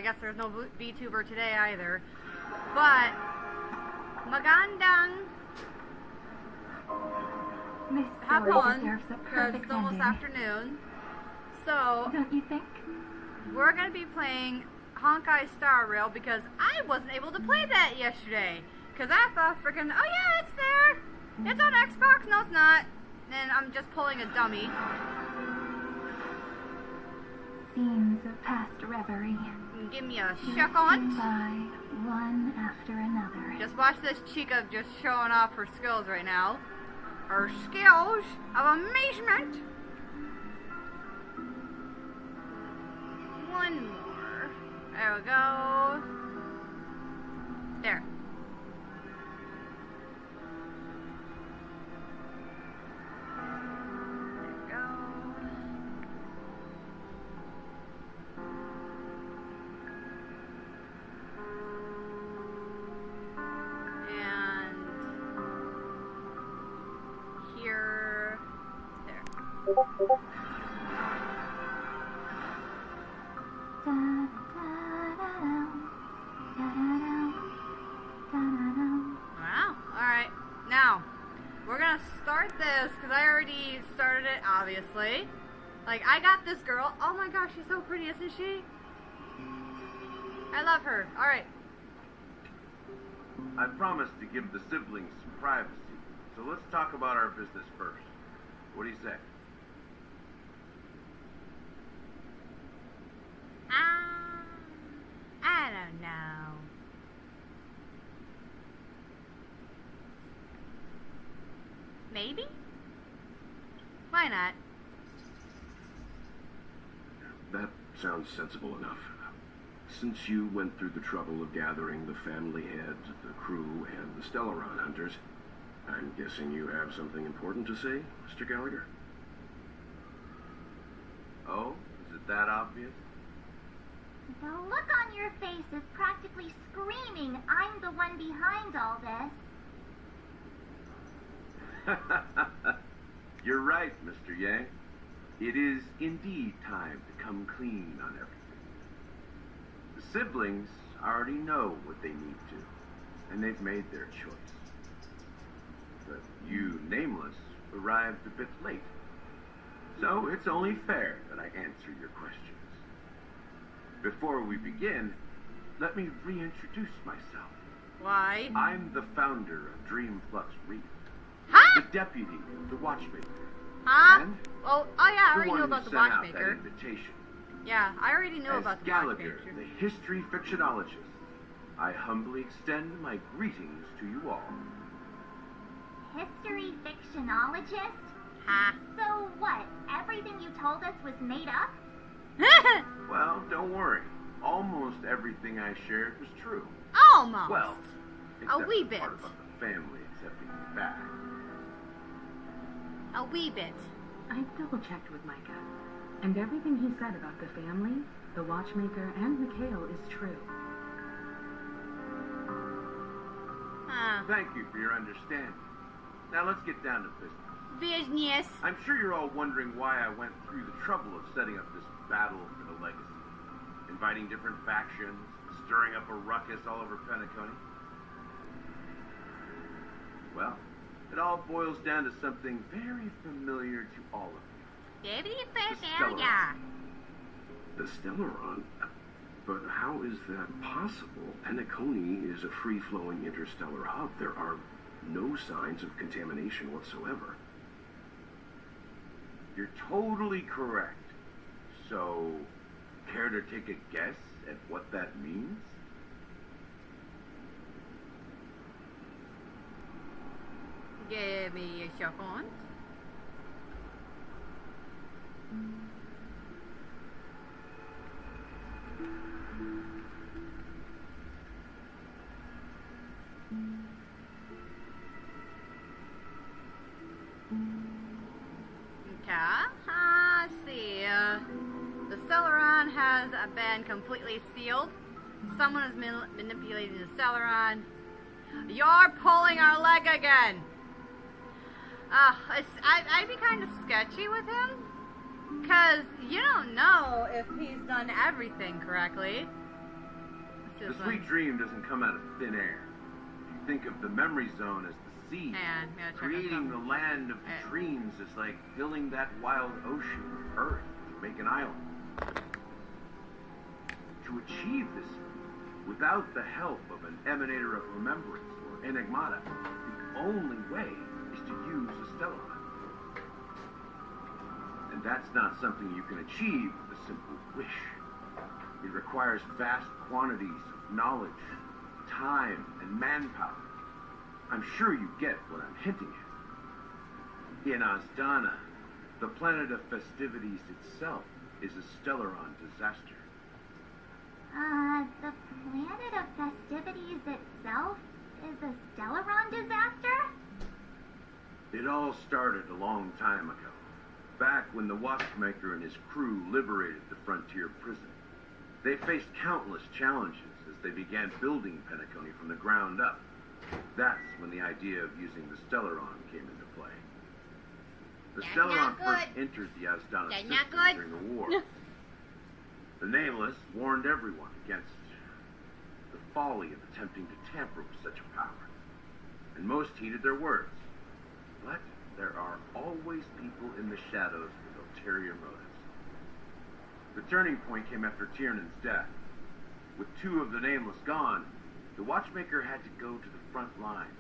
guess there's no VTuber today either. But magandang hapon, because it's almost afternoon. So don't you think? We're gonna be playing Honkai Star Rail because I wasn't able to play that yesterday. Because I thought freaking, oh yeah, it's there. It's on Xbox. No, it's not. And I'm just pulling a dummy. Scenes of past reverie. Give me a second. By one after another. Just watch this Chica just showing off her skills right now. Her skills of amazement. One more. There we go. There. Wow, alright. Now, we're gonna start this, because I already started it, obviously. Like, I got this girl. Oh my gosh, she's so pretty, isn't she? I love her. Alright. I promised to give the siblings some privacy, so let's talk about our business first. What do you say? I don't know. Maybe? Why not? That sounds sensible enough. Since you went through the trouble of gathering the family head, the crew, and the Stellaron hunters, I'm guessing you have something important to say, Mr. Gallagher? Oh? Is it that obvious? The look on your face is practically screaming, I'm the one behind all this. You're right, Mr. Yang. It is indeed time to come clean on everything. The siblings already know what they need to, and they've made their choice. But you, Nameless, arrived a bit late. So it's only fair that I answer your questions. Before we begin, let me reintroduce myself. Why? I'm the founder of Dreamflux Reef. Huh? The deputy, the watchmaker. Huh? And Oh yeah, I the already one knew who about the sent out that watchmaker. invitation. Yeah, I already knew As about the Gallagher, watchmaker. the history fictionologist, I humbly extend my greetings to you all. History fictionologist? Ha. So what, everything you told us was made up? Well, don't worry. Almost everything I shared was true. Almost. Well, a except wee the bit. part about the family accepting me back. A wee bit. I double-checked with Micah, and everything he said about the family, the watchmaker, and Mikhail is true. Huh. Thank you for your understanding. Now let's get down to business. Business. I'm sure you're all wondering why I went through the trouble of setting up this battle for the legacy. Inviting different factions, stirring up a ruckus all over Penacony. Well, it all boils down to something very familiar to all of you. Yeah. The Stellaron? But how is that possible? Penacony is a free-flowing interstellar hub. There are no signs of contamination whatsoever. You're totally correct. So, care to take a guess at what that means? Give me a second. Okay, see. The Stellaron has been completely sealed. Someone is manipulating the Stellaron. You're pulling our leg again. I'd be kind of sketchy with him, because you don't know if he's done everything correctly. The sweet dream doesn't come out of thin air. If you think of the memory zone as the seed, creating the land of the dreams is like filling that wild ocean with earth to make an island. To achieve this, without the help of an emanator of remembrance or enigmata, the only way is to use a Stellaron. And that's not something you can achieve with a simple wish. It requires vast quantities of knowledge, time, and manpower. I'm sure you get what I'm hinting at. In Azdana, the planet of festivities itself is a Stellaron disaster. The planet of festivities itself is a Stellaron disaster? It all started a long time ago, back when the Watchmaker and his crew liberated the frontier prison. They faced countless challenges as they began building Penacony from the ground up. That's when the idea of using the Stellaron came into play. The Stellaron first entered the Azdana system during the war. The Nameless warned everyone against the folly of attempting to tamper with such a power, and most heeded their words. But there are always people in the shadows with ulterior motives. The turning point came after Tiernan's death. With two of the Nameless gone, the Watchmaker had to go to the front lines.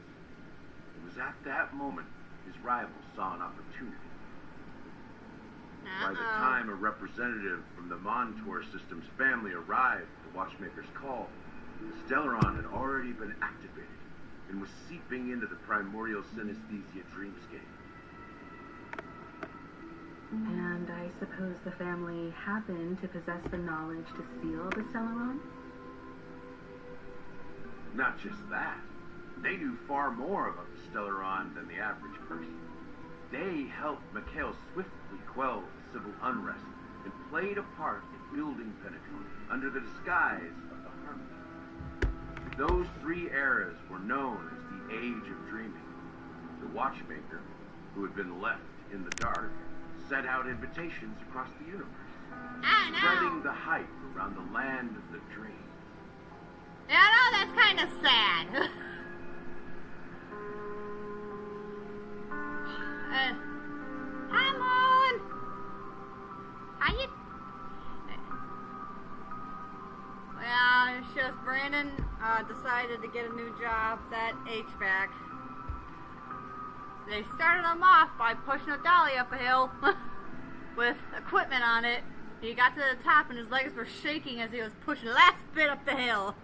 It was at that moment his rivals saw an opportunity. By the time a representative from the Montour System's family arrived at the Watchmaker's call, the Stellaron had already been activated and was seeping into the primordial synesthesia dreamscape. And I suppose the family happened to possess the knowledge to seal the Stellaron? Not just that. They knew far more about the Stellaron than the average person. They helped Mikhail swiftly quell the civil unrest and played a part in building Penacony under the disguise of the Harmony. Those three eras were known as the Age of Dreaming. The Watchmaker, who had been left in the dark, sent out invitations across the universe, spreading the hype around the land of the dreams. Yeah, I know, that's kind of sad. Come on! How you... Well, it's just Brandon decided to get a new job at HVAC. They started him off by pushing a dolly up a hill with equipment on it. He got to the top and his legs were shaking as he was pushing the last bit up the hill.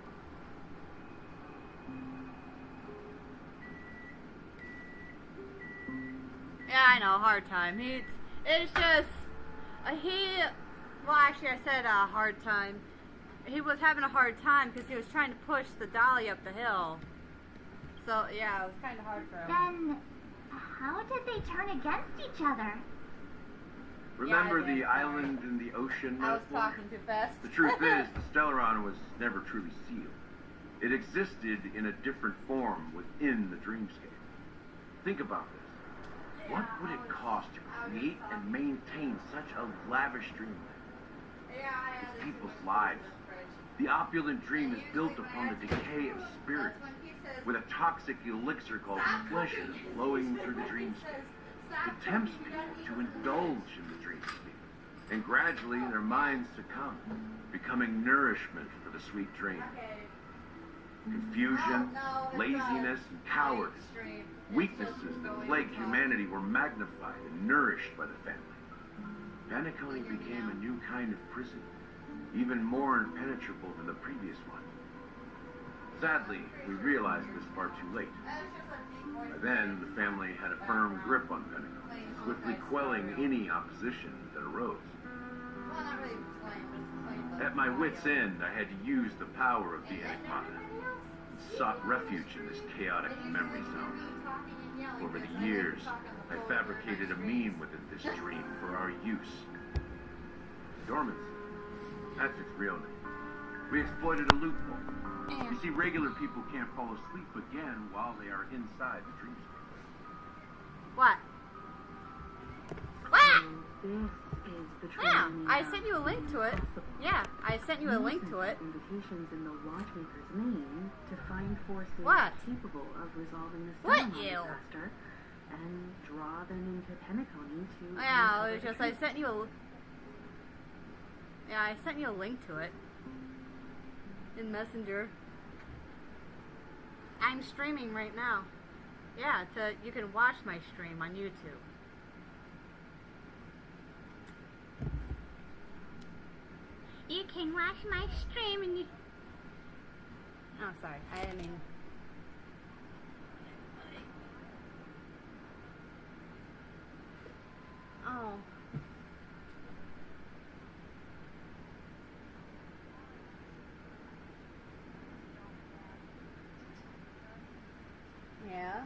Yeah, I know, hard time. It's just, well actually I said hard time. He was having a hard time because he was trying to push the dolly up the hill. So, yeah, it was kind of hard for him. Then, how did they turn against each other? Remember the island in the ocean I was metaphor? talking too fast. The truth is, the Stellaron was never truly sealed. It existed in a different form within the dreamscape. Think about this. What would it cost to create and maintain such a lavish dreamland? It's people's lives. The opulent dream is built upon the decay of spirit, with a toxic elixir called pleasure flowing through the dreamscape. It tempts people to indulge in the dreamscape, and gradually their minds succumb, becoming nourishment for the sweet dream. Confusion, laziness, and cowardice, weaknesses that plagued humanity, were magnified and nourished by the family. Penacony became a new kind of prison, even more impenetrable than the previous one. Sadly, we realized this far too late. By then, the family had a firm grip on Penacony, swiftly quelling any opposition that arose. At my wit's end, I had to use the power of the Enigmata. Sought refuge in this chaotic memory zone. Over the years, I fabricated a meme within this dream for our use. Dormancy. That's its real name. We exploited a loophole. You see, regular people can't fall asleep again while they are inside the dreamscape. What? What? This is the Yeah, training I sent you a link to it. Yeah, I sent you a link to it. Invitations in the Watchmaker's name to find forces What? capable of resolving the What, Stellamon you? disaster and draw them into Penacony to Yeah, uncover it was the just I truth. sent you a. Yeah, I sent you a link to it in Messenger. I'm streaming right now. Yeah, you can watch my stream on YouTube. You can watch my stream and you. Oh, sorry. I didn't mean. Oh. Yeah.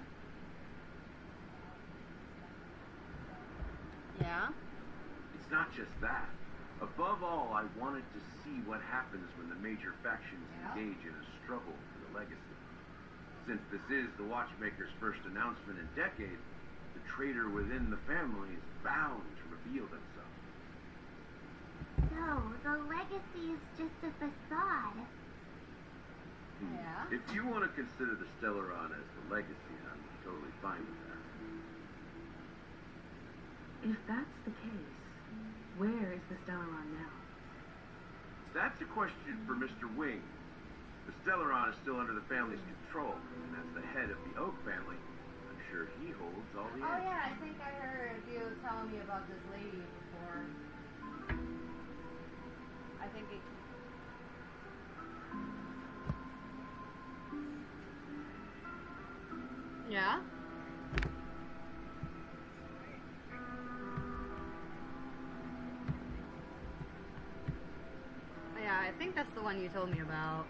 Yeah. It's not just that. Above all, I wanted to see what happens when the major factions Yeah. engage in a struggle for the legacy. Since this is the Watchmaker's first announcement in decades, the traitor within the family is bound to reveal themselves. So, the legacy is just a facade. Yeah. If you want to consider the Stellaron as the legacy, I'm totally fine with that. If that's the case, where is the Stellaron now? That's a question for Mr. Wing. The Stellaron is still under the family's control, and as the head of the Oak family, I'm sure he holds all the Oh answers. yeah, I think I heard you telling me about this lady before. I think it. Yeah? Yeah, I think that's the one you told me about.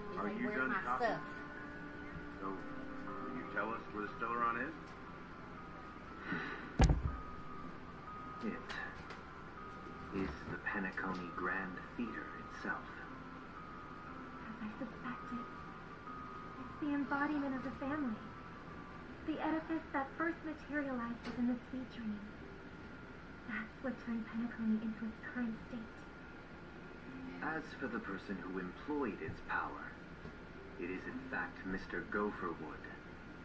He's Are like, you "Where's done my talking? stuff?" So, will you tell us where the Stellaron is? It is the Penacony Grand Theater itself. As I suspected, it's the embodiment of the family. The edifice that first materialized within the sweet dream. That's what turned Penacony into its current state. As for the person who employed its power, it is in fact Mr. Gopherwood,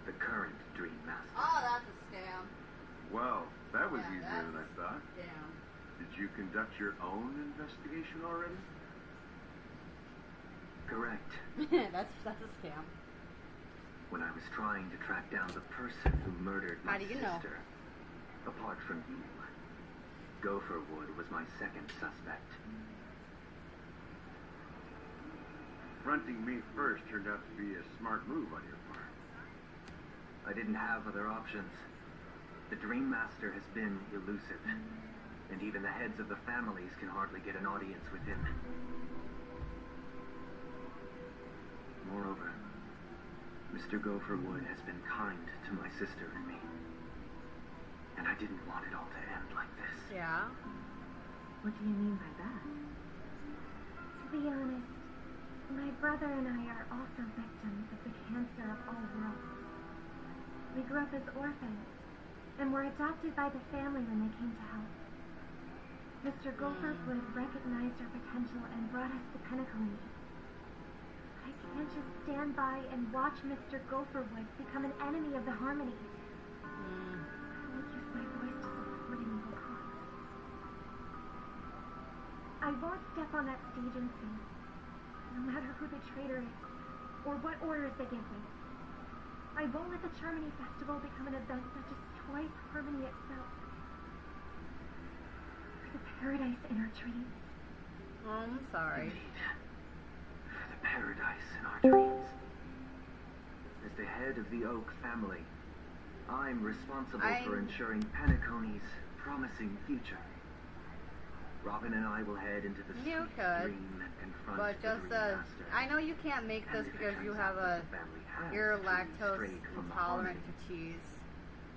the current Dream Master. Oh, that's a scam. Well, that was Yeah, easier than I that's thought. Damn. Did you conduct your own investigation already? Correct. that's a scam. When I was trying to track down the person who murdered How my do you know? sister, apart from you, Gopherwood was my second suspect. Fronting me first turned out to be a smart move on your part. I didn't have other options. The Dream Master has been elusive, and even the heads of the families can hardly get an audience with him. Moreover, Mr. Gopherwood has been kind to my sister and me, and I didn't want it all to end like this. Yeah. What do you mean by that? To be honest, my brother and I are also victims of the cancer of all worlds. We grew up as orphans, and were adopted by the family when they came to help. Mr. Gopherwood recognized our potential and brought us to Penacony. I can't just stand by and watch Mr. Gopherwood become an enemy of the Harmony. I will use my voice to support an evil cause. I won't step on that stage and sing, no matter who the traitor is, or what orders they give me. I won't let the Charmony Festival become an event that destroys Harmony itself. For the paradise in our dreams. Oh, I'm sorry. Indeed. For the paradise in our dreams. As the head of the Oak family, I'm responsible for ensuring Penacony's promising future. Robin and I will head into the You sweet could, dream and confront but the just Dream Master. I know you can't make And this if it because you turns have out that a the family has you're truly lactose strayed from the intolerant Harmony, to cheese.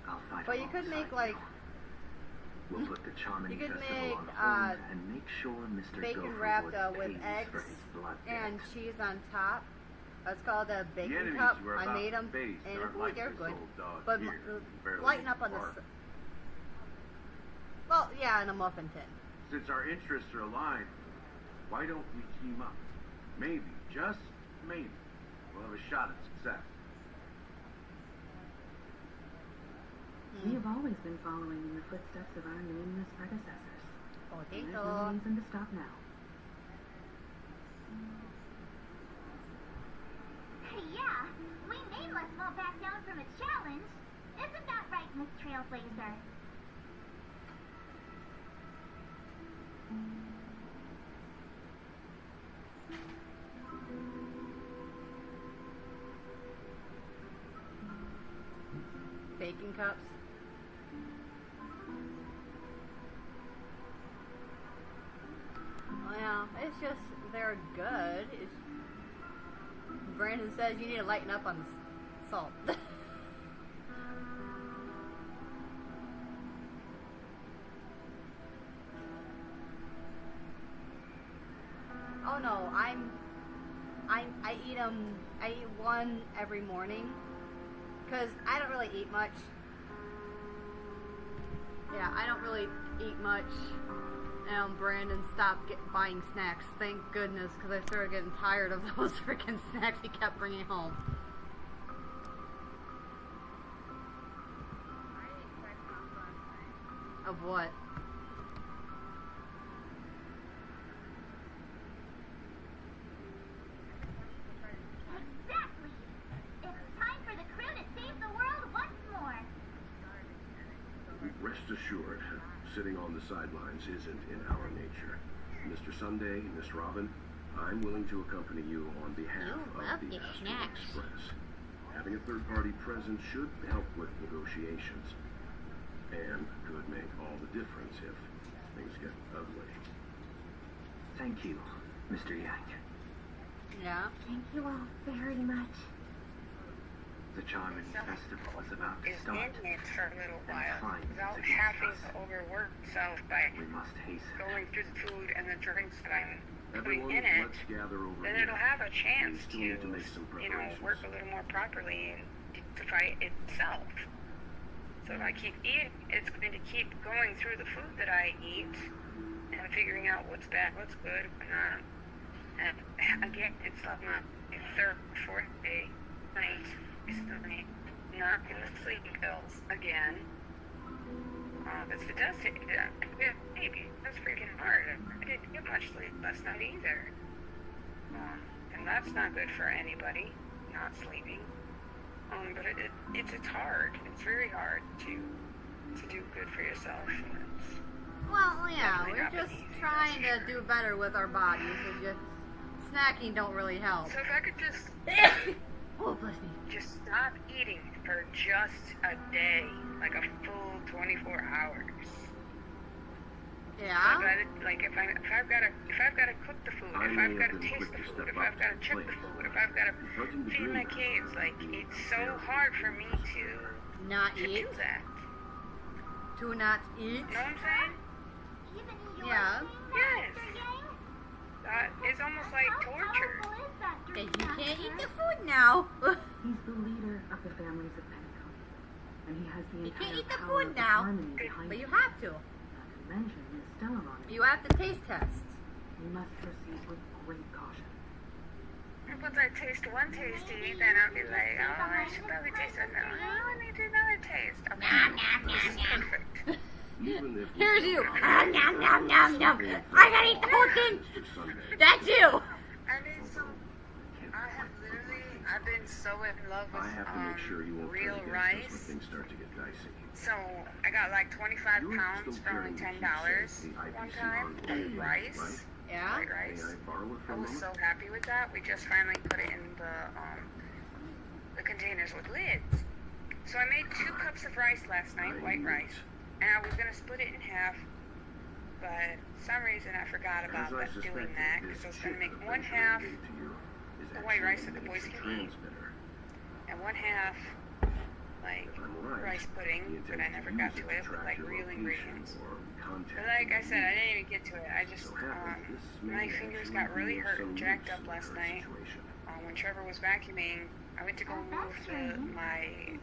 I'll fight But you could make alongside like you. We'll put the charming You could festival make, on hold and make sure Mr. bacon wrapped Gopherwood with pays eggs for his blood and debt. cheese on top. It's called a The bacon enemies cup. you are I about made to them, face and aren't ooh, like they're this good. old dog But here, barely lighten up on the. bark. Well, yeah, in a muffin tin. Since our interests are aligned, why don't we team up? Maybe, just maybe, we'll have a shot at success. We have always been following in the footsteps of our nameless predecessors. There's no Potato. reason to stop now. Yeah, Queen Nameless won't back down from its challenge. Isn't that right, Miss Trailblazer? Bacon cups. Well, it's just they're good. It's, Brandon says you need to lighten up on the salt. Oh no, I eat them. I eat one every morning because I don't really eat much. Yeah, I don't really eat much. Brandon stopped buying snacks. Thank goodness, because I started getting tired of those freaking snacks he kept bringing home. Of what? Exactly. It's time for the crew to save the world once more. Rest assured, sitting on the sidelines isn't in our nature. Mr. Sunday, Miss Robin, I'm willing to accompany you on behalf You of love the these Astral snacks. Express. Having a third party present should help with negotiations, and could make all the difference if things get ugly. Thank you, Mr. Yang. Yeah. Thank you all very much. The charming festival is about to Is start. in it for a little while Time without to get having us. to overwork himself by We must hasten. going through the food and the drinks that I'm putting Everyone, in it. let's gather over Then here. it'll have a chance We still to, need to make some preparations. work a little more properly and to fight itself. So if I keep eating, it's going to keep going through the food that I eat and figuring out what's bad, what's good, what's not. And again, it's on my third, fourth night recently, not in the sleeping pills again. But it does take, maybe, that's freaking hard. I didn't get much sleep last night either. And that's not good for anybody, not sleeping. But it's hard. It's very hard to do good for yourself. And it's Well, yeah, definitely we're not been just easy, trying that's to for do better with our bodies. It's just snacking don't really help. So if I could just Oh, bless me. just stop eating for just a day, like a full 24 hours. Yeah. Like if I've got to cook the food, I if may I've got to have been taste quick the to food, step if up I've got to to the check the plate. food, if I've got to Judging the feed my dream kids, master, like you it's so failed hard for me Not to eat. do that. To not eat. Know what I'm saying? Even you're Yeah. saying that, Yes. Mr. Yang? It's almost like How torture. powerful is that Because drink, you can't eat Master? the food now. He's the leader of the families of Penacony, and he has the You entire can't eat the power food of the now, harmony behind but you him. have to. Not to mention his Stellamon. You have to taste test. We must proceed with great caution. Once I taste one tasty, then I'll be like, oh, I should probably taste another. Oh, I need another taste. Okay, this is perfect. Even if we Here's don't you. have Ah, nom, nom, nom, nom. I gotta eat the whole thing. Mr. Sunday, That's you. I need some. I have literally, I've been so in love with I have to make sure you won't real turn against us when rice. things start to get dicey. So I got like 25 You're pounds still for only carrying the $10 heat since the one IPC time. ongoing Rice, right? Yeah. white May rice. I borrow it for I a was moment? so happy with that. We just finally put it in the containers with lids. So I made 2 cups of rice last night, white rice, and I was gonna split it in half, but for some reason I forgot about As I doing suspected, that this because I was chip gonna make that one they half gave to you is the white actually rice that a the boys can eat. transmitter. and one half like If I'm right, rice pudding, he but I intends never to got use to it it with like track your real location ingredients. or contact But like I you. said, I didn't even get to it. I just, So happens this my may fingers actually got really be of hurt some and jacked use up in the last current night. situation. When Trevor was vacuuming, I went to go move my He's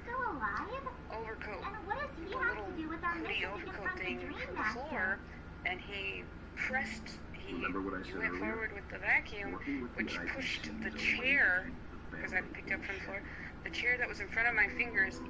still alive? overcoat, And what does he the have little to do with our hoodie mission to overcoat confront the thing Dream from the Master? floor, and he pressed, Remember what I he said went earlier? forward with the vacuum, Working with the which pushed IPCs the is a way to chair, keep the because I family picked up from the in floor, check. the chair that was in front of my fingers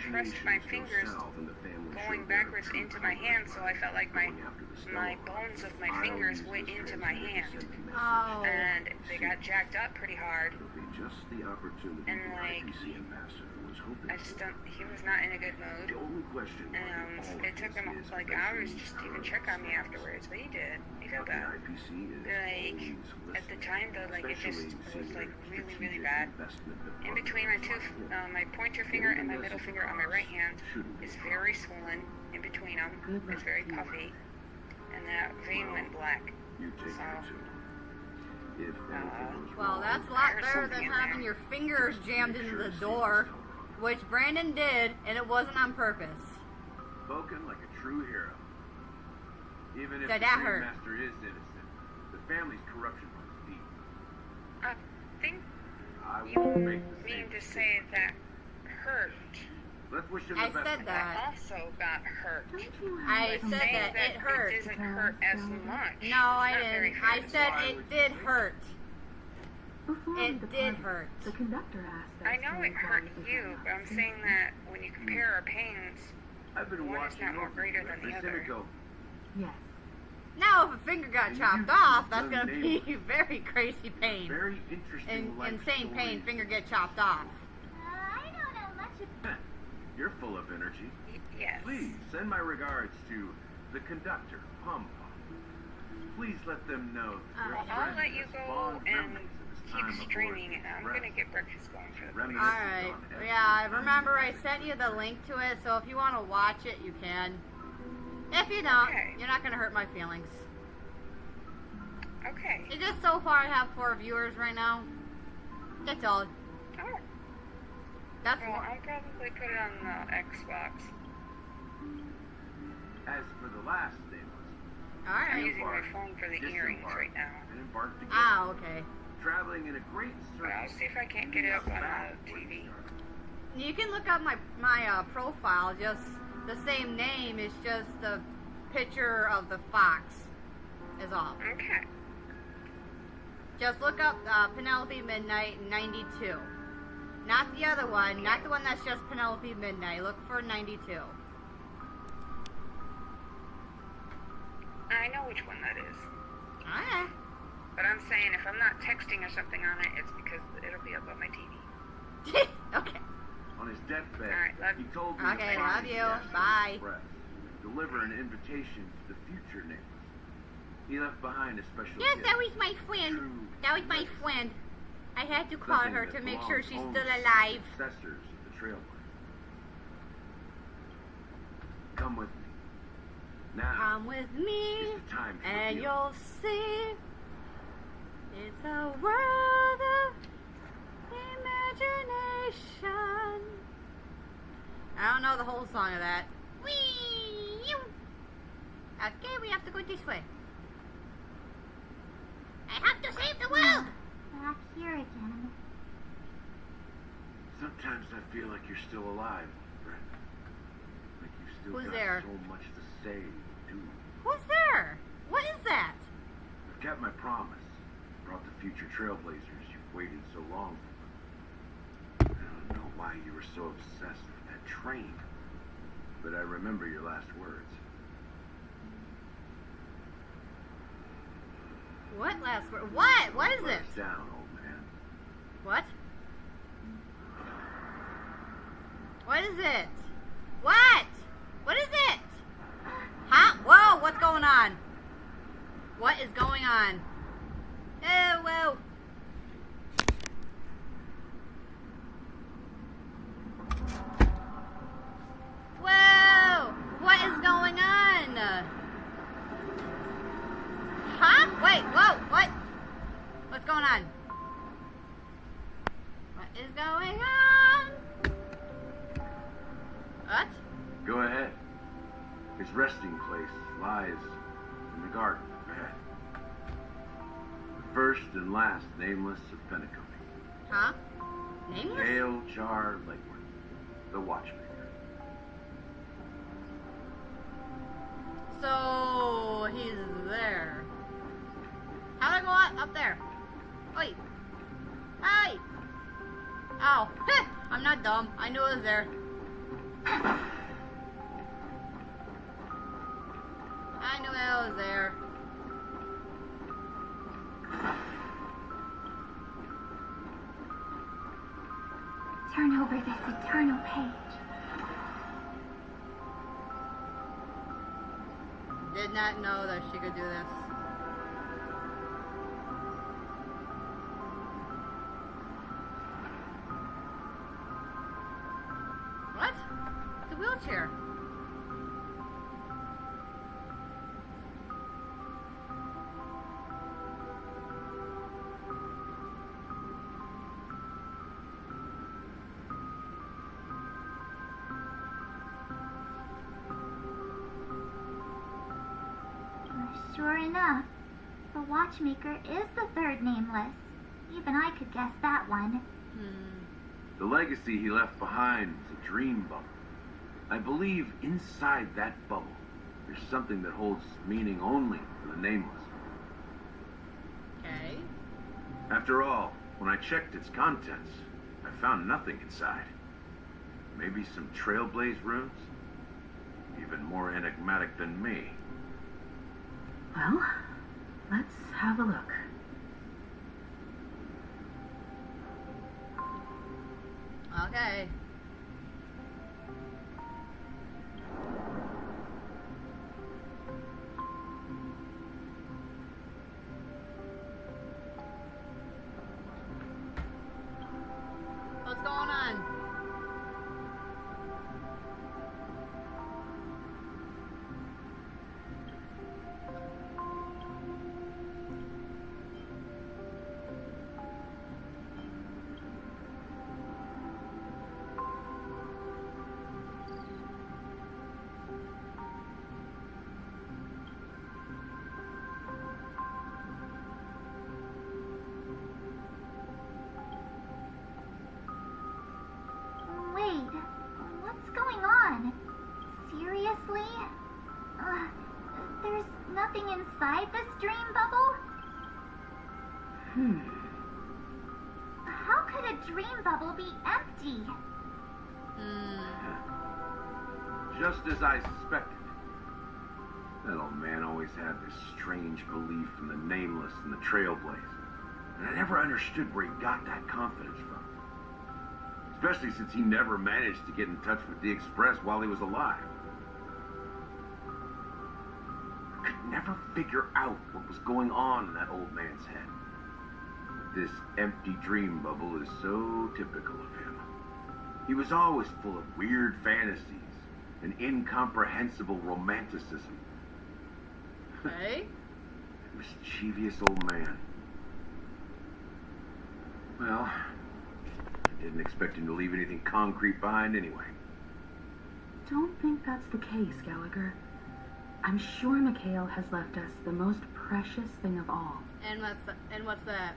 pressed my Negotiations go fingers south and the family going show their backwards true into my colors hand, so I by felt like my going after the my Stellar. bones of my I'll fingers use went this into my transmitter to hand, send a message. Oh. and they got jacked up pretty hard. It'll be just the opportunity And, the like, IPC ambassador was hoping I just for. don't, he was not in a good mood. The only question And all it took him is like eventually hours just to even current check on me status. afterwards, but he did. He felt But the bad. IPC is Like, always at the listening, time though, like it especially was like senior really, really strategic bad. investment In department between my two, personnel. my pointer finger and my middle finger on my right hand Shouldn't be is a very swollen. In between them, it's very puffy, and that vein went black. You take So, care too. If anything goes Well, wrong, that's a lot There's better than something in having there. your fingers jammed make into sure the to see door, what's which Brandon did, and it wasn't on purpose. Spoken like a true hero. Even if So the that Dream hurt. Master is innocent, the family's corruption runs deep. I think I you won't make the mean same to say that hurt. Let's wish him I the best. said of that. I also got hurt. Don't you have I some said Saying that it hurt. It doesn't hurt as much. No, I It's not very didn't. I fair. said Why it would you did think? hurt. Before we It did departed, hurt. The conductor asked us I know to it hurt inquire if you, I'm but not I'm saying single. that when you compare our pains, I've been one is watching not more over greater you than every the other. single go. Yes. Now, if a finger got And chopped you've off, that's done gonna be neighbors. very crazy pain. Very interesting life Insane pain, stories. finger get chopped off. I don't know much about You're full of energy. yes. Please send my regards to the conductor, Pom Pom. Please let them know that your I'll friend let you has go fond and memories of his keep time aboard streaming. the I'm Express. gonna get breakfast going for the police. Reminiscent Alright. on every Yeah, time remember you I had sent a you the chance. link to it, so if you want to watch it, you can. If you don't, Okay. you're not gonna hurt my feelings. Okay. It's just so far I have 4 viewers right now. That's all. Oh, That's well, more. I'll probably put it on the Xbox. As for the last nameless, I'm Alright. using my phone for the earrings disembarked, right now. and embarked together, Ah, okay. traveling in a great But I'll circle. see if I can't get it up on back the where we TV. started. You can look up my profile, just the same name, it's just the picture of the fox is all. Okay. Just look up Penelope Midnight 92. Not the other one, not the one that's just Penelope Midnight. Look for 92. I know which one that is. Alright. But I'm saying if I'm not texting or something on it, it's because it'll be up on my TV. Okay. On his deathbed, All right, love he told me Okay, to love find you. the Astral Bye. Express, deliver an invitation to the future nameless. He left behind a special Yes, gift. that was my friend. True That was my legacy. friend. I had to call Something her that to make sure belongs she's only still to the alive. Successors of the Trailblazer. Come with me. Now Come with me, is the time to and reveal. you'll see. It's a world of imagination. I don't know the whole song of that. Whee! Okay, we have to go this way. I have to save the world! back here again. Sometimes I feel like you're still alive, Brent. Like you've still Who's got there? so much to say and do. Who's there? What is that? I've kept my promise. Brought the future Trailblazers you've waited so long for. I don't know why you were so obsessed with that train, but I remember your last words. What last word? What? What is Let it? us down, old man. What? What is it? What? What is it? Huh? Whoa, what's going on? What is going on? Oh, whoa. Whoa! What is going on? Huh? Wait, whoa, what? What's going on? What is going on? lies in the garden ahead. The first and last nameless of Penacony. Huh? Nameless? Mikhail Jar Lakewood, the watchmaker. So he's there. How do I go on? Up there. Wait. Hey! Oh. I'm not dumb. I knew it was there. I knew it was there. Turn over this eternal page. Did not know that she could do this. What? It's a wheelchair. Sure enough, the watchmaker is the third nameless. Even I could guess that one. The legacy he left behind was a dream bubble. I believe inside that bubble, there's something that holds meaning only for the nameless. Okay. After all, when I checked its contents, I found nothing inside. Maybe some trailblaze runes? Even more enigmatic than me. Well, let's have a look. Okay. What's going on? Wait, what's going on? Seriously? There's nothing inside this dream bubble? How could a dream bubble be empty? Just as I suspected. That old man always had this strange belief in the nameless and the trailblaze. And I never understood where he got that confidence from. Especially since he never managed to get in touch with the Express while he was alive. I could never figure out what was going on in that old man's head. But this empty dream bubble is so typical of him. He was always full of weird fantasies and incomprehensible romanticism. Okay. Mischievous old man. Well, I didn't expect him to leave anything concrete behind anyway. Don't think that's the case, Gallagher. I'm sure Mikhail has left us the most precious thing of all. And what's that?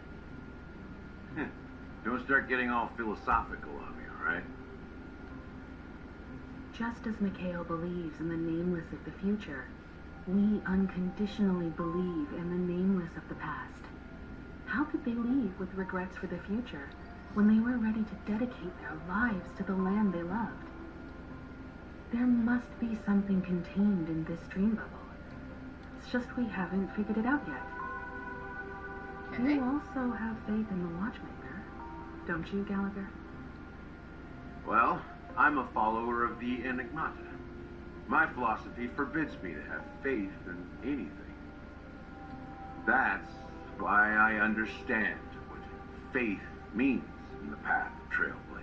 Don't start getting all philosophical on me, all right? Just as Mikhail believes in the nameless of the future, we unconditionally believe in the nameless of the past. How could they leave with regrets for the future when they were ready to dedicate their lives to the land they loved? There must be something contained in this dream bubble. It's just we haven't figured it out yet. Okay. You also have faith in the watchmaker, don't you, Gallagher? Well, I'm a follower of the Enigmata. My philosophy forbids me to have faith in anything. That's why I understand what faith means in the path of Trailblaze.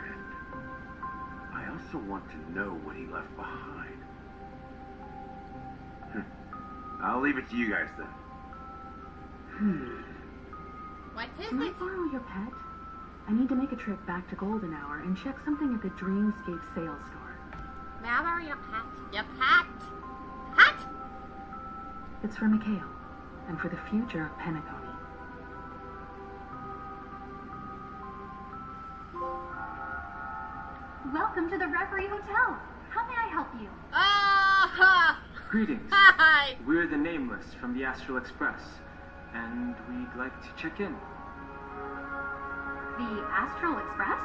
And I also want to know what he left behind. I'll leave it to you guys then. What is Can I it? borrow your pet? I need to make a trip back to Golden Hour and check something at the Dreamscape sales store. Remember your pet. Your pet. Pet! It's for Mikhail, and for the future of Penacony. Welcome to the Reverie Hotel. How may I help you? Ah! Greetings. Hi! We're the Nameless from the Astral Express, and we'd like to check in. The Astral Express?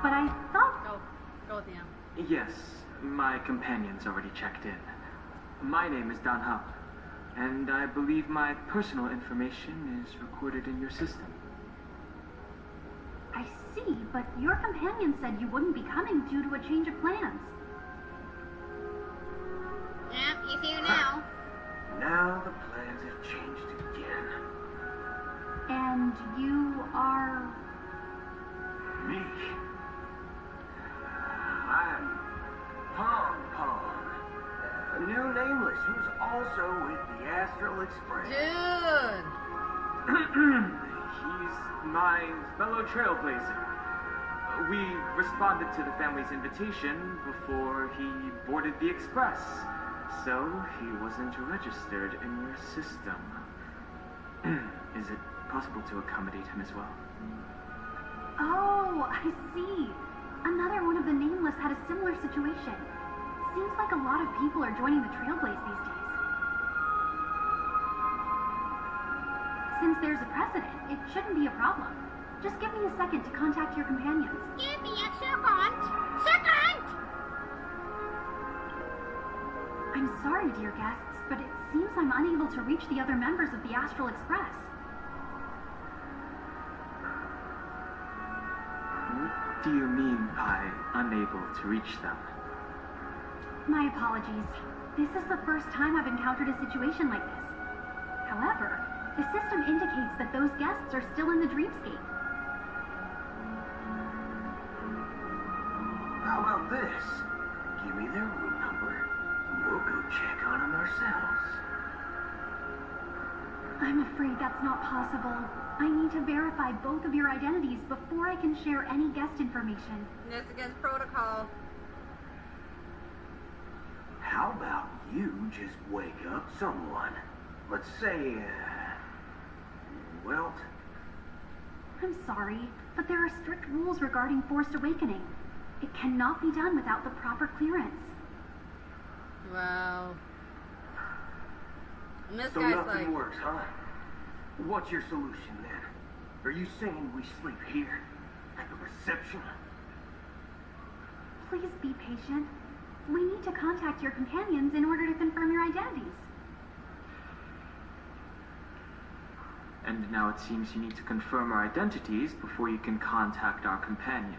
But I thought... Go with him. Yes, my companion's already checked in. My name is Don Hub, and I believe my personal information is recorded in your system. I see, but your companion said you wouldn't be coming due to a change of plans. Yep, he's here now. Now the plans have changed again. And you are... Me? I'm Pong Pong, a new nameless who's also with the Astral Express. Dude! He's my fellow trailblazer. We responded to the family's invitation before he boarded the express, so he wasn't registered in your system. Is it possible to accommodate him as well? Oh, I see. Another one of the Nameless had a similar situation. Seems like a lot of people are joining the Trailblaze these days. Since there's a precedent, it shouldn't be a problem. Just give me a second to contact your companions. Give me a second! Second! I'm sorry, dear guests, but it seems I'm unable to reach the other members of the Astral Express. What do you mean by unable to reach them? My apologies. This is the first time I've encountered a situation like this. However, the system indicates that those guests are still in the dreamscape. How about this? Give me their room number, and we'll go check on them ourselves. I'm afraid that's not possible. I need to verify both of your identities before I can share any guest information. That's against protocol. How about you just wake up someone? Let's say, Welt? I'm sorry, but there are strict rules regarding forced awakening. It cannot be done without the proper clearance. Wow. And this So guy's nothing like... works, huh? What's your solution then? Are you saying we sleep here? At the reception? Please be patient. We need to contact your companions in order to confirm your identities. And now it seems you need to confirm our identities before you can contact our companions.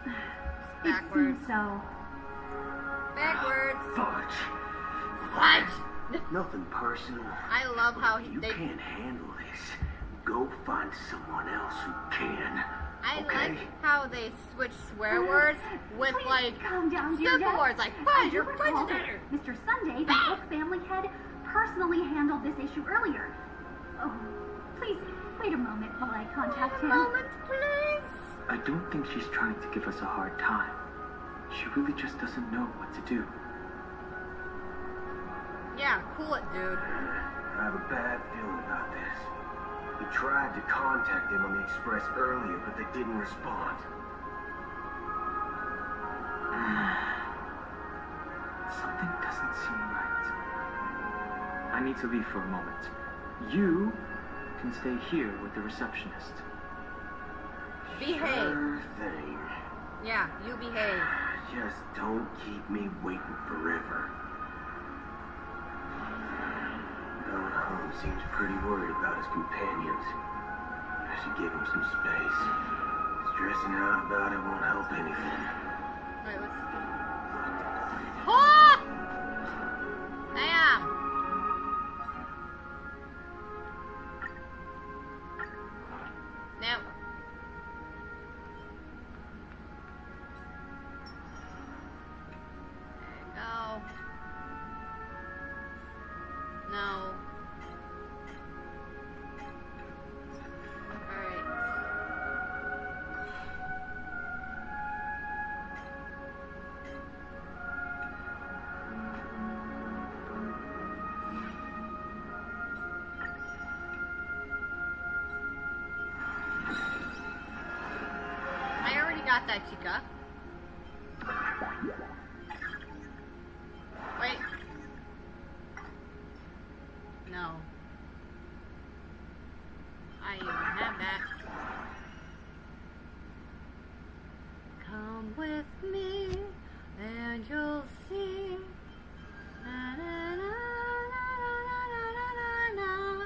It Backwards. seems so. Backwards. Fudge! Fudge! Nothing personal. I love how If you they... can't handle this, go find someone else who can. I Okay? like how they switch swear words with Please like calm down, dear simple guest. words like I fudge do or recall fudge that dinner. Mr. Sunday, the Oak family head, personally handled this issue earlier. Oh, please wait a moment while I contact him. Moment, please. I don't think she's trying to give us a hard time. She really just doesn't know what to do. Yeah, cool it, dude. I have a bad feeling about this. We tried to contact them on the express earlier, but they didn't respond. Something doesn't seem right. I need to leave for a moment. You can stay here with the receptionist. Behave. Sure thing. Yeah, you behave. Just don't keep me waiting forever. Don Home seems pretty worried about his companions. I should give him some space. Stressing out about it won't help anything. Wait, what's... Oh! Damn! No. There you go. No. Alright. got that, chica. Wait. No. I even have that. Come with me, and you'll see. Na, na, na, na, na, na, na, na.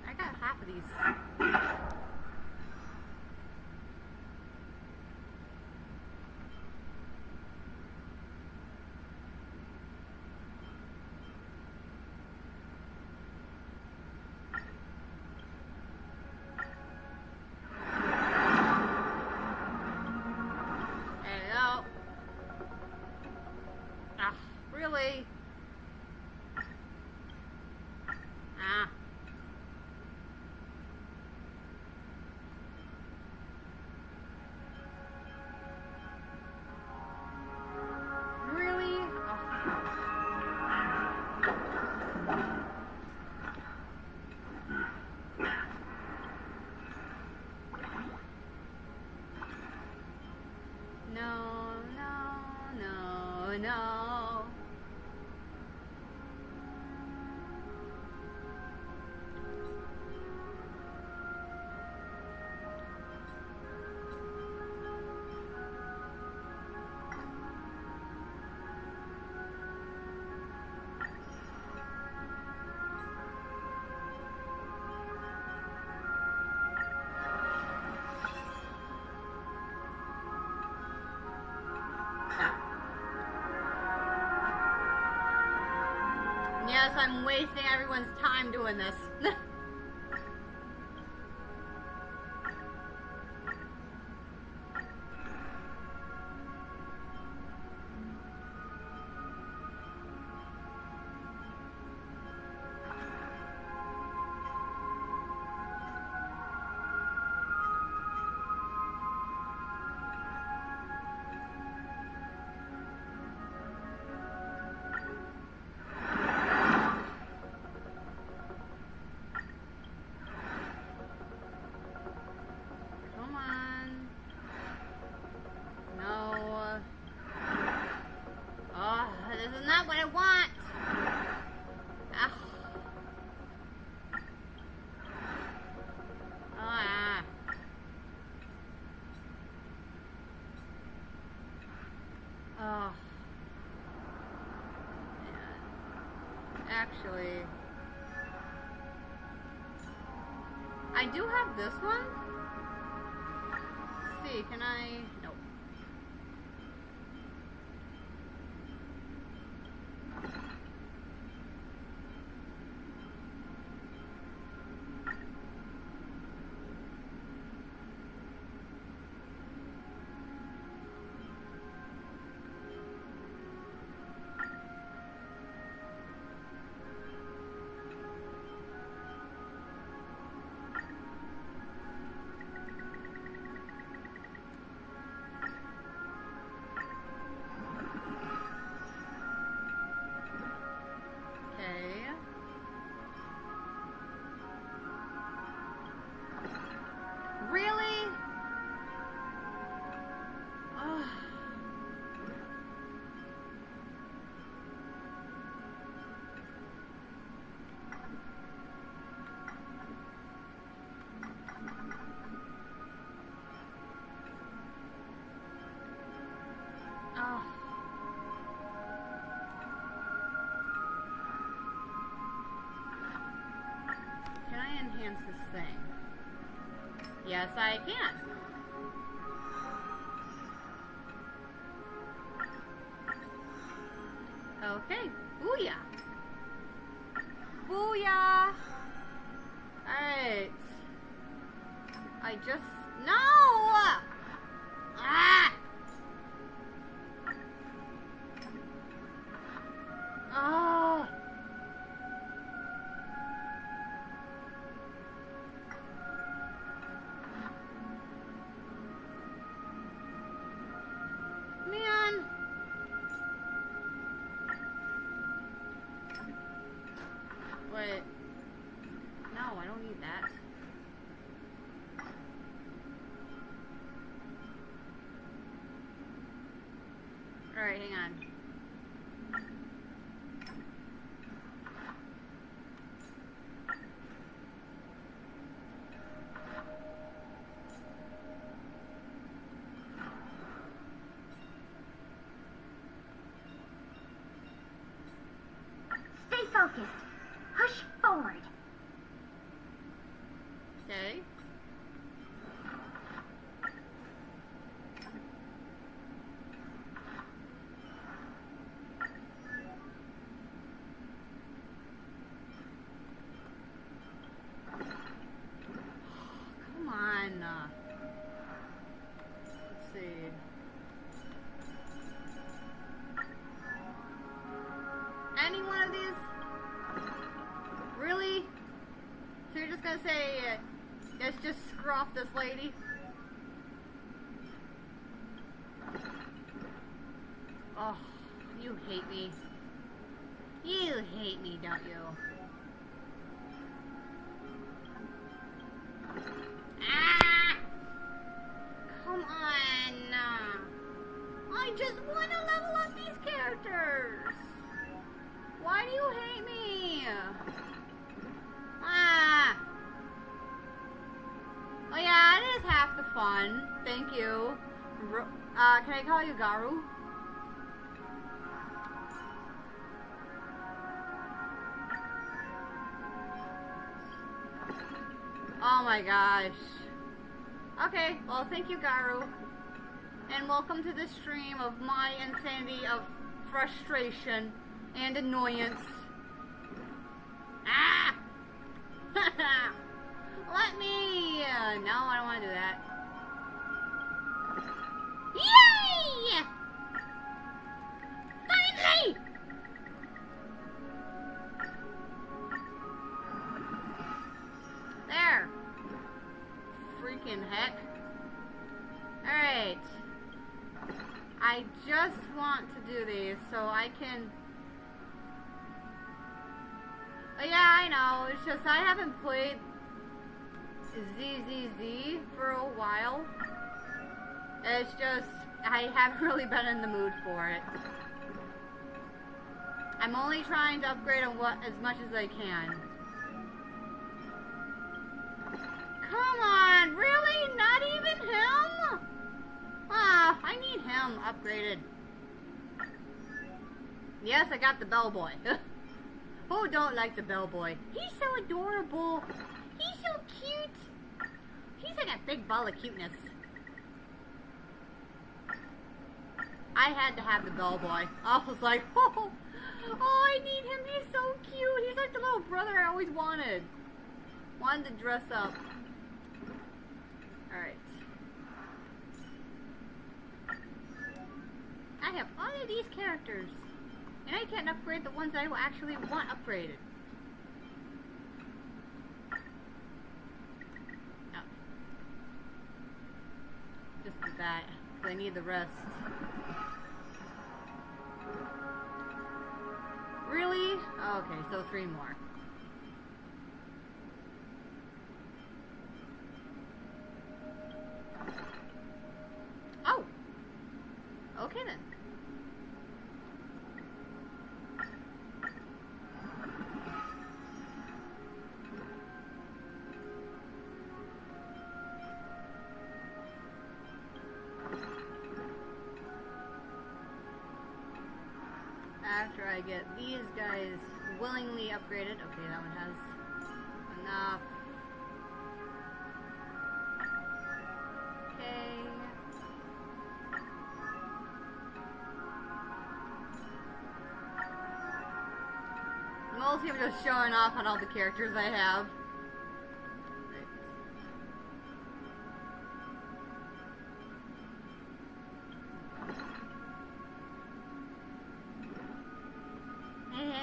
I got half of these. Hello. Ah, really? Ah. Really? No, no, no, no. Yes, I'm wasting everyone's time doing this. Come on. No. Oh, this is not what I want. Ah. Ah. Oh. Man. Actually, I do have this one. Let's see, can I? Nope. Okay. Really? Ugh. Oh. Can I enhance this thing? Yes, I can. Okay. Booyah. Booyah. Alright. I just... No! Ah! Oh. Man. Wait. No, I don't need that. Alright, hang on. Stay focused. Push forward. Okay. Come on. Let's see. Any one of these? Really? So you're just gonna say, let's just screw off this lady? Oh, you hate me. You hate me, don't you? Ah! Come on! I just want to level up these characters! Why do you hate me? Ah! Oh yeah, it is half the fun. Thank you. Can I call you Garu? Oh my gosh. Okay, well thank you, Garu. And welcome to the stream of my insanity of frustration and annoyance. Ah! Let me... no, I don't want to do that. Yay! Finally! There. Freaking heck. Alright. I just want to do these so I can... Oh yeah, I know. It's just I haven't played ZZZ for a while. It's just I haven't really been in the mood for it. I'm only trying to upgrade on as much as I can. Come on, really? Not even him? Ah, I need him upgraded. Yes, I got the bellboy. Who don't like the bellboy? He's so adorable. He's so cute. He's like a big ball of cuteness. I had to have the bellboy. I was like, oh, I need him. He's so cute. He's like the little brother I always wanted. Wanted to dress up. Alright. I have all of these characters. And I can't upgrade the ones I will actually want upgraded. No. Just do that. I need the rest. Really? Oh, okay, so 3 more. Oh! Okay then. After I get these guys willingly upgraded. Okay, that one has enough. Okay. Mostly I'm just showing off on all the characters I have.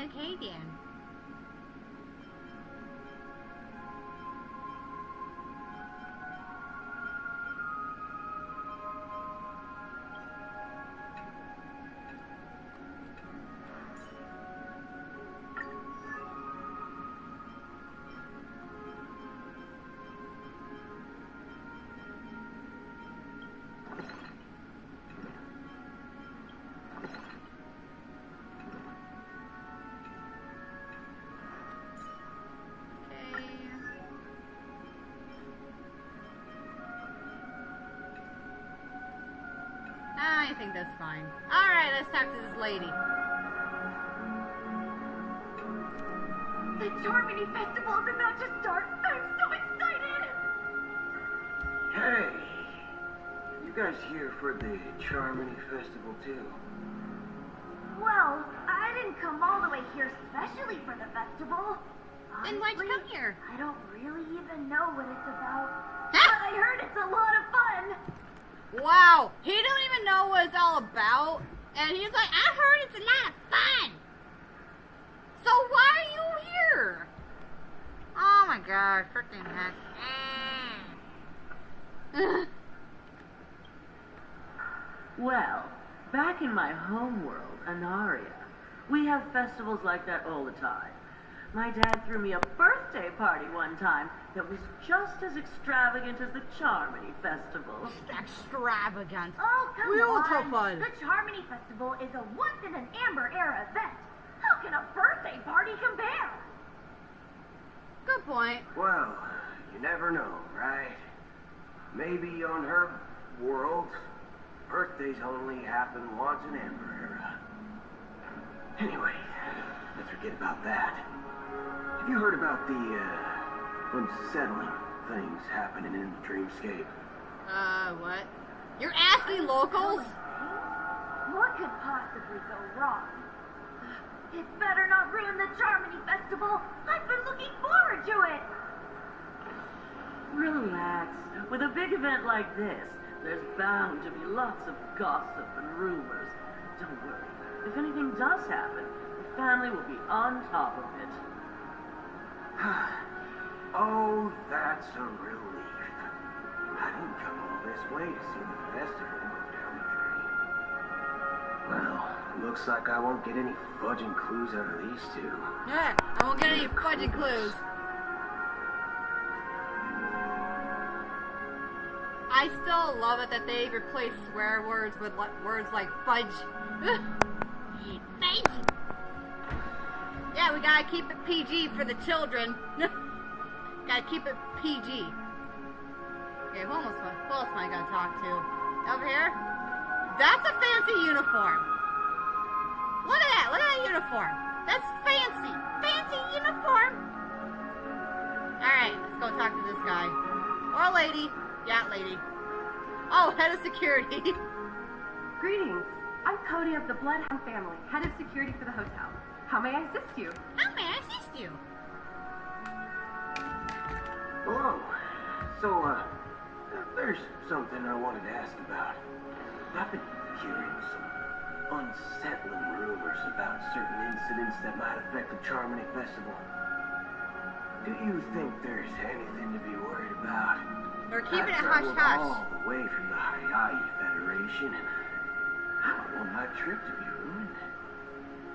Okay, Dan. I think that's fine. Alright, let's talk to this lady. The Germany Festival is about to start. I'm so excited! Hey, you guys here for the Charmony Festival too? Well, I didn't come all the way here especially for the festival. Then why'd you come here? I don't really even know what it's about. Huh? But I heard it's a lot of fun. Wow, he don't even know what it's all about. And he's like, I heard it's a lot of fun. So why are you here? Oh my god, freaking heck. Well, back in my home world, Anaria, we have festivals like that all the time. My dad threw me a birthday party one time that was just as extravagant as the Charmony Festival. Extravagant. Oh, come Real on. tough fun. The Charmony Festival is a once-in-an-amber era event. How can a birthday party compare? Good point. Well, you never know, right? Maybe on her world, birthdays only happen once in Amber Era. Anyway, let's forget about that. Have you heard about the, unsettling things happening in the dreamscape? What? You're asking locals? What could possibly go wrong? It better not ruin the Charmony Festival. I've been looking forward to it. Relax. With a big event like this, there's bound to be lots of gossip and rumors. Don't worry. If anything does happen, the family will be on top of it. Oh, that's a relief. I didn't come all this way to see the festival go down the drain. Well, looks like I won't get any fudging clues out of these two. Yeah, I won't get any fudging clues. I still love it that they replace swear words with words like fudge. Fudge! Yeah, we gotta keep it PG for the children. Gotta keep it PG. Okay, who else am I gonna talk to? Over here? That's a fancy uniform. Look at that! Look at that uniform! That's fancy! Fancy uniform! Alright, let's go talk to this guy. Or lady. Yeah, lady. Oh, head of security. Greetings. I'm Cody of the Bloodhound family, head of security for the hotel. How may I assist you? How may I assist you? Hello. So, there's something I wanted to ask about. I've been hearing some unsettling rumors about certain incidents that might affect the Charmony Festival. Do you think there's anything to be worried about? We're keeping it I traveled hush-hush. all the way from the Hawaii Federation, and I don't want my trip to be ruined.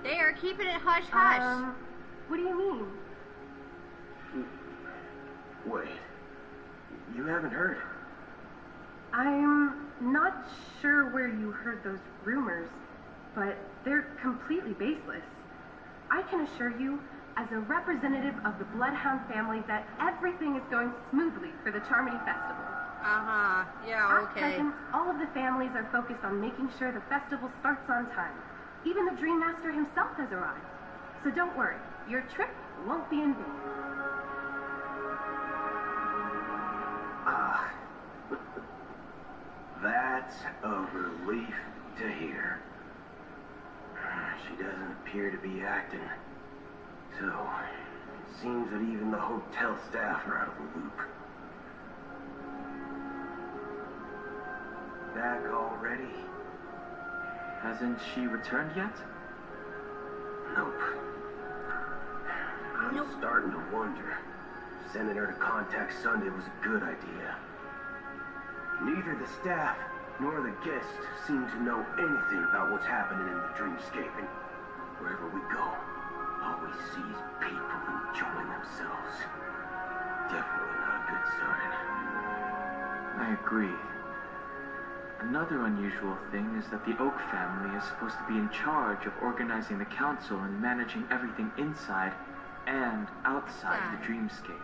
They are keeping it hush-hush. What do you mean? Wait, you haven't heard? I'm not sure where you heard those rumors, but they're completely baseless. I can assure you, as a representative of the Bloodhound family, that everything is going smoothly for the Charmony Festival. Uh-huh. Yeah, At okay. present, all of the families are focused on making sure the festival starts on time. Even the Dream Master himself has arrived. So don't worry, your trip won't be in vain. That's a relief to hear. She doesn't appear to be acting. So, it seems that even the hotel staff are out of the loop. Back already? Hasn't she returned yet? Nope. I'm starting to wonder if sending her to contact Sunday was a good idea. Neither the staff nor the guests seem to know anything about what's happening in the dreamscape, and wherever we go, all we see is people enjoying themselves. Definitely not a good sign. I agree. Another unusual thing is that the Oak family is supposed to be in charge of organizing the council and managing everything inside and outside the dreamscape.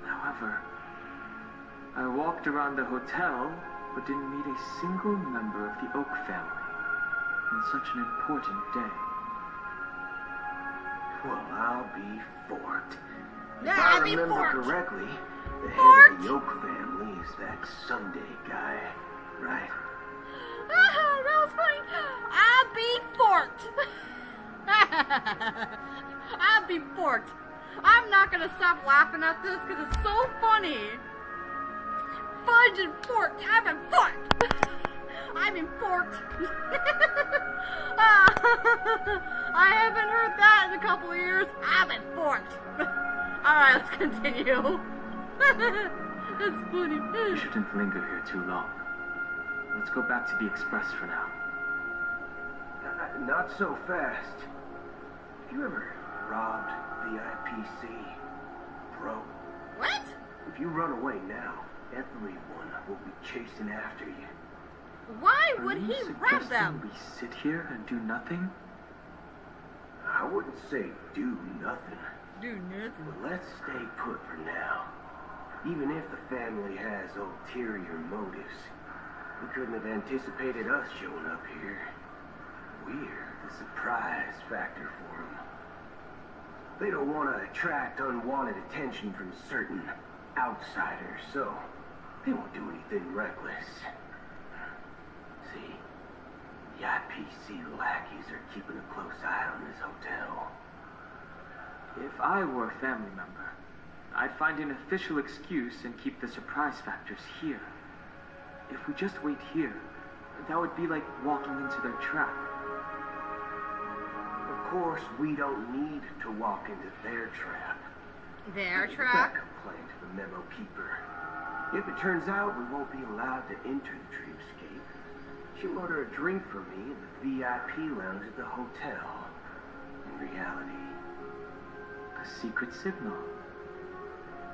However, I walked around the hotel but didn't meet a single member of the Oak family on such an important day. Well, I'll be forked. Yeah, if I'll I be remember forked. correctly, the head Forked. of the Oak family is that Sunday guy, right? Ah, that was funny. I'll be forked. I'll be forked. I'm not gonna stop laughing at this because it's so funny. Fudge and forked. I've been forked. I've been forked. I haven't heard that in a couple of years. I've been forked. Alright, let's continue. That's funny. We shouldn't linger here too long. Let's go back to the Express for now. Not so fast. Have you ever robbed the IPC, bro? What? If you run away now, everyone will be chasing after you. Why Are would you he rob suggesting them? we sit here and do nothing? I wouldn't say do nothing, Do nothing. but let's stay put for now. Even if the family has ulterior motives, we couldn't have anticipated us showing up here. We're the surprise factor for them. They don't want to attract unwanted attention from certain outsiders, so they won't do anything reckless. See, the IPC lackeys are keeping a close eye on this hotel. If I were a family member, I'd find an official excuse and keep the surprise factors here. If we just wait here, that would be like walking into their trap. Of course, we don't need to walk into their trap. Their There's a trap? backup plan to the memo keeper. If it turns out we won't be allowed to enter the dreamscape, she'll order a drink for me in the VIP lounge at the hotel. In reality, A secret signal.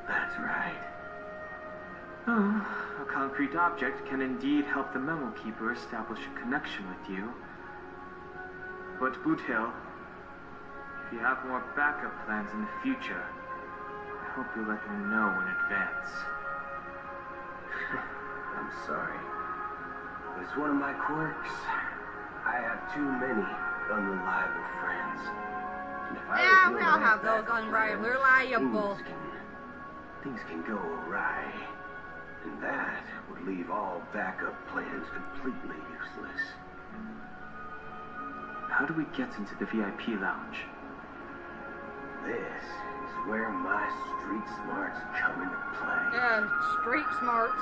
that's right. Oh, a concrete object can indeed help the memo keeper establish a connection with you. But Boot Hill, if you have more backup plans in the future, I hope you'll let me know in advance. I'm sorry. But it's one of my quirks. I have too many unreliable friends. And if I Yeah, reveal we all my have those backup unreliable. plans, things can go awry. And that would leave all backup plans completely useless. How do we get into the VIP lounge? This is where my street smarts come into play. Yeah, street smarts.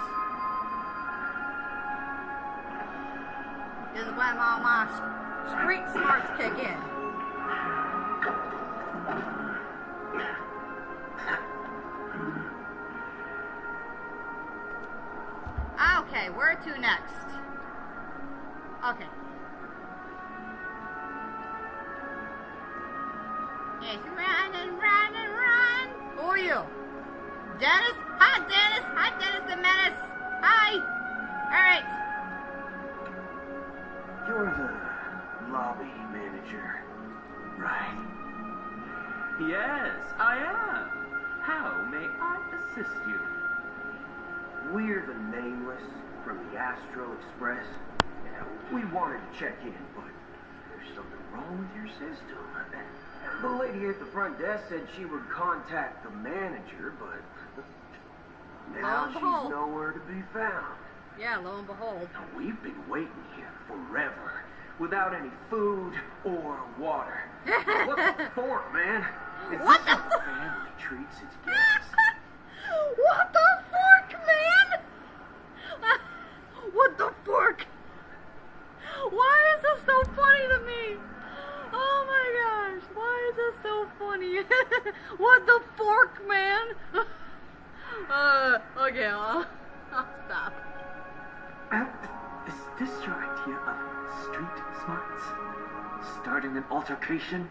This is when all my street smarts kick in. Okay, where to next? Okay. Yes, run and run and run. Who are you? Dennis? Hi, Dennis. Hi, Dennis the Menace. Hi. All right. You're the lobby manager, right? Yes, I am. How may I assist you? We're the Nameless from the Astro Express. We wanted to check in, but there's something wrong with your system. The lady at the front desk said she would contact the manager, but now and she's behold. nowhere to be found. Yeah, lo and behold. Now, we've been waiting here forever without any food or water. What the fork, man? Is What this the how family treats its guests? What the fork, man? What the fork? Why is this so funny to me? Oh my gosh, why is this so funny? What the fork, man? Okay, I'll stop. Is this your idea of street smarts? Starting an altercation?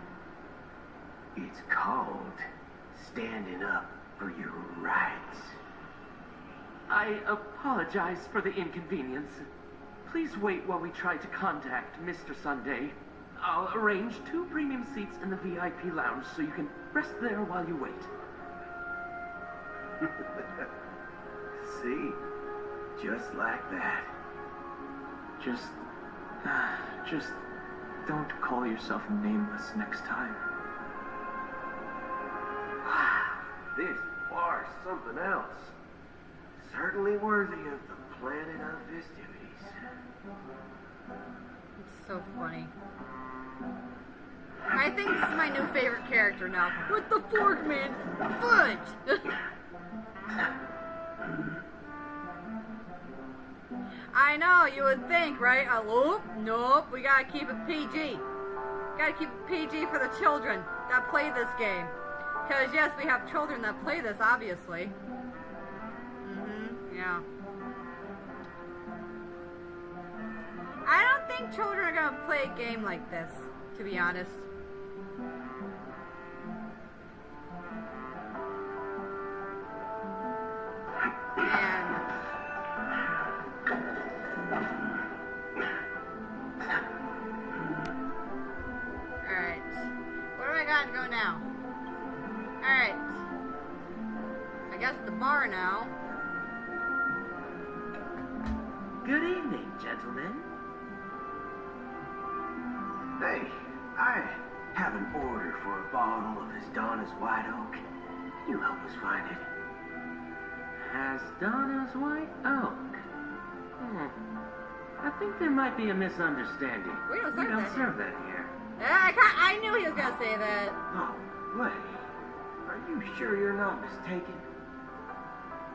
It's called standing up for your rights. I apologize for the inconvenience. Please wait while we try to contact Mr. Sunday. I'll arrange 2 premium seats in the VIP lounge so you can rest there while you wait. See? Just like that. Just don't call yourself nameless next time. Wow, this bar's something else. Certainly worthy of the planet of festivities. It's so funny. I think this is my new favorite character now. With the fork, man. Fudge! I know, you would think, right? Nope, we gotta keep it PG. Gotta keep it PG for the children that play this game. Because, yes, we have children that play this, obviously. Yeah. I don't think children are gonna play a game like this, to be honest. And alright. Where do I gotta go now? Alright. I guess the bar now. Good evening, gentlemen. Hey, I have an order for a bottle of Donna's White Oak. Can you help us find it? Has Donna's White Oak? I think there might be a misunderstanding. We don't serve that here. I knew he was gonna say that. No way. Are you sure you're not mistaken?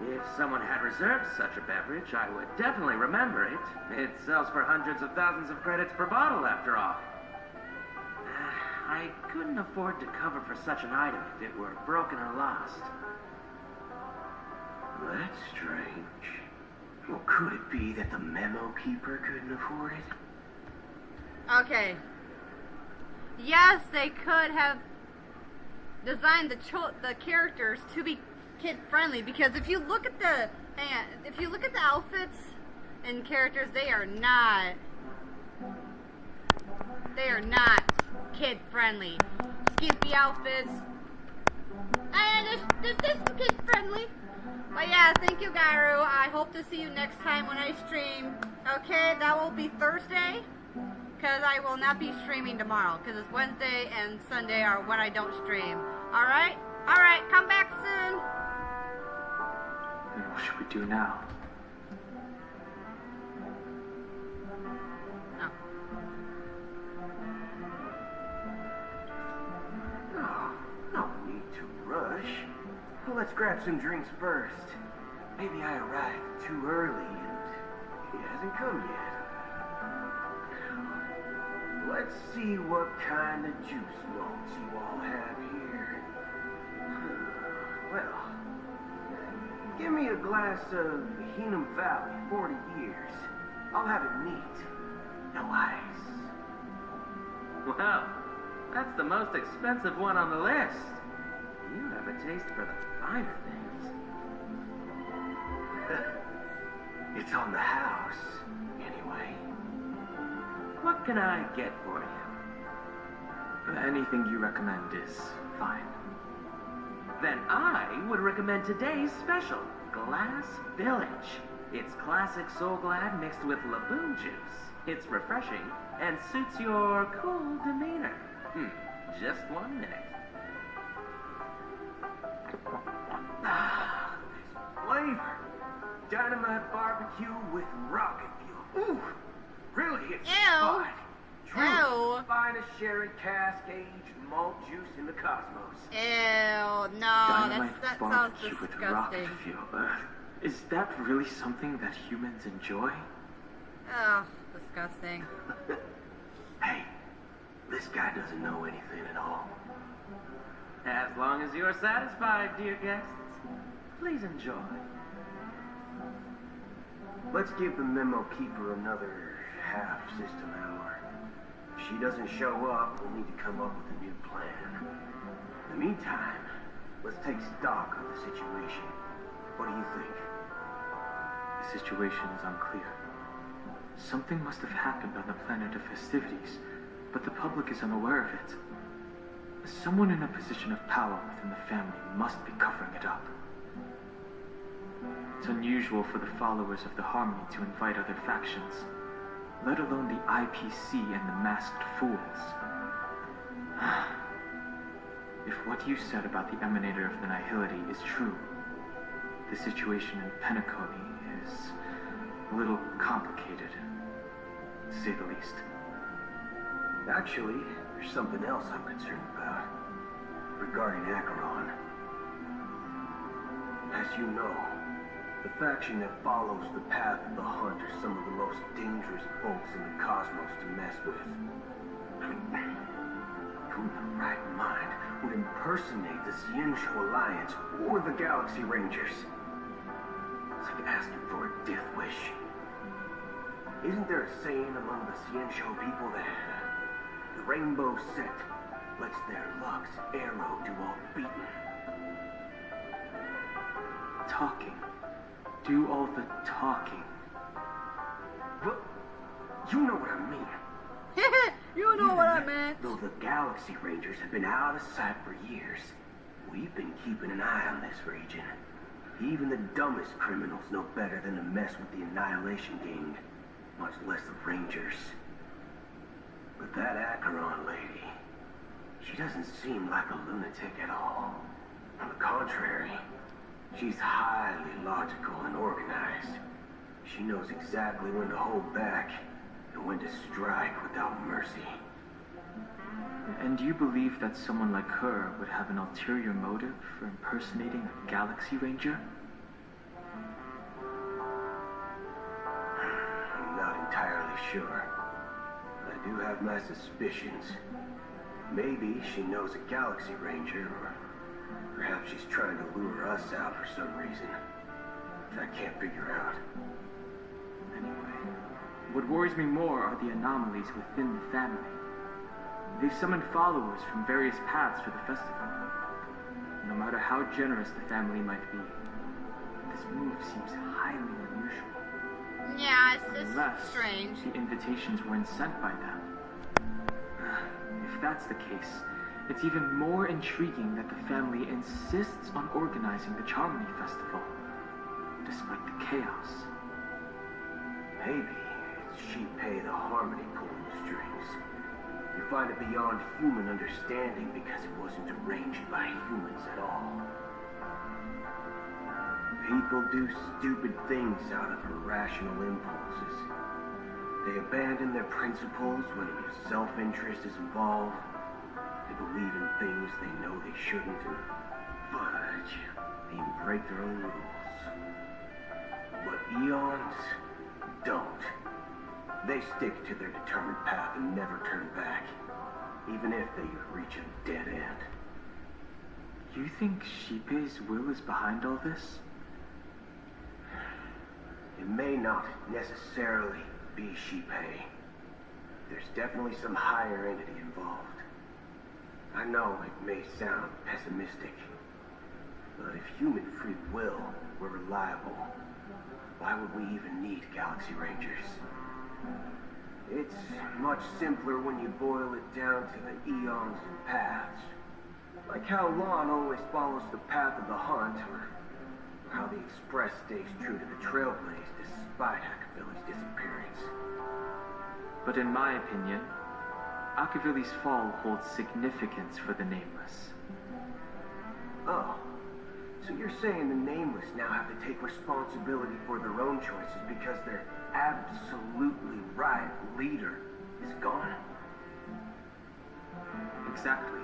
If someone had reserved such a beverage, I would definitely remember it. It sells for hundreds of thousands of credits per bottle, after all. I couldn't afford to cover for such an item if it were broken or lost. That's strange. Well, could it be that the memo keeper couldn't afford it? Okay. Yes, they could have designed the characters to be kid-friendly, because if you look at the outfits and characters, they are not kid-friendly. Skimpy outfits. This is kid-friendly. But yeah, thank you, Garu. I hope to see you next time when I stream. Okay, that will be Thursday, because I will not be streaming tomorrow, because it's Wednesday and Sunday are when I don't stream. Alright? Alright, come back soon. And what should we do now? No need to rush. Well, let's grab some drinks first. Maybe I arrived too early and it hasn't come yet. Let's see what kind of juice malts you all have here. Well, give me a glass of Heenum Valley, 40 years. I'll have it neat. No ice. Wow, that's the most expensive one on the list. You have a taste for the finer things. It's on the house, anyway. What can I get for you? Anything you recommend is fine. Then I would recommend today's special, Glass Village. It's classic Soul Glad mixed with Laboon juice. It's refreshing and suits your cool demeanor. Just 1 minute. Ah, this flavor. Dynamite barbecue with rocket fuel. Ooh, really hits the spot. True, finest sherry cask aged malt juice in the cosmos. Ew, no, that sounds disgusting. Is that really something that humans enjoy? Oh, disgusting. Hey, this guy doesn't know anything at all. As long as you're satisfied, dear guests, please enjoy. Let's give the memo keeper another half system hour. If she doesn't show up, we'll need to come up with a new plan. In the meantime, let's take stock of the situation. What do you think? The situation is unclear. Something must have happened on the planet of festivities, but the public is unaware of it. Someone in a position of power within the family must be covering it up. It's unusual for the followers of the Harmony to invite other factions. let alone the IPC and the masked fools. If what you said about the Emanator of the Nihility is true, the situation in Penacony is a little complicated, to say the least. Actually, there's something else I'm concerned about. Regarding Acheron. As you know, the faction that follows the path of the Hunt are some of the most dangerous folks in the cosmos to mess with. Who in the right mind would impersonate the Xianzhou Alliance or the Galaxy Rangers? It's like asking for a death wish. Isn't there a saying among the Xianzhou people that the rainbow set lets their luck's arrow do all beating? Talking. Do all the talking. Well, you know what I mean. You know what I meant. Though the Galaxy Rangers have been out of sight for years, we've been keeping an eye on this region. Even the dumbest criminals know better than to mess with the Annihilation Gang, much less the Rangers. But that Acheron lady, she doesn't seem like a lunatic at all. On the contrary, she's highly logical and organized. She knows exactly when to hold back and when to strike without mercy. And do you believe that someone like her would have an ulterior motive for impersonating a Galaxy Ranger? I'm not entirely sure. I do have my suspicions. Maybe she knows a Galaxy Ranger, or perhaps she's trying to lure us out for some reason that I can't figure out. Anyway, what worries me more are the anomalies within the family. They've summoned followers from various paths for the festival. No matter how generous the family might be, this move seems highly unusual. Yeah, it's Unless strange. the invitations weren't sent by them. If that's the case, it's even more intriguing that the family insists on organizing the Charmony Festival, despite the chaos. Maybe it's Sheepei the Harmony pulling the strings. You find it beyond human understanding because it wasn't arranged by humans at all. People do stupid things out of irrational impulses. They abandon their principles when self-interest is involved. They believe in things they know they shouldn't, and fudge, they even break their own rules. But eons don't. They stick to their determined path and never turn back, even if they reach a dead end. You think Sheepei's will is behind all this? It may not necessarily be Sheepei. There's definitely some higher entity involved. I know it may sound pessimistic, but if human free will were reliable, why would we even need Galaxy Rangers? It's much simpler when you boil it down to the eons and paths. Like how Lon always follows the path of the Hunt, or how the Express stays true to the Trailblaze despite Akavili's disappearance. But in my opinion, Akavili's fall holds significance for the Nameless. Oh, so you're saying the Nameless now have to take responsibility for their own choices because their absolutely right leader is gone? Exactly.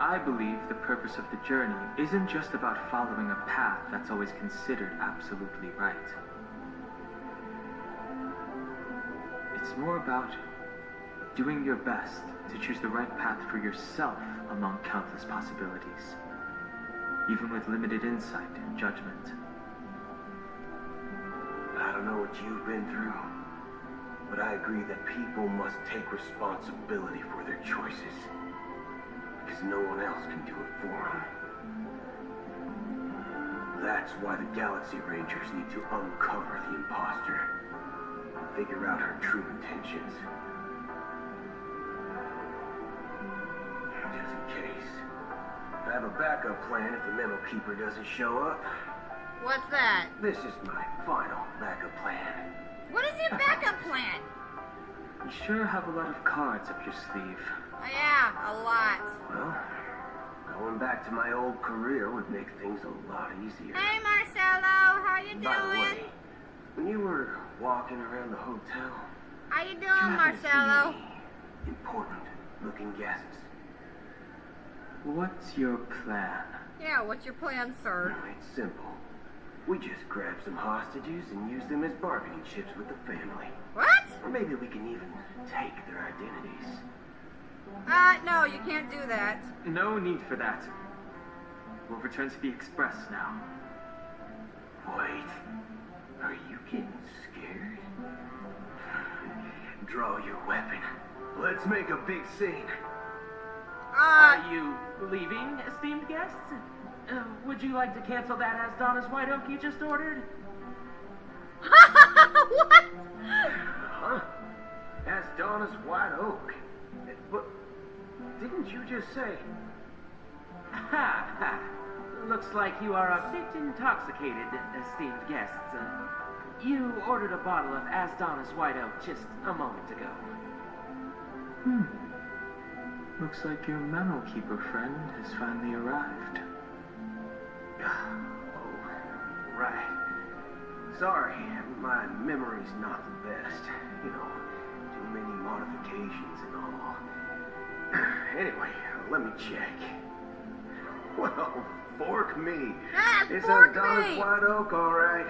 I believe the purpose of the journey isn't just about following a path that's always considered absolutely right. It's more about doing your best to choose the right path for yourself among countless possibilities, even with limited insight and judgment. I don't know what you've been through, but I agree that people must take responsibility for their choices, because no one else can do it for them. That's why the Galaxy Rangers need to uncover the imposter and figure out her true intentions. Just in case, I have a backup plan if the Memo Keeper doesn't show up. What's that? This is my final backup plan. What is your backup plan? sure have a lot of cards up your sleeve. Yeah, a lot. Well, going back to my old career would make things a lot easier. Hey, Marcelo, how you By the way, doing? when you were walking around the hotel, How you did you doing, happen to see Marcelo? any important-looking guests? What's your plan? Yeah, what's your plan, sir? No, it's simple. We just grab some hostages and use them as bargaining chips with the family. What? Or maybe we can even take their identities. No, you can't do that. No need for that. We'll return to the Express now. Wait, are you getting scared? Draw your weapon. Let's make a big scene. Are you leaving, esteemed guests? Would you like to cancel that as Donna's White Oak you just ordered? What? Huh? As Donna's White Oak? But didn't you just say? Ha ha. Looks like you are a bit intoxicated, esteemed guests. You ordered a bottle of As Donna's White Oak just a moment ago. Looks like your Memo Keeper friend has finally arrived. Oh, right. Sorry, my memory's not the best. You know, too many modifications and all. Anyway, let me check. Well, fork me. It's fork a Donna's me. White Oak, all right.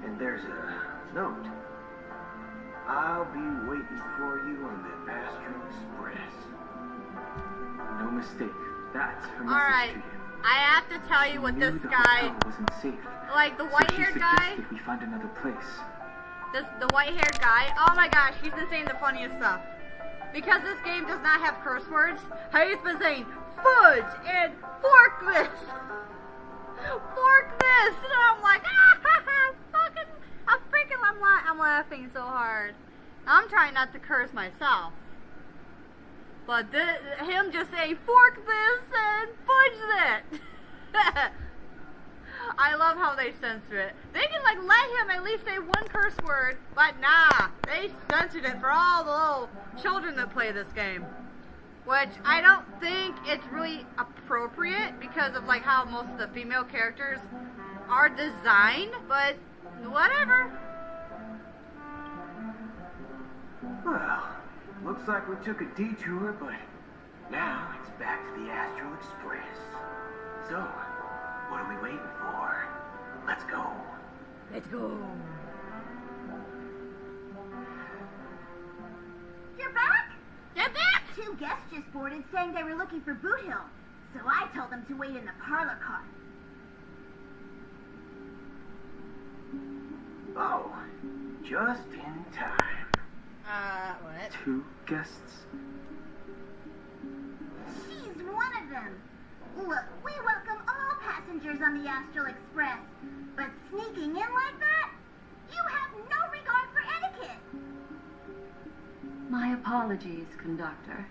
And there's a note. I'll be waiting for you on the Astral Express. No mistake. That's her All right. message to you. I have to tell you what She this knew the guy, hotel wasn't safe, like the so she white-haired guy, suggested we find another place. the white-haired guy. Oh my gosh, he's been saying the funniest stuff. Because this game does not have curse words, he's been saying fudge and fork this, fork this, and I'm like, I'm laughing so hard. I'm trying not to curse myself. But him just saying, fork this and fudge that. I love how they censor it. They can, like, let him at least say one curse word, but nah. They censored it for all the little children that play this game. Which, I don't think it's really appropriate because of, like, how most of the female characters are designed, but whatever. Well, looks like we took a detour, but now it's back to the Astral Express. So, what are we waiting for? Let's go. Let's go. You're back? Get back! 2 guests just boarded saying they were looking for Boot Hill, so I told them to wait in the parlor car. Oh, just in time. What? 2 guests? She's one of them. Look, we welcome all passengers on the Astral Express, but sneaking in like that? You have no regard for etiquette. My apologies, conductor.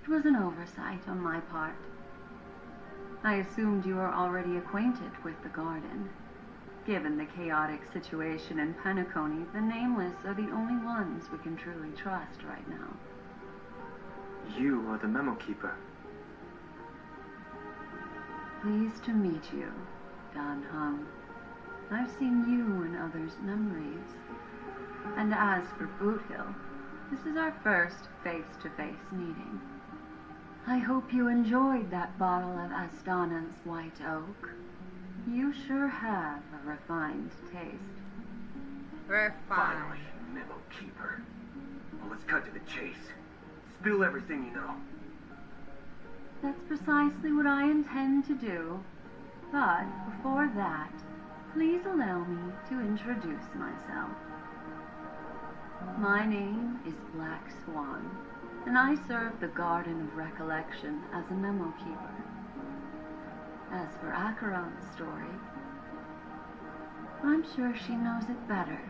It was an oversight on my part. I assumed you were already acquainted with the garden. Given the chaotic situation in Penacony, the Nameless are the only ones we can truly trust right now. You are the Memo Keeper. Pleased to meet you, Don Hung. I've seen you in others' memories. And as for Boot Hill, this is our first face-to-face meeting. I hope you enjoyed that bottle of Astana's White Oak. You sure have a refined taste. We're fine. Finally, Memo Keeper. Well, let's cut to the chase. Spill everything you know. That's precisely what I intend to do. But before that, please allow me to introduce myself. My name is Black Swan, and I serve the Garden of Recollection as a Memo Keeper. As for Acheron's story, I'm sure she knows it better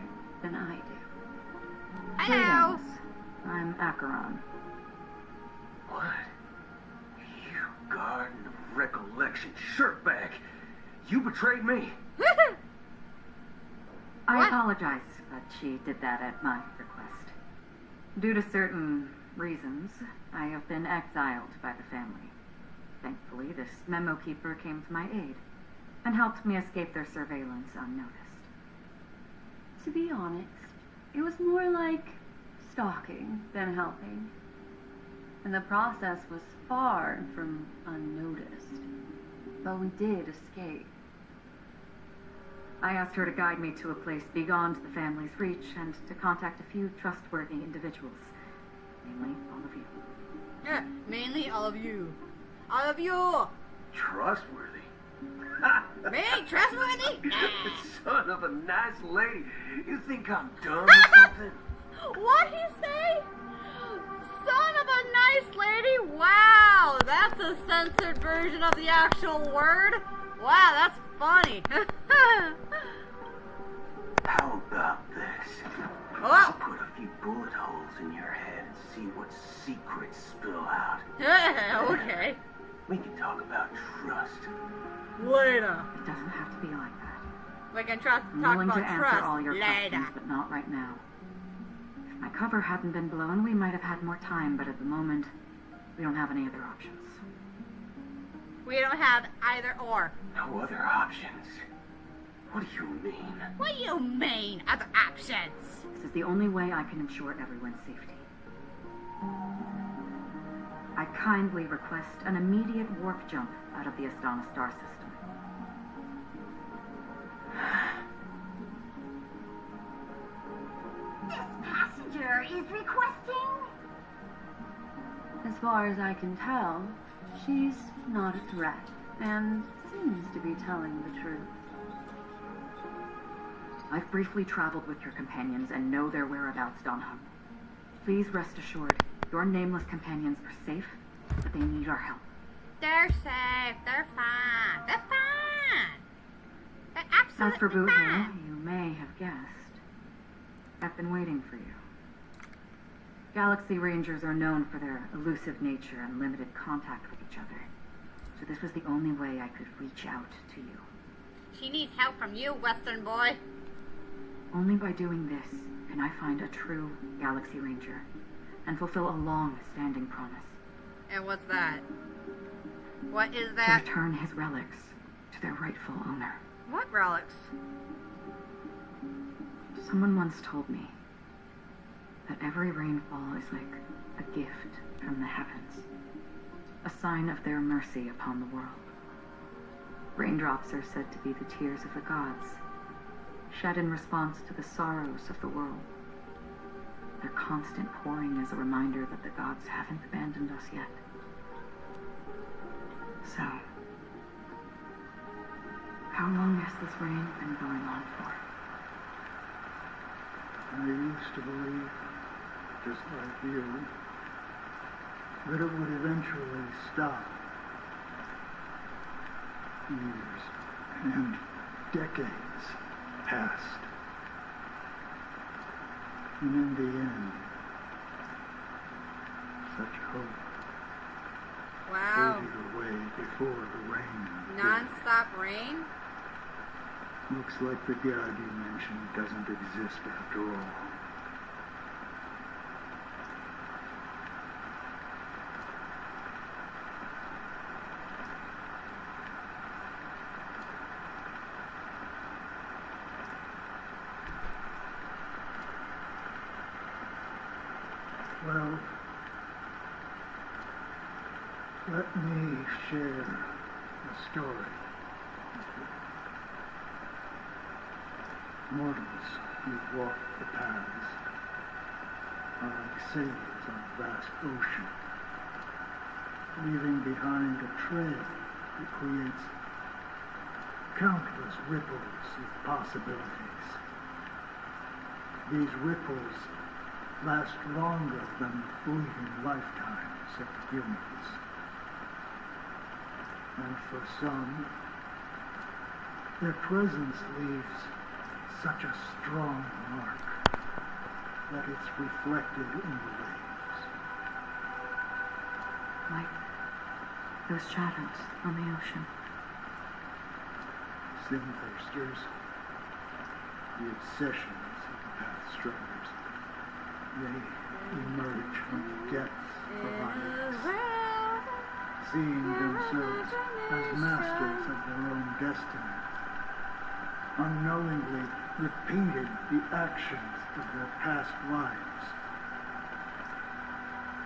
than I do. Hello. Greetings. I'm Acheron. What? You Garden of Recollection shirtbag! You betrayed me! I What? apologize, but she did that at my request. Due to certain reasons, I have been exiled by the family. Thankfully, this memo keeper came to my aid and helped me escape their surveillance unnoticed. To be honest, it was more like stalking than helping. And the process was far from unnoticed. But we did escape. I asked her to guide me to a place beyond the family's reach and to contact a few trustworthy individuals. Mainly all of you. Yeah, mainly all of you. All of you! Trustworthy? Me? Trustworthy? Son of a nice lady. You think I'm dumb or something? What'd he say? Son of a nice lady? Wow, that's a censored version of the actual word. Wow, that's funny. How about this? Oh. I'll put a few bullet holes in your head and see what secrets spill out. Okay. We can talk about trust. Later. It doesn't have to be like that. We can I'm talk willing about to answer trust all your later. questions, but not right now. If my cover hadn't been blown, we might have had more time, but at the moment, we don't have any other options. We don't have either or. No other options? What do you mean? What do you mean, other options? This is the only way I can ensure everyone's safety. I kindly request an immediate warp jump out of the Astana star system. This passenger is requesting... As far as I can tell, she's not a threat and seems to be telling the truth. I've briefly traveled with your companions and know their whereabouts, Donham. Please rest assured, your nameless companions are safe, but they need our help. They're safe. They're fine. They're fine. They're absolutely As for Boot fine. Hill, you may have guessed. I've been waiting for you. Galaxy Rangers are known for their elusive nature and limited contact with each other. So this was the only way I could reach out to you. She needs help from you, Western boy. Only by doing this can I find a true Galaxy Ranger and fulfill a long-standing promise. And what's that? What is To that? return his relics to their rightful owner. What relics? Someone once told me that every rainfall is like a gift from the heavens, a sign of their mercy upon the world. Raindrops are said to be the tears of the gods, shed in response to the sorrows of the world. Their constant pouring is a reminder that the gods haven't abandoned us yet. So, how long has this rain been going on for? I used to believe, just like you, that it would eventually stop. Years and decades passed. And in the end, such hope Wow. faded away before the rain. Non-stop rain? Looks like the god you mentioned doesn't exist after all. Well, let me share a story. Mortals who walk the paths are like sailors on a vast ocean, leaving behind a trail that creates countless ripples of possibilities. These ripples last longer than the fleeting lifetimes of humans. And for some, their presence leaves such a strong mark that it's reflected in the waves. Like those shadows on the ocean. Sin-thirsters, the obsessions of the Pathstruggers. They emerge from the depths of ice, seeing themselves as masters of their own destiny, unknowingly repeating the actions of their past lives.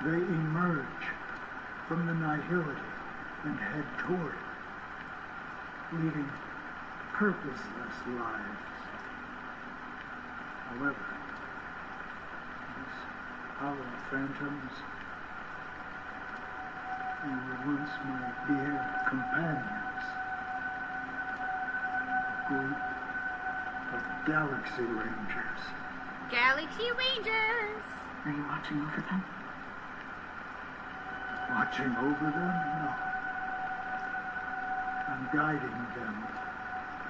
They emerge from the nihility and head toward it, leading purposeless lives. However, these hollow phantoms, they were once my dear companions, a group of Galaxy Rangers. Galaxy Rangers! Are you watching over them? Watching over them? No. I'm guiding them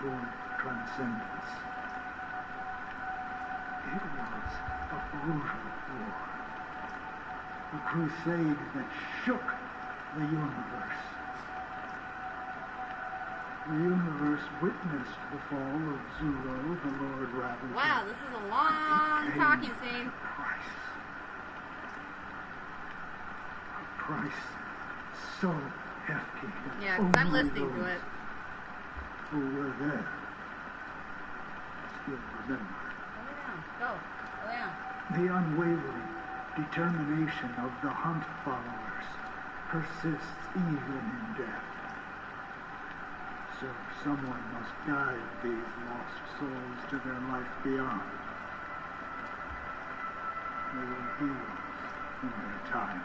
toward transcendence. It was a brutal war. A crusade that shook the universe. The universe witnessed the fall of Zuro, the Lord Ravager. Wow, this is a long talking scene. A price so hefty that Yeah, 'cause I'm only listening to those it. who were there still remember. Go. Oh, yeah. The unwavering determination of the Hunt followers persists even in death. So someone must guide these lost souls to their life beyond. They were heroes in their time.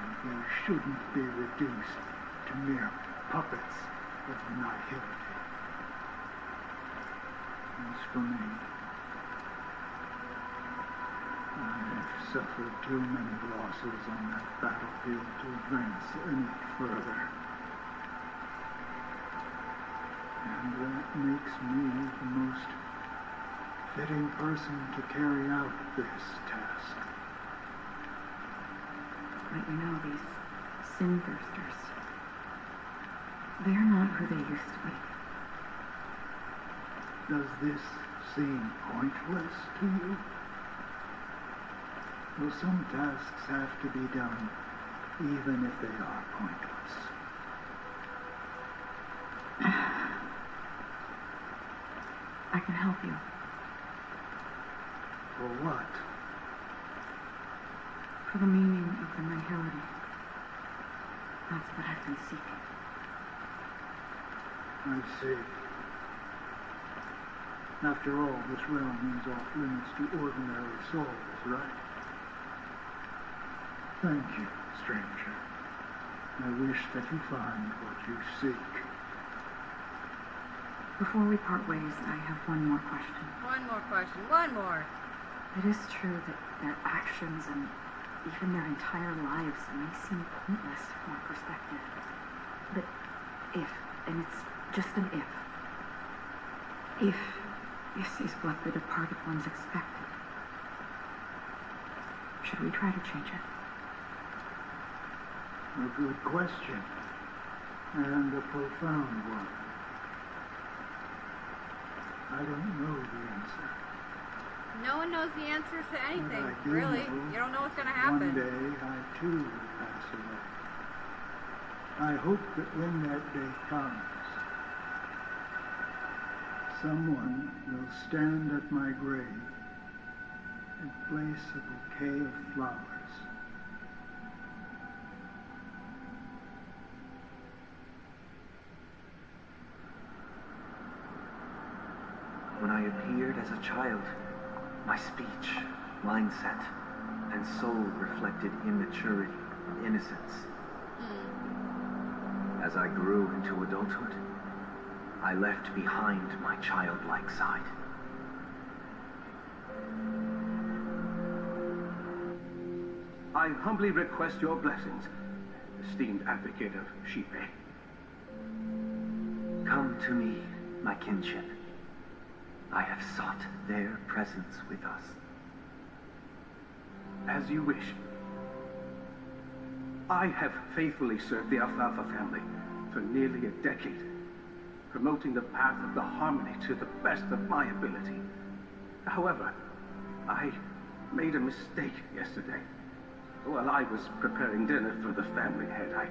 And they shouldn't be reduced to mere puppets of nihility. As for me, I have suffered too many losses on that battlefield to advance any further. And that makes me the most fitting person to carry out this task. But you know, these sin thirsters, they're not who they used to be. Does this seem pointless to you? Well, some tasks have to be done even if they are pointless. I can help you. For what? For the meaning of the nihility. That's what I've been seeking. I see. After all, this realm means off limits to ordinary souls, right? Thank you, stranger. I wish that you find what you seek. Before we part ways, I have one more question. One more question. One more. It is true that their actions and even their entire lives may seem pointless from our perspective. But if, and it's just an if this is what the departed ones expected, should we try to change it? A good question. And a profound one. I don't know the answer. No one knows the answers to anything, But I do really. know You don't know what's going to One happen. day I too will pass away. I hope that when that day comes, someone will stand at my grave and place a bouquet of flowers. When I appeared as a child, my speech, mindset, and soul reflected immaturity and innocence. As I grew into adulthood, I left behind my childlike side. I humbly request your blessings, esteemed advocate of Shipe. Come to me, my kinship. I have sought their presence with us. As you wish. I have faithfully served the Alfalfa family for nearly a decade, promoting the path of the harmony to the best of my ability. However, I made a mistake yesterday. While I was preparing dinner for the family head, I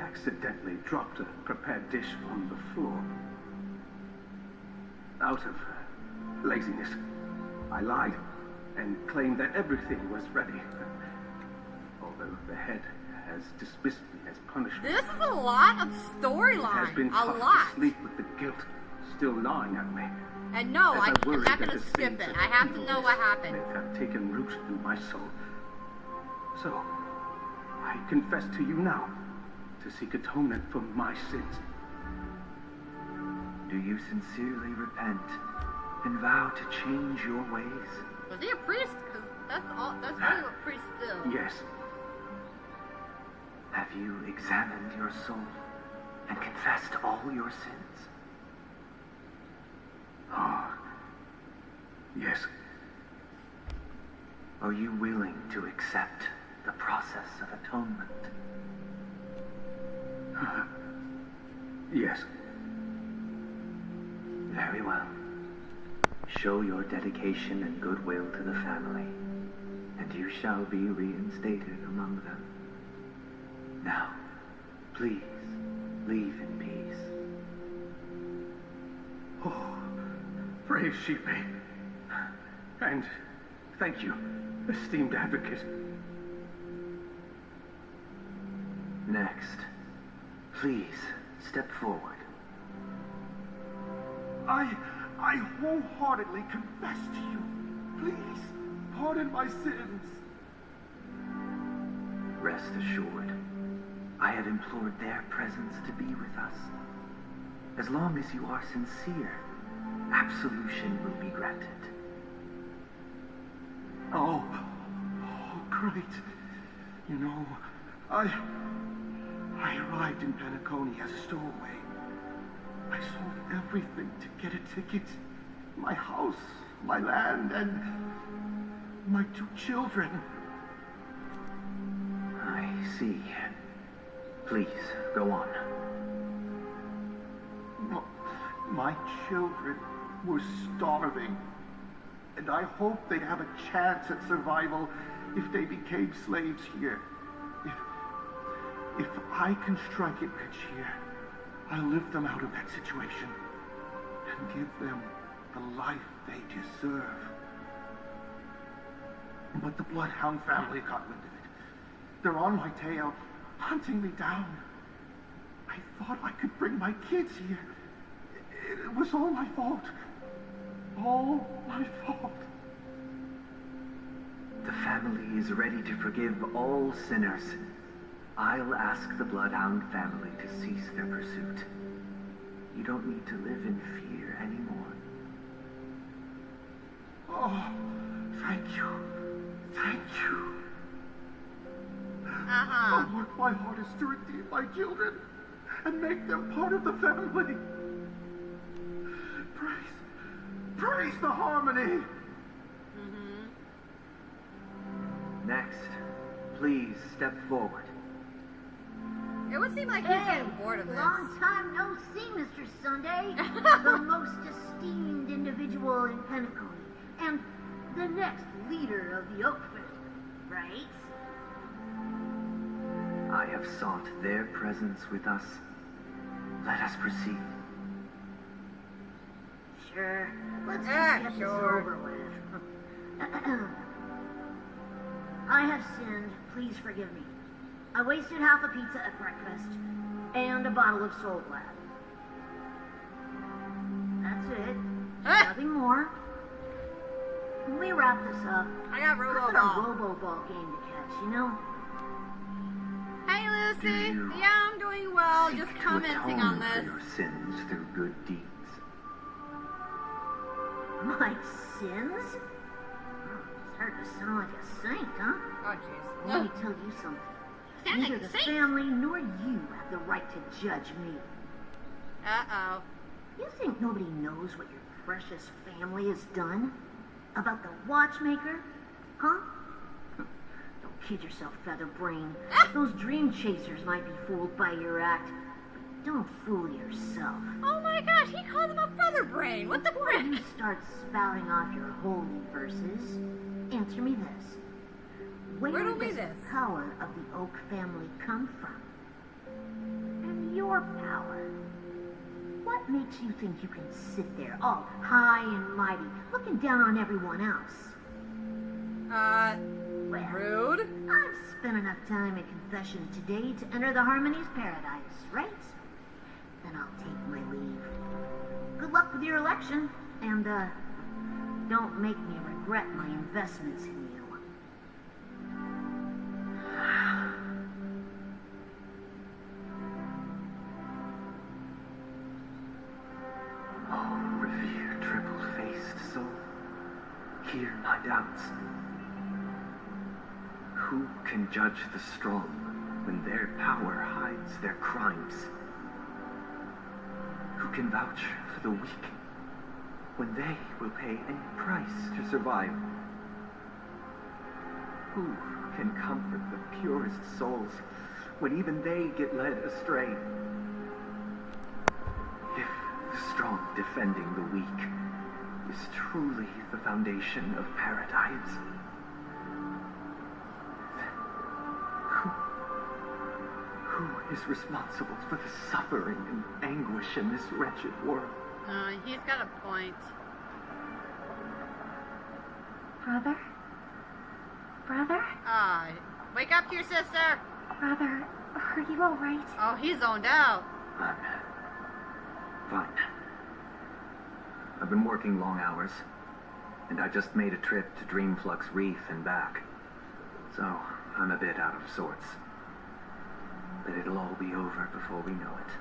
accidentally dropped a prepared dish on the floor. Out of laziness, I lied and claimed that everything was ready. Although the head has dismissed me as punishment. This is a lot of storyline. It has been tough to sleep with the guilt still gnawing at me. And no, As I'm worried not that going to the skip seeds it. of I have to know what evilness happened. may have taken root in my soul. So, I confess to you now to seek atonement for my sins. Do you sincerely repent and vow to change your ways? Was he a priest? 'Cause that's really what priests do. Yes. Have you examined your soul and confessed all your sins? Oh, yes. Are you willing to accept the process of atonement? Yes. Very well. Show your dedication and goodwill to the family, and you shall be reinstated among them. Now, please, leave in peace. Oh, praise she may. And thank you, esteemed advocate. Next, please step forward. I wholeheartedly confess to you. Please, pardon my sins. Rest assured, I have implored their presence to be with us. As long as you are sincere, absolution will be granted. Oh, great. You know, I arrived in Penacony as a stowaway. I sold everything to get a ticket. My house, my land, and my 2 children. I see. Please, go on. My children were starving, and I hoped they'd have a chance at survival if they became slaves here. If I can strike it rich here, I'll lift them out of that situation and give them the life they deserve. But the Bloodhound family got wind of it. They're on my tail, hunting me down. I thought I could bring my kids here. It was all my fault. All my fault. The family is ready to forgive all sinners. I'll ask the Bloodhound family to cease their pursuit. You don't need to live in fear anymore. Oh, thank you. Thank you. Uh-huh. Oh, Lord, my heart is to redeem my children and make them part of the family. Praise the harmony. Next, please step forward. It would seem like he's getting bored of this. Long time no see, Mr. Sunday. The most esteemed individual in Penacony, and the next leader of the Oak family, right? I have sought their presence with us. Let us proceed. Sure. Let's just get this over with. I have sinned. Please forgive me. I wasted half a pizza at breakfast and a bottle of Soul Glad. That's it. Nothing more. When we wrap this up, I got Robo I've got Ball. a Robo Ball game to catch, you know? Hey, Lucy. Yeah, I'm doing well. Just Seek commenting to on atone for this. your sins through good deeds. My sins? It's hard to sound like a saint, huh? Oh, jeez. Let me tell you something. Sound like Neither a the saint. family nor you have the right to judge me. Uh-oh. You think nobody knows what your precious family has done? About the watchmaker? Huh? Don't kid yourself, Featherbrain. Those dream chasers might be fooled by your act, but don't fool yourself. Oh my gosh, he called him a feather brain. What the Before you frick? start spouting off your holy verses, answer me this. Where Riddle me does the this. power of the Oak family come from? And your power. What makes you think you can sit there all high and mighty, looking down on everyone else? Rude. I've spent enough time in confession today to enter the Harmony's paradise, right? Then I'll take my leave. Good luck with your election, and, don't make me regret my investments in you. Oh, revered triple-faced soul, hear my doubts. Who can judge the strong when their power hides their crimes? Who can vouch for the weak when they will pay any price to survive? Who can comfort the purest souls when even they get led astray? If the strong defending the weak is truly the foundation of paradise, who is responsible for the suffering and anguish in this wretched world? He's got a point. Brother? Brother? Wake up to your sister! Brother, are you alright? Oh, he's zoned out. I'm fine. I've been working long hours, and I just made a trip to Dreamflux Reef and back. So, I'm a bit out of sorts. But it'll all be over before we know it.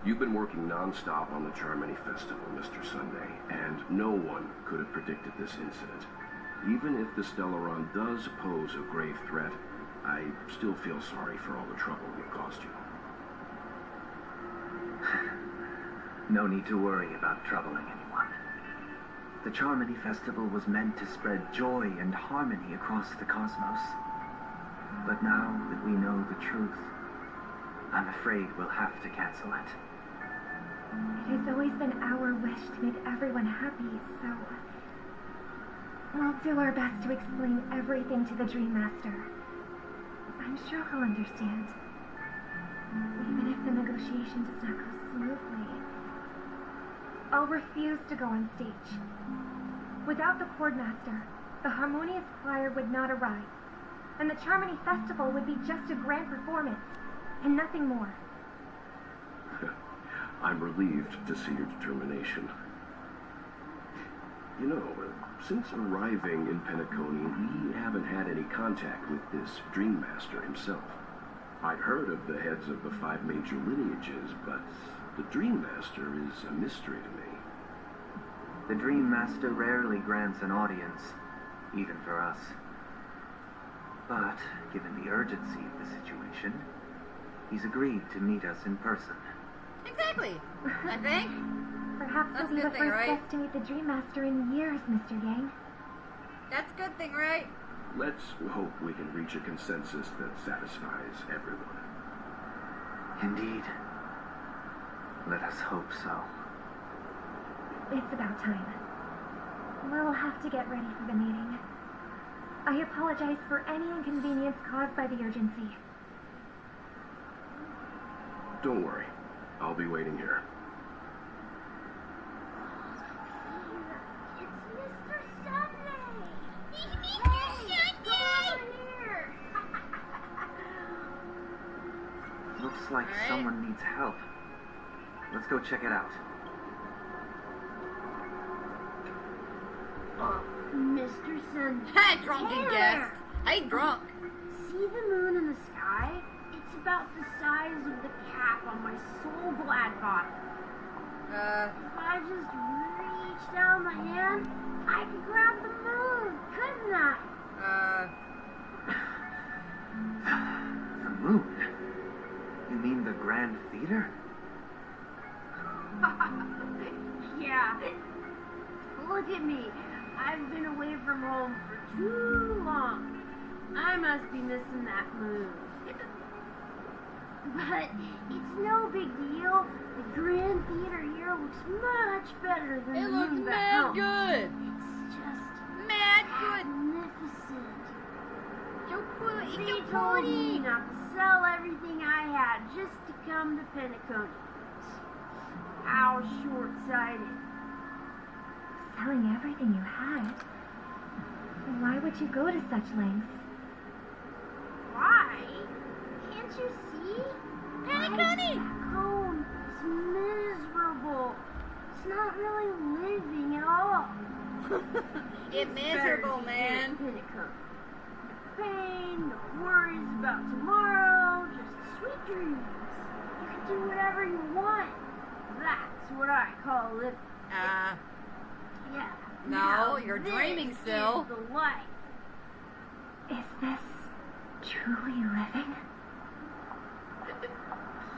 You've been working non-stop on the Charmony Festival, Mr. Sunday, and no one could have predicted this incident. Even if the Stellaron does pose a grave threat, I still feel sorry for all the trouble we've caused you. No need to worry about troubling anyone. The Charmony Festival was meant to spread joy and harmony across the cosmos. But now that we know the truth, I'm afraid we'll have to cancel it. It has always been our wish to make everyone happy, so we'll do our best to explain everything to the Dream Master. I'm sure he'll understand. Even if the negotiation does not go smoothly, I'll refuse to go on stage. Without the Chord Master, the Harmonious Choir would not arrive, and the Charmony Festival would be just a grand performance, and nothing more. I'm relieved to see your determination. You know, since arriving in Penacony, we haven't had any contact with this Dream Master himself. I'd heard of the heads of the 5 major lineages, but the Dream Master is a mystery to me. The Dream Master rarely grants an audience, even for us. But, given the urgency of the situation, he's agreed to meet us in person. Exactly, I think. Perhaps That's you'll be a the good thing, first right? guest to meet the Dream Master in years, Mr. Yang. That's a good thing, right? Let's hope we can reach a consensus that satisfies everyone. Indeed. Let us hope so. It's about time. We'll have to get ready for the meeting. I apologize for any inconvenience caused by the urgency. Don't worry. I'll be waiting here. It's Mr. Sunday! It's Mr. Sunday! Here! Looks like someone needs help. Let's go check it out. Mr. Sunday. Hey, drunken There! guest. Hey, drunk. See the moon in the sky? It's about the size of the cap on my soul glad bottle. If I just reach down my hand, I could grab the moon, couldn't I? The moon? You mean the Grand Theater? Yeah. Look at me. I've been away from home for too long. I must be missing that moon. But it's no big deal. The Grand Theater here looks much better than It the looks moon back mad home. good. It's just Dad. Good. Magnificent. So cool. It's They so told me pretty. not to sell everything I had just to come to Penacony. How short-sighted. Selling everything you had? Why would you go to such lengths? Why? Can't you see? Penacony! Back home is miserable. It's not really living at all. It's miserable, man. Penacony. No pain, no worries about tomorrow, just sweet dreams. You can do whatever you want. That's what I call living. Yeah. No, Now you're this dreaming still. is the life. Is this truly living?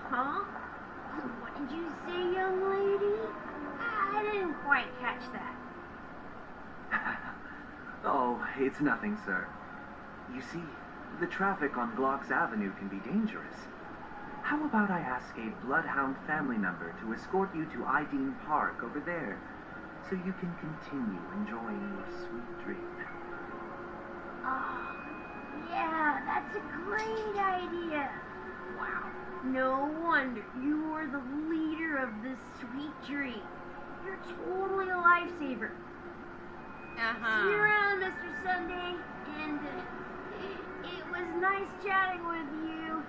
Huh? What did you say, young lady? I didn't quite catch that. Oh, it's nothing, sir. You see, the traffic on Glocks Avenue can be dangerous. How about I ask a bloodhound family member to escort you to Ideen Park over there, so you can continue enjoying your sweet dream? Oh, yeah, that's a great idea. Wow. No wonder you were the leader of this sweet dream. You're totally a lifesaver. See you around, Mr. Sunday. And it was nice chatting with you.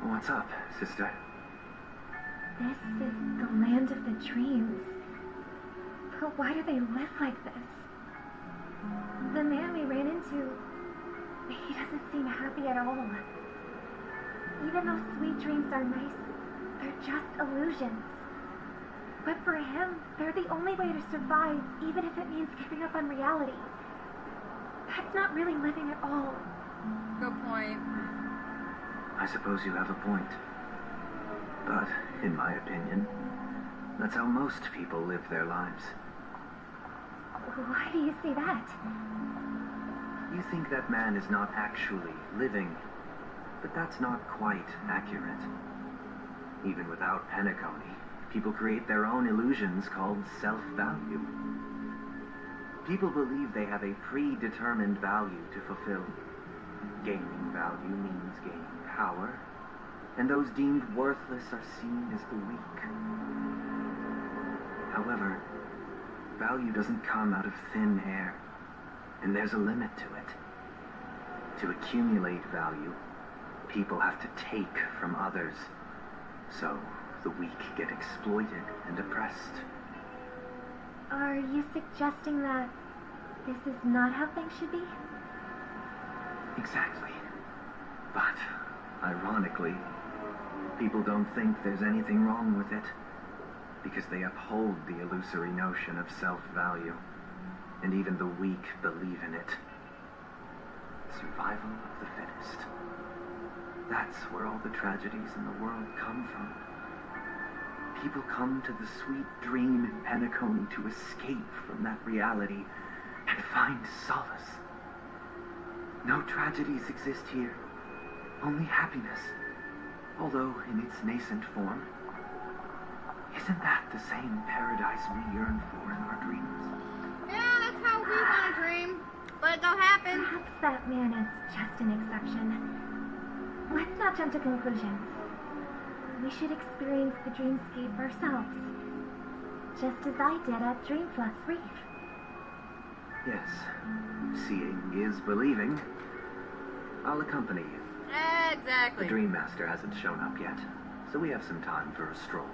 What's up, sister? This is the land of the dreams. But why do they live like this? The man we ran into, he doesn't seem happy at all. Even though sweet dreams are nice, they're just illusions. But for him, they're the only way to survive, even if it means giving up on reality. That's not really living at all. Good point. I suppose you have a point. But, in my opinion, that's how most people live their lives. Why do you say that? You think that man is not actually living, but that's not quite accurate. Even without Penacony, people create their own illusions called self-value. People believe they have a predetermined value to fulfill. Gaining value means gaining power, and those deemed worthless are seen as the weak. However, value doesn't come out of thin air, and there's a limit to it. To accumulate value, people have to take from others, so the weak get exploited and oppressed. Are you suggesting that this is not how things should be? Exactly. But, ironically, people don't think there's anything wrong with it, because they uphold the illusory notion of self-value, and even the weak believe in it. Survival of the fittest. That's where all the tragedies in the world come from. People come to the sweet dream in Penacony to escape from that reality and find solace. No tragedies exist here, only happiness, although in its nascent form. Isn't that the same paradise we yearn for in our dreams? Yeah, that's how we want to dream, but it don't happen. Perhaps that man is just an exception. Let's not jump to conclusions. We should experience the dreamscape ourselves, just as I did at Dreamflux Reef. Yes, seeing is believing. I'll accompany you. Exactly. The Dream Master hasn't shown up yet, so we have some time for a stroll.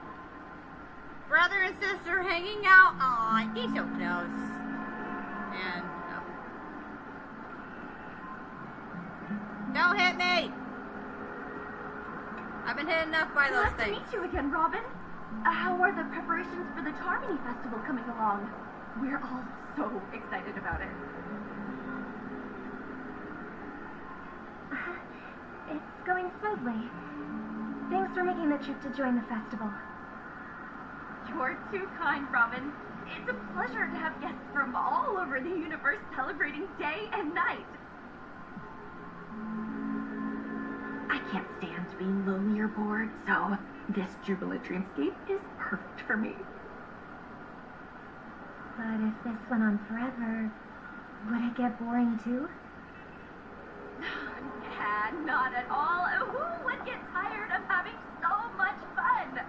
Brother and sister hanging out. Aw, he's so close. And don't hit me. I've been hit enough by those Nice things. to meet you again, Robin. How are the preparations for the Tarmony Festival coming along? We're all so excited about it. It's going smoothly. Thanks for making the trip to join the festival. You're too kind, Robin. It's a pleasure to have guests from all over the universe celebrating day and night. I can't stand being lonely or bored, so this jubilant dreamscape is perfect for me. if this went on forever, would it get boring too? Nah, not at all. Who would get tired of having so much fun?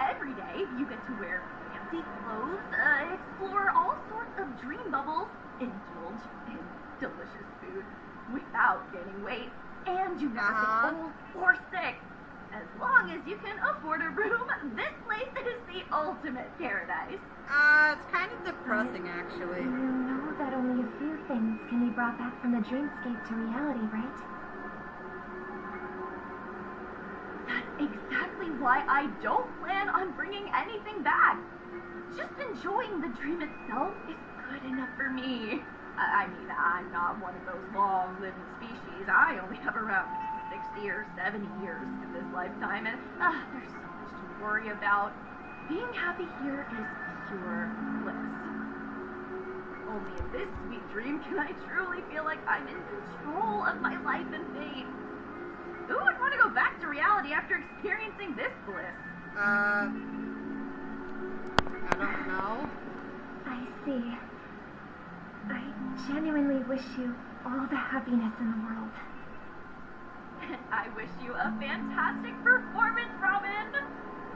Every day, you get to wear fancy clothes, explore all sorts of dream bubbles, indulge in delicious food without gaining weight, and you never get old or sick. As long as you can afford a room, this place is the ultimate paradise. It's kind of depressing, actually. You know that only a few things can be brought back from the dreamscape to reality, right? That's exactly why I don't plan on bringing anything back. Just enjoying the dream itself is good enough for me. I mean, I'm not one of those long-living species. I only have around 60 or 70 years in this lifetime, and there's so much to worry about. Being happy here is pure bliss. Only in this sweet dream can I truly feel like I'm in control of my life and fate. Who would want to go back to reality after experiencing this bliss? I don't know. I see. I genuinely wish you all the happiness in the world. I wish you a fantastic performance, Robin!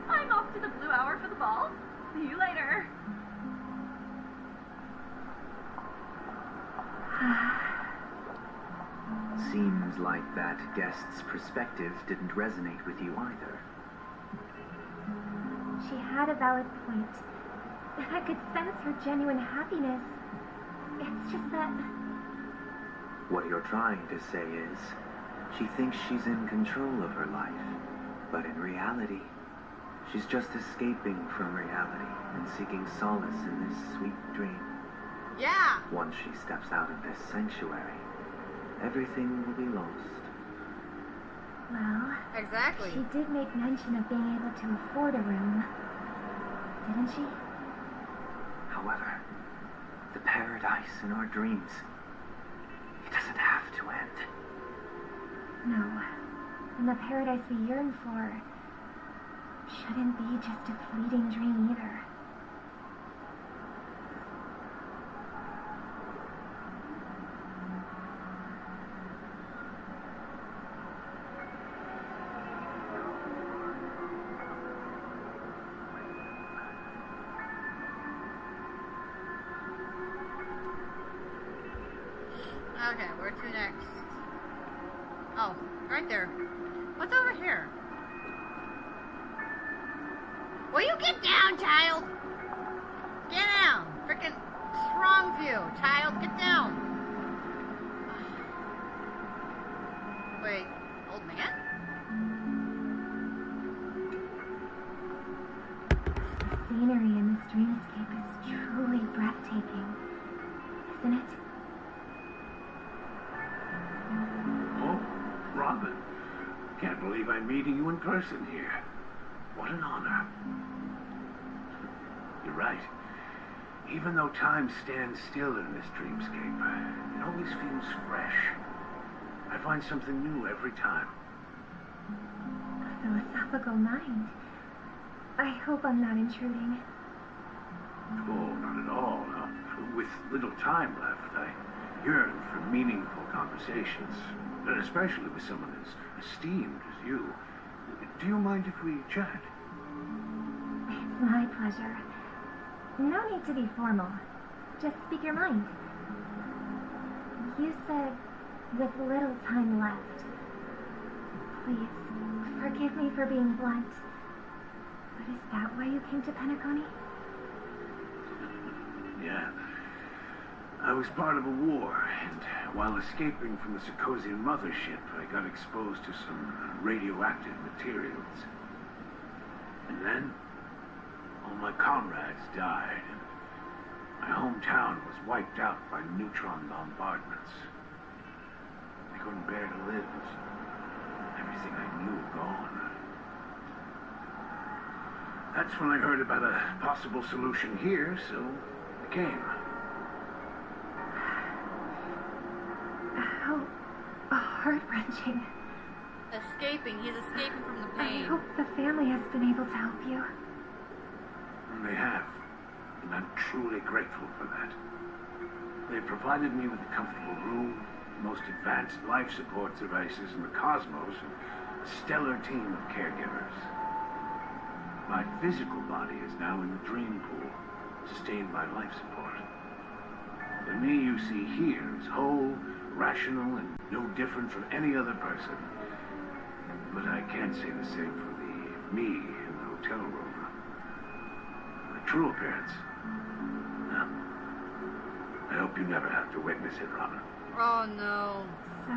I'm off to the Blue Hour for the ball. See you later. Seems like that guest's perspective didn't resonate with you either. She had a valid point. I could sense her genuine happiness. It's just that... What you're trying to say is, she thinks she's in control of her life, but in reality, she's just escaping from reality and seeking solace in this sweet dream. Yeah! Once she steps out of this sanctuary, everything will be lost. Well... Exactly. She did make mention of being able to afford a room, didn't she? However, the paradise in our dreams, it doesn't have to end. No. And the paradise we yearn for shouldn't be just a fleeting dream either. Okay, where to next? Oh, right there. What's over here? Will you get down, child? Get down. Frickin' wrong view. Child, get down. Wait, old man? The scenery in this dreamscape is truly breathtaking, isn't it? Oh, Robin. Can't believe I'm meeting you in person here. What an honor. You're right. Even though time stands still in this dreamscape, it always feels fresh. I find something new every time. A philosophical mind. I hope I'm not intruding. Oh, not at all. With little time left, I yearn for meaningful conversations, and especially with someone as esteemed as you. Do you mind if we chat? It's my pleasure. No need to be formal. Just speak your mind. You said, with little time left. Please, forgive me for being blunt. But is that why you came to Penacony? Yeah. I was part of a war, and while escaping from the Sarkozian mothership, I got exposed to some radioactive materials. And then, all my comrades died, and my hometown was wiped out by neutron bombardments. I couldn't bear to live. Everything I knew gone. That's when I heard about a possible solution here, so I came. How heart-wrenching. Escaping. He's escaping from the I pain. hope the family has been able to help you. They have. and I'm truly grateful for that. They provided me with a comfortable room, the most advanced life support devices in the cosmos, and a stellar team of caregivers. My physical body is now in the dream pool, sustained by life support. The me you see here is whole, rational, and no different from any other person. But I can't say the same for the me in the hotel room. My true appearance. Well, I hope you never have to witness it, Robin. Oh no. So,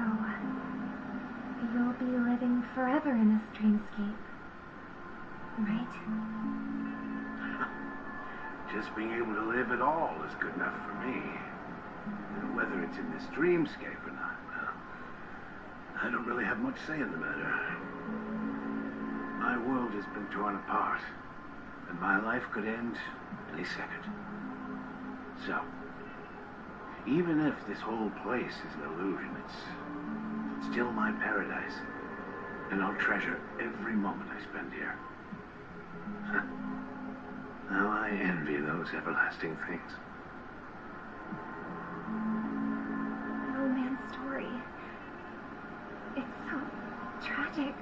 you'll be living forever in this dreamscape, right? Just being able to live at all is good enough for me. And whether it's in this dreamscape or not, well, I don't really have much say in the matter. My world has been torn apart, and my life could end any second. So, even if this whole place is an illusion, it's still my paradise, and I'll treasure every moment I spend here. Now I envy those everlasting things. Oh, man's story. It's so tragic.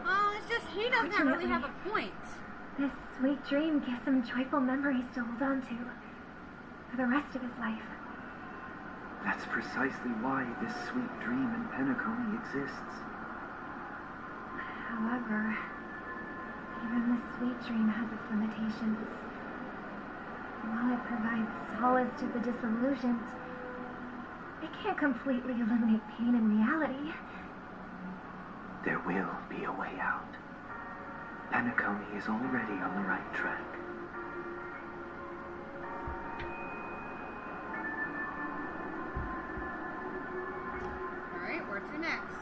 Oh, it's just he doesn't really have a point. This sweet dream gives him joyful memories to hold on to for the rest of his life. That's precisely why this sweet dream in Penacony exists. However, even this sweet dream has its limitations. While it provides solace to the disillusioned, it can't completely eliminate pain in reality. There will be a way out. Penacony is already on the right track. Alright, where to next?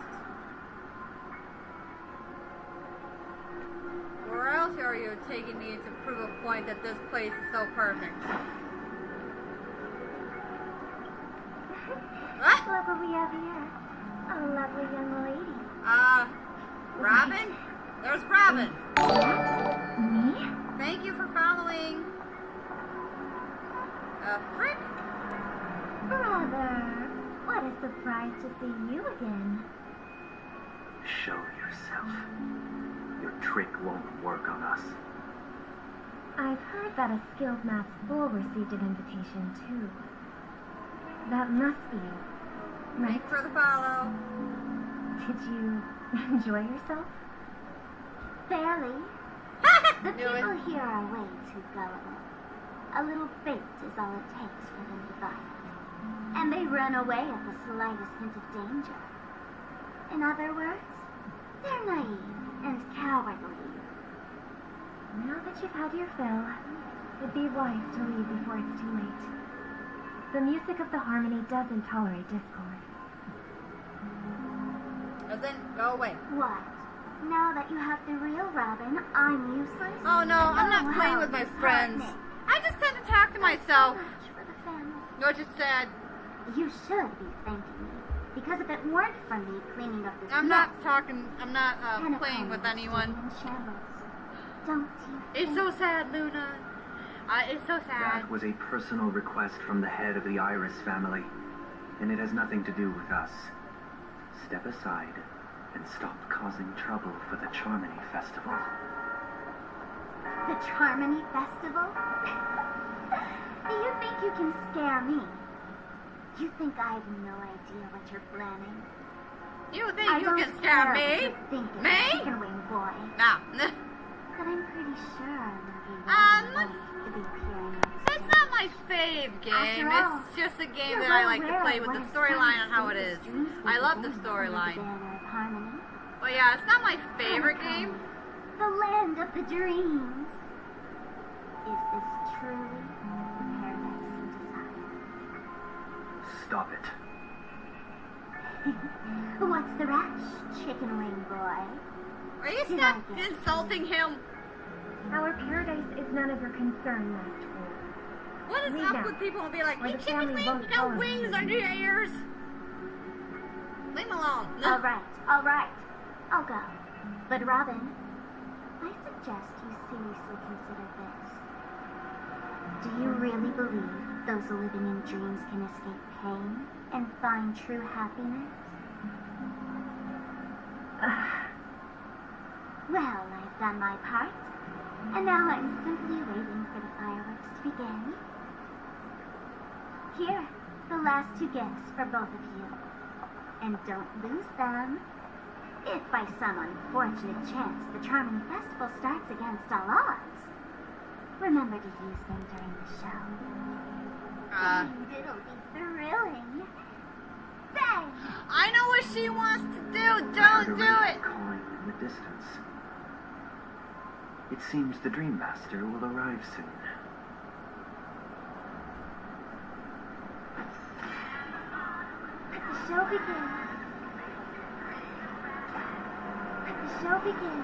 Where else are you taking me to prove a point that this place is so perfect? What? Look what we have here. A lovely young lady. Robin? There's Robin. Me? Thank you for following. Frick? Brother, what a surprise to see you again. Show yourself. Your trick won't work on us. I've heard that a skilled masked fool received an invitation, too. That must be you, right? Thanks for the follow. Did you enjoy yourself? Barely. The people here are way too gullible. A little fate is all it takes for them to buy it. And they run away at the slightest hint of danger. In other words, they're naive and cowardly. Now that you've had your fill, it'd be wise to leave before it's too late. The music of the harmony doesn't tolerate discord. Doesn't go away. What? Now that you have the real Robin, I'm useless? Oh no, I'm not playing with my friends. I just tend to talk to myself. No, just said. You should be thanking me. Because if it weren't for me cleaning up this I'm mess, not talking, I'm not playing with anyone. Don't you It's so sad, Luna. It's so sad. That was a personal request from the head of the Iris family, and it has nothing to do with us. Step aside and stop causing trouble for the Charmony Festival. The Charmony Festival? Do you think you can scare me? You think I have no idea what you're planning? You think you can scare me? Me? Chicken wing boy. No. But I'm pretty sure I'm going to be appearing next It's not my fave game. all, It's just a game that I like to play with the storyline on how it is. I love the storyline. But yeah, it's not my favorite game. The land of the dreams. Is this truly the paradise you desire? Stop it. What's the rush, chicken wing boy? Are you not insulting him? Our paradise is none of your concern, Masked Fool. What is Leave up now, with people who be like, or you the chicken family wing, won't you got tolerate wings you. under your ears? Leave him alone. All right. I'll go. But Robin, I suggest you seriously consider this. Do you really believe those living in dreams can escape pain and find true happiness? Well, I've done my part, and now I'm simply waiting for the fireworks to begin. Here, the last 2 gifts for both of you. And don't lose them. If by some unfortunate chance the charming festival starts against all odds, remember to use them during the show. And it'll be thrilling. Bang! I know what she wants to do. Don't do it. Calling in the distance. It seems the Dream Master will arrive soon. Let the show begin. Let the show begin.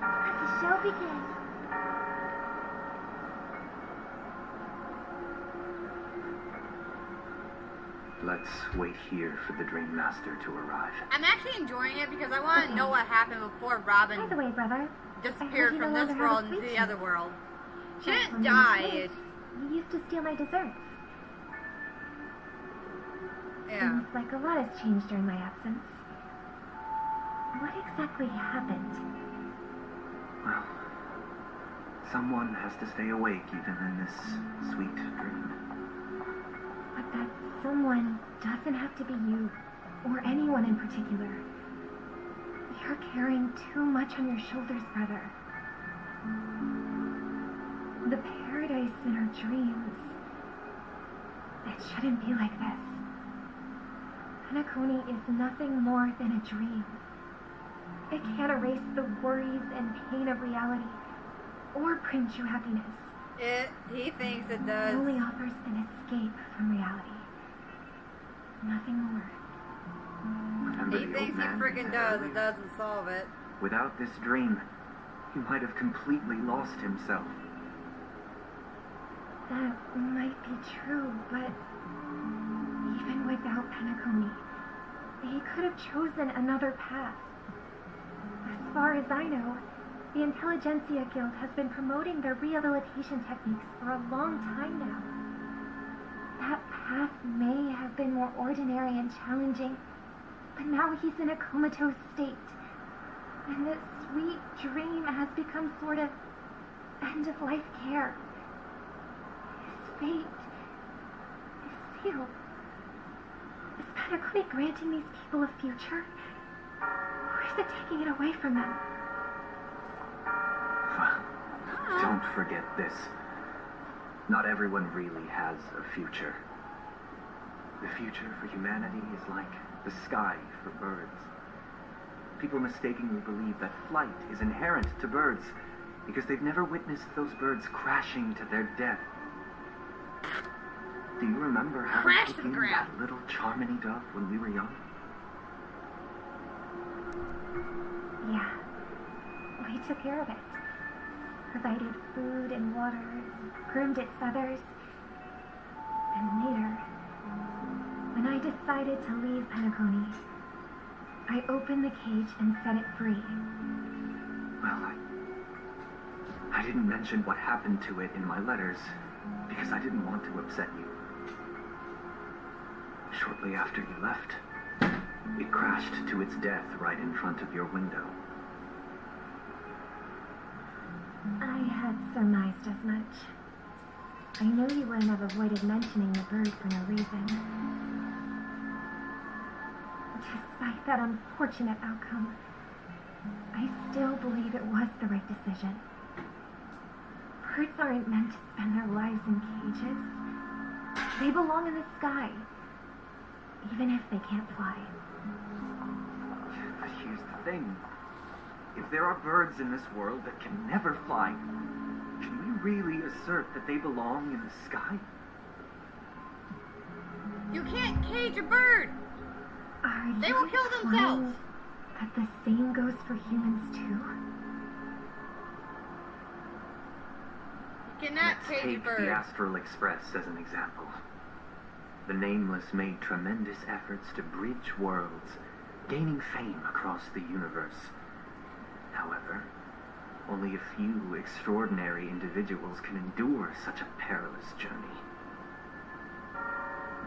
Let the show begin. Let's wait here for the Dream Master to arrive. I'm actually enjoying it because I want to know what happened before Robin By the way, brother, disappeared from this world into the other world. She didn't When you die. were kids, You used to steal my desserts. Yeah. Seems like a lot has changed during my absence. What exactly happened? Well, someone has to stay awake even in this sweet dream. But that someone doesn't have to be you, or anyone in particular. You're carrying too much on your shoulders, brother. The paradise in our dreams. It shouldn't be like this. Penacony is nothing more than a dream. It can't erase the worries and pain of reality, or bring true happiness. He thinks it It does. only offers an escape from reality. Nothing more. Remember He the thinks old he man freaking said does. earlier? It doesn't solve it. Without this dream, he might have completely lost himself. That might be true, but even without Penacony, he could have chosen another path. As far as I know, the Intelligentsia Guild has been promoting their rehabilitation techniques for a long time now. That path may have been more ordinary and challenging, but now he's in a comatose state, and this sweet dream has become sort of end-of-life care. His fate is sealed. Is Penacony granting these people a future? Or is it taking it away from them? Don't forget this. Not everyone really has a future. The future for humanity is like the sky for birds. People mistakenly believe that flight is inherent to birds because they've never witnessed those birds crashing to their death. Do you remember how we took in that little Charmony dove when we were young? Yeah. We took care of it. Provided food and water, groomed its feathers. And later, when I decided to leave Penacony, I opened the cage and set it free. Well, I didn't mention what happened to it in my letters because I didn't want to upset you. Shortly after you left, it crashed to its death right in front of your window. I had surmised as much. I knew you wouldn't have avoided mentioning the bird for no reason. Despite that unfortunate outcome, I still believe it was the right decision. Birds aren't meant to spend their lives in cages. They belong in the sky, even if they can't fly. But here's the thing. If there are birds in this world that can never fly, can we really assert that they belong in the sky? You can't cage a bird. They will kill themselves. That the same goes for humans too. You Kidnap Let's Katie take Bird. the Astral Express as an example. The Nameless made tremendous efforts to bridge worlds, gaining fame across the universe. However, only a few extraordinary individuals can endure such a perilous journey.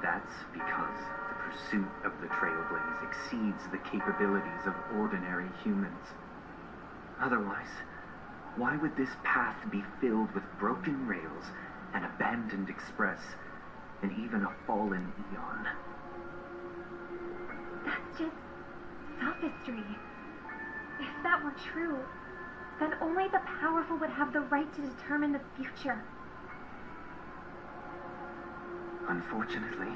That's because the pursuit of the Trailblaze exceeds the capabilities of ordinary humans. Otherwise, why would this path be filled with broken rails, an abandoned express, and even a fallen eon? That's just sophistry. If that were true, then only the powerful would have the right to determine the future. Unfortunately,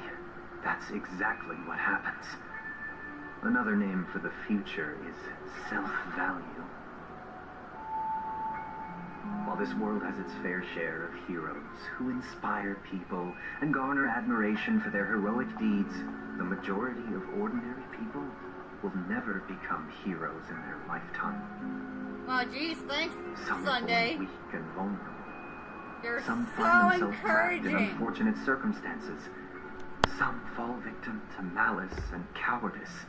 that's exactly what happens. Another name for the future is self-value. While this world has its fair share of heroes who inspire people and garner admiration for their heroic deeds, the majority of ordinary people will never become heroes in their lifetime. Oh, geez, thanks, Some Sunday. are weak and vulnerable. You're Some so find themselves trapped in encouraging. unfortunate circumstances. Some fall victim to malice and cowardice.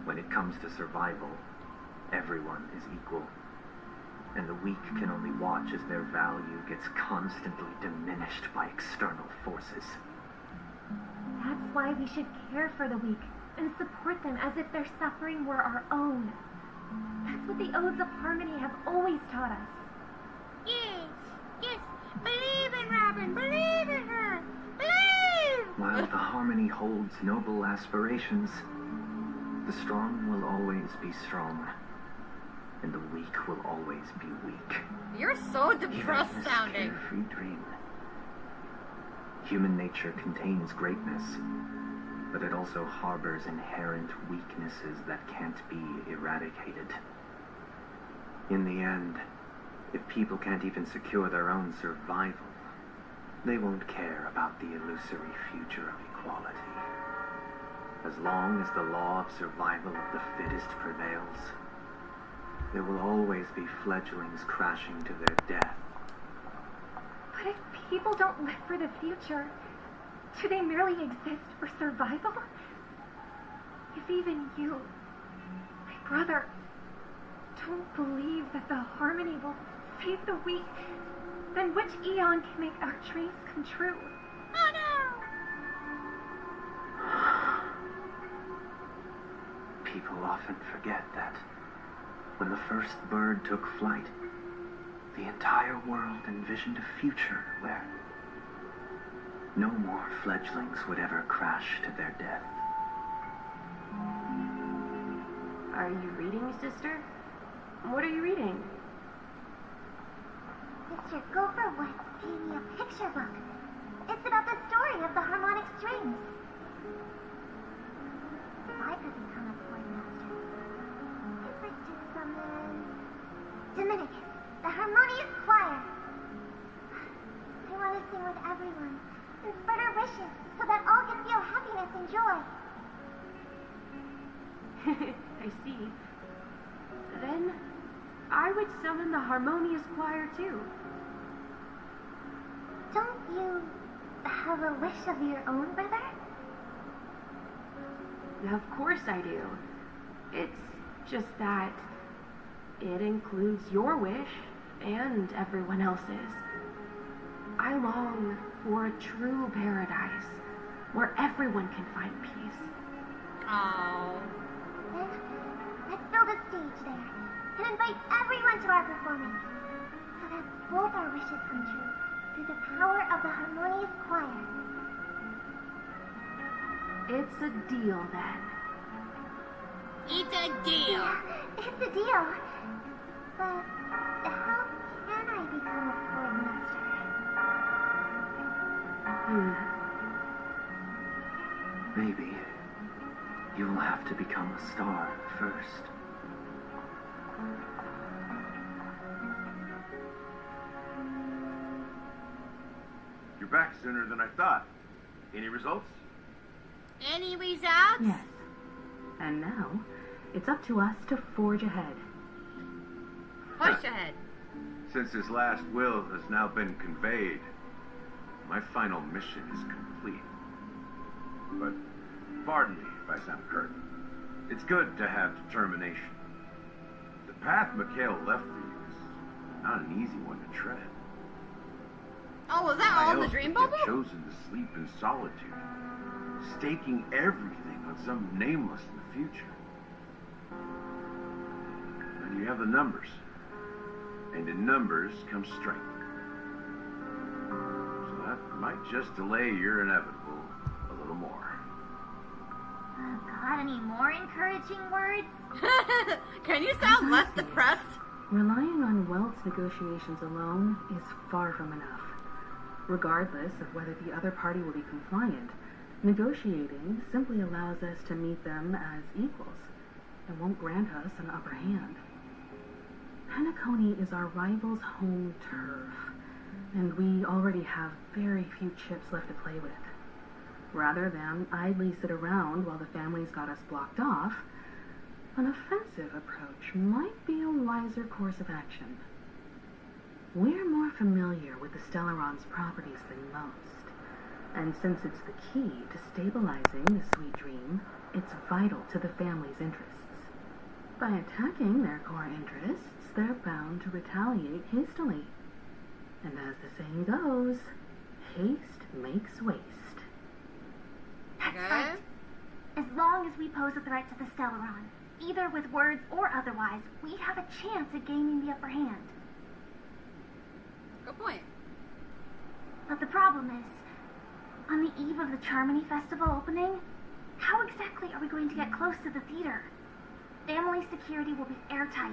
When it comes to survival, everyone is equal. And the weak can only watch as their value gets constantly diminished by external forces. That's why we should care for the weak and support them as if their suffering were our own. That's what the Odes of Harmony have always taught us. Yes, yes, believe in Robin, believe in her, believe! While the Harmony holds noble aspirations, the strong will always be strong, and the weak will always be weak. You're so Even in depressed this sounding. carefree dream. Human nature contains greatness, but it also harbors inherent weaknesses that can't be eradicated. In the end, if people can't even secure their own survival, they won't care about the illusory future of equality. As long as the law of survival of the fittest prevails, there will always be fledglings crashing to their death. But if people don't live for the future, do they merely exist for survival? If even you, my brother, don't believe that the Harmony will save the weak, then which eon can make our dreams come true? Oh no! People often forget that when the first bird took flight, the entire world envisioned a future where no more fledglings would ever crash to their death. Are you reading, sister? What are you reading? Mr. Gopherwood gave me a picture book. It's about the story of the harmonic strings. If I could become a boy master, I would just summon Dominicus, the harmonious choir. I want to sing with everyone and spread our wishes so that all can feel happiness and joy. I see. Then I would summon the harmonious choir too. Don't you have a wish of your own, brother? Of course I do. It's just that it includes your wish and everyone else's. I long for a true paradise where everyone can find peace. Oh. Then let's build a stage there and invite everyone to our performance so that both our wishes come true through the power of the harmonious choir. It's a deal then. It's a deal. Yeah, it's a deal. But how can I become a boy master? Maybe you'll have to become a star first. You're back sooner than I thought. Any results? Any results? Yes. And now, it's up to us to forge ahead. Push ahead. Since his last will has now been conveyed, my final mission is complete. But pardon me if I sound curt. It's good to have determination. The path Mikhail left for you is not an easy one to tread. Oh, was that all in the dream bubble? You've chosen to sleep in solitude, staking everything on some nameless in the future. And you have the numbers. And in numbers comes strength. So that might just delay your inevitable a little more. Got any more encouraging words? Can you sound less depressed? Relying on Welt's negotiations alone is far from enough. Regardless of whether the other party will be compliant, negotiating simply allows us to meet them as equals and won't grant us an upper hand. Penacony is our rival's home turf, and we already have very few chips left to play with. Rather than idly sit around while the family's got us blocked off, an offensive approach might be a wiser course of action. We're more familiar with the Stellaron's properties than most, and since it's the key to stabilizing the sweet dream, it's vital to the family's interests. By attacking their core interests, they're bound to retaliate hastily. And as the saying goes, haste makes waste. That's right. As long as we pose a threat to the Stellaron, either with words or otherwise, we have a chance at gaining the upper hand. Good point. But the problem is, on the eve of the Charmony Festival opening, how exactly are we going to get close to the theater? Family security will be airtight,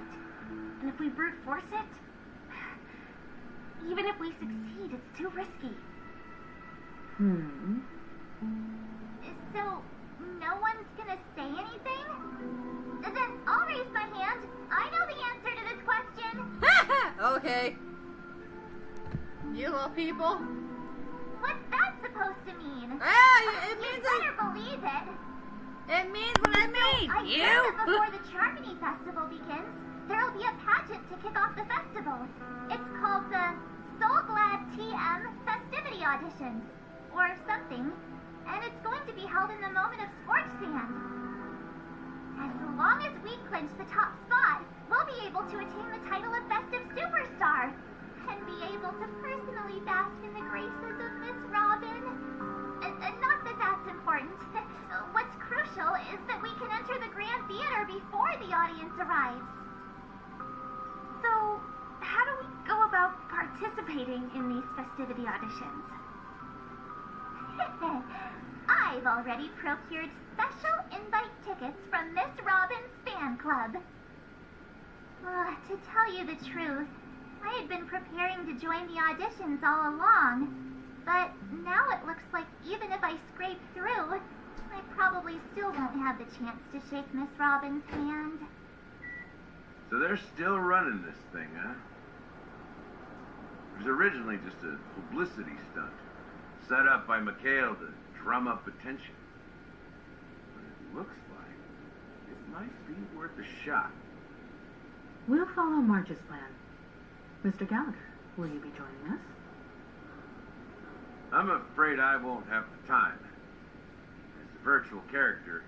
and if we brute force it, even if we succeed, it's too risky. So, no one's gonna say anything? Then I'll raise my hand. I know the answer to this question. Okay. You little people. What's that supposed to mean? It means you better believe it. It means what I mean. I hear that before the Charmony Festival begins, there'll be a pageant to kick off the festival. It's called the Soul Glad TM Festivity Auditions, or something, and it's going to be held in the moment of scorch sand. As long as we clinch the top spot, we'll be able to attain the title of Festive Superstar, and be able to personally bask in the graces of Miss Robin. Not that that's important. What's crucial is that we can enter the Grand Theater before the audience arrives. So, how do we go about participating in these festivity auditions? I've already procured special invite tickets from Miss Robin's fan club. To tell you the truth, I had been preparing to join the auditions all along, but now it looks like even if I scrape through, I probably still won't have the chance to shake Miss Robin's hand. So they're still running this thing, huh? It was originally just a publicity stunt, set up by Mikhail to drum up attention. But it looks like it might be worth a shot. We'll follow Marge's plan. Mr. Gallagher, will you be joining us? I'm afraid I won't have the time. As a virtual character,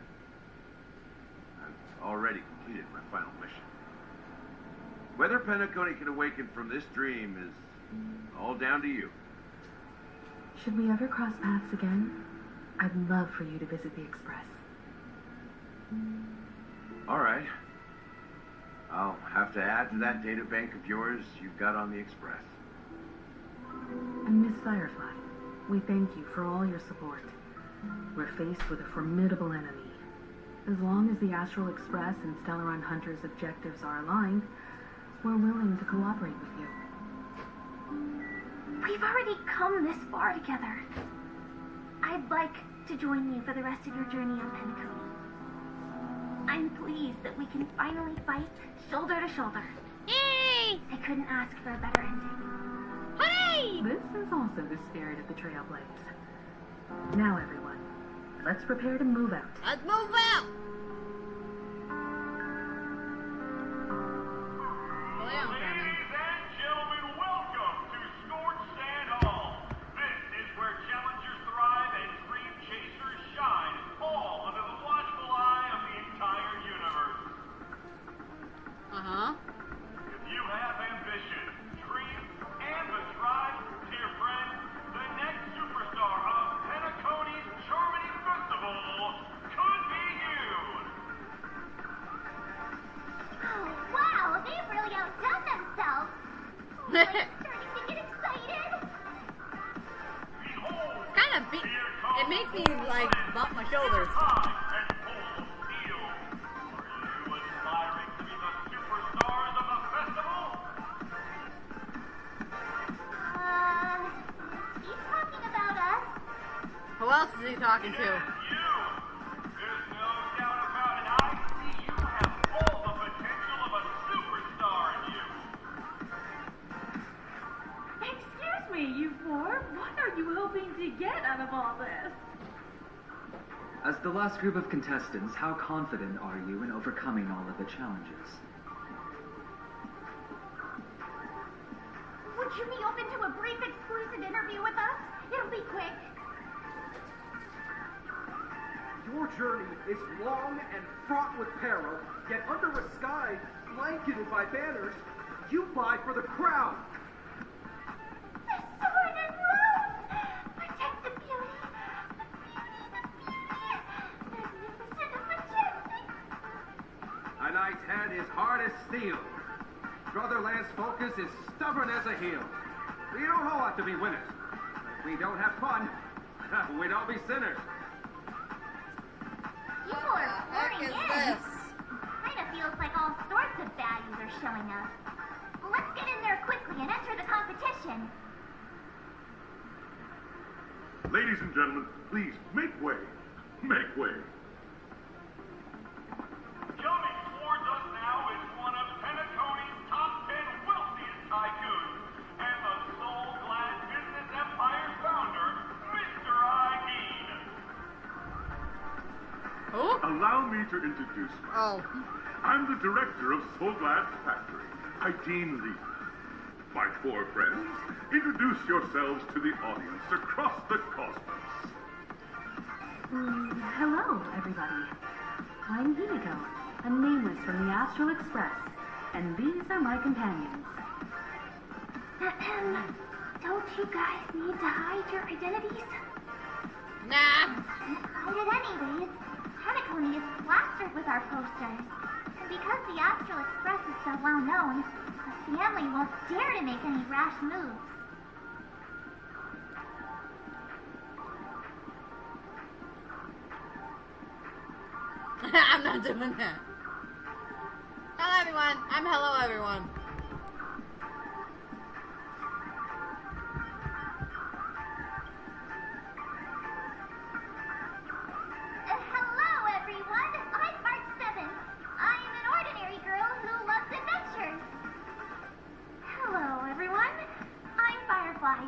I've already completed my final mission. Whether Penacony can awaken from this dream is all down to you. Should we ever cross paths again, I'd love for you to visit the Express. All right. I'll have to add to that data bank of yours you've got on the Express. And Miss Firefly, we thank you for all your support. We're faced with a formidable enemy. As long as the Astral Express and Stellaron Hunter's objectives are aligned, we're willing to cooperate with you. We've already come this far together. I'd like to join you for the rest of your journey on Penacony. I'm pleased that we can finally fight shoulder to shoulder. Yay! I couldn't ask for a better ending. Hooray! This is also the spirit of the Trailblades. Now, everyone, let's prepare to move out. Let's move out! Ladies and gentlemen, It makes me, like, bump my shoulders. He's talking about us. Who else is he talking to? Excuse me, you four. What are you hoping to get out of all this? As the last group of contestants, how confident are you in overcoming all of the challenges? Would you be open to a brief exclusive interview with us? It'll be quick. Your journey is long and fraught with peril, yet under a sky blanketed by banners, you vie for the crown. The sword and rose! Protect the beauty! Magnificent and majestic! A knight's head is hard as steel. Brother Lance Focus is stubborn as a heel. We don't all have to be winners. If we don't have fun, we'd all be sinners. People are pouring in. Kinda feels like all sorts of baddies are showing up. Let's get in there quickly and enter the competition. Ladies and gentlemen, please make way. Make way. Coming towards us now is one of Penacony's top 10 wealthiest tycoons and the soul-glad business empire's founder, Mr. Idean. Who? Allow me to introduce myself. I'm the director of Soulglad's factory, Idean Lee. My four friends, introduce yourselves to the audience across the cosmos. Hello, everybody. I'm Himiko, a nameless from the Astral Express, and these are my companions. Don't you guys need to hide your identities? Nah. Hide it anyways. Penacony is plastered with our posters. And because the Astral Express is so well known, the family won't dare to make any rash moves. I'm not doing that. Hello, everyone. I'm hello, everyone. Hello, everyone. I'm Mark 7. I am an ordinary girl who loves adventures. Hello, everyone. I'm Firefly.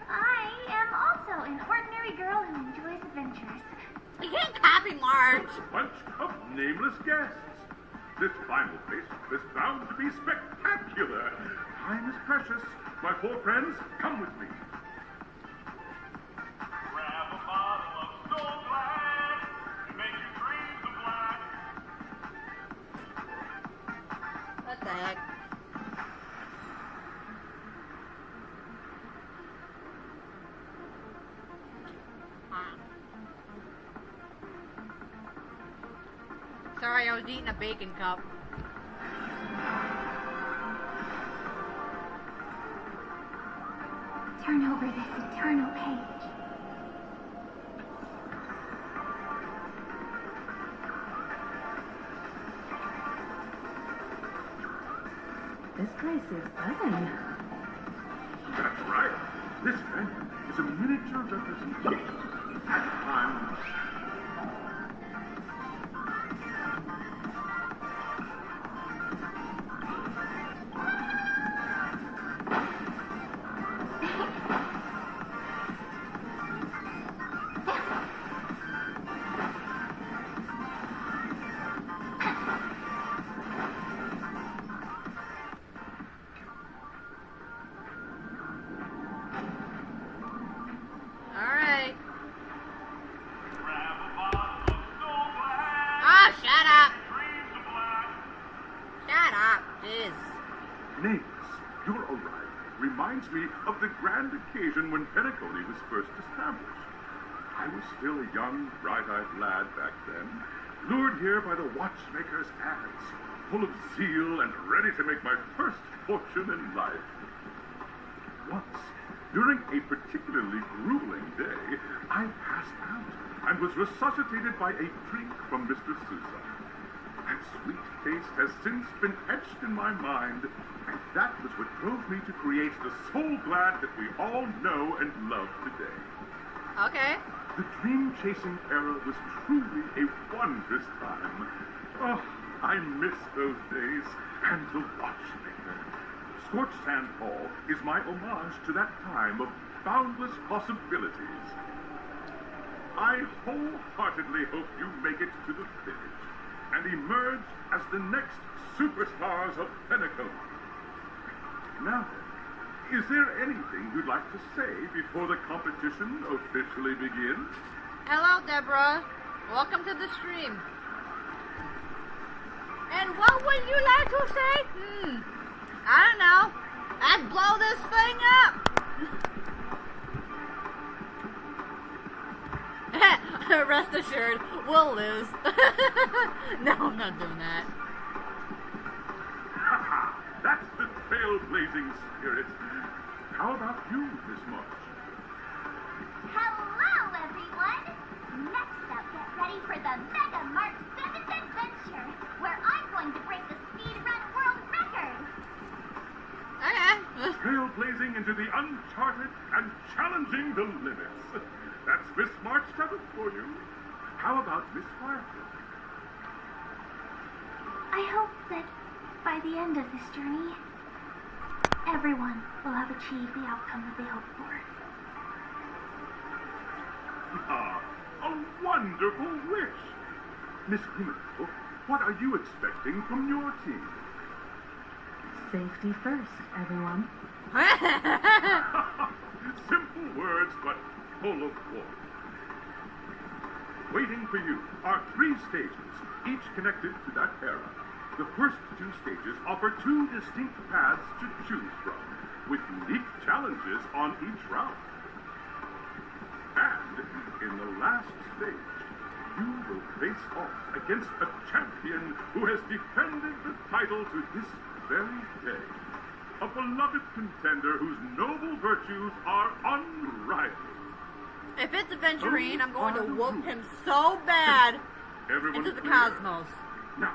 I am also an ordinary girl who enjoys adventures. You can't copy Marge. A bunch of nameless guests. This final race is bound to be spectacular. Time is precious. My four friends, come with me. Grab a bottle of Soul Glad to make your dreams of black. What the heck? Sorry, I was eating a bacon cup. Turn over this eternal page. This place is buzzing. That's right. This venue is a miniature representation of that time. Alright. Oh, shut up! Shut up, jeez. Nameless, your arrival reminds me of the grand occasion when Penacony was first established. I was still a young, bright-eyed lad back then, lured here by the watchmaker's ads, full of zeal and ready to make my first fortune in life. Once, During a particularly grueling day, I passed out and was resuscitated by a drink from Mr. Sousa. That sweet taste has since been etched in my mind, and that was what drove me to create the Soul Glad that we all know and love today. Okay. The dream-chasing era was truly a wondrous time. Oh, I miss those days, and the watchmaker. Scorched Sand Hall is my homage to that time of boundless possibilities. I wholeheartedly hope you make it to the finish and emerge as the next superstars of Penacony. Now, is there anything you'd like to say before the competition officially begins? Hello, Deborah. Welcome to the stream. And what would you like to say? I don't know. I'd blow this thing up. Rest assured, we'll lose. No, I'm not doing that. That's the trailblazing spirit. How about you, Miss March? Hello, everyone! Next up, get ready for the Mega Mark 7th adventure, where I'm going to break the speedrun world record! Okay. Trailblazing into the uncharted and challenging the limits. That's Miss March 7th for you. How about Miss Firefly? I hope that by the end of this journey, everyone will have achieved the outcome that they hoped for. Ah, a wonderful wish. Miss Himiko, what are you expecting from your team? Safety first, everyone. Simple words, but full of warmth. Waiting for you are 3 stages, each connected to that era. The first 2 stages offer 2 distinct paths to choose from, with unique challenges on each route. And in the last stage, you will face off against a champion who has defended the title to this very day. A beloved contender whose noble virtues are unrivaled. If it's Aventurine, I'm going to whoop him so bad into the cosmos. Now,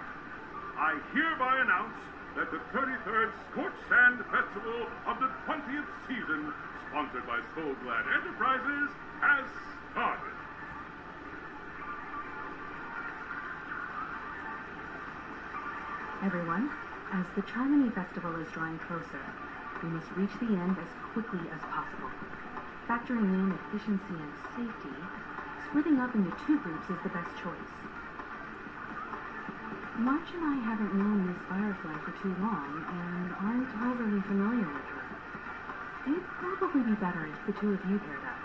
I hereby announce that the 33rd Scorched Sand Festival of the 20th season, sponsored by Soul Glad Enterprises, has started. Everyone, as the Chamonix Festival is drawing closer, we must reach the end as quickly as possible. Factoring in efficiency and safety, splitting up into 2 groups is the best choice. March and I haven't known Miss Firefly for too long and aren't overly familiar with her. It'd probably be better if the 2 of you paired up.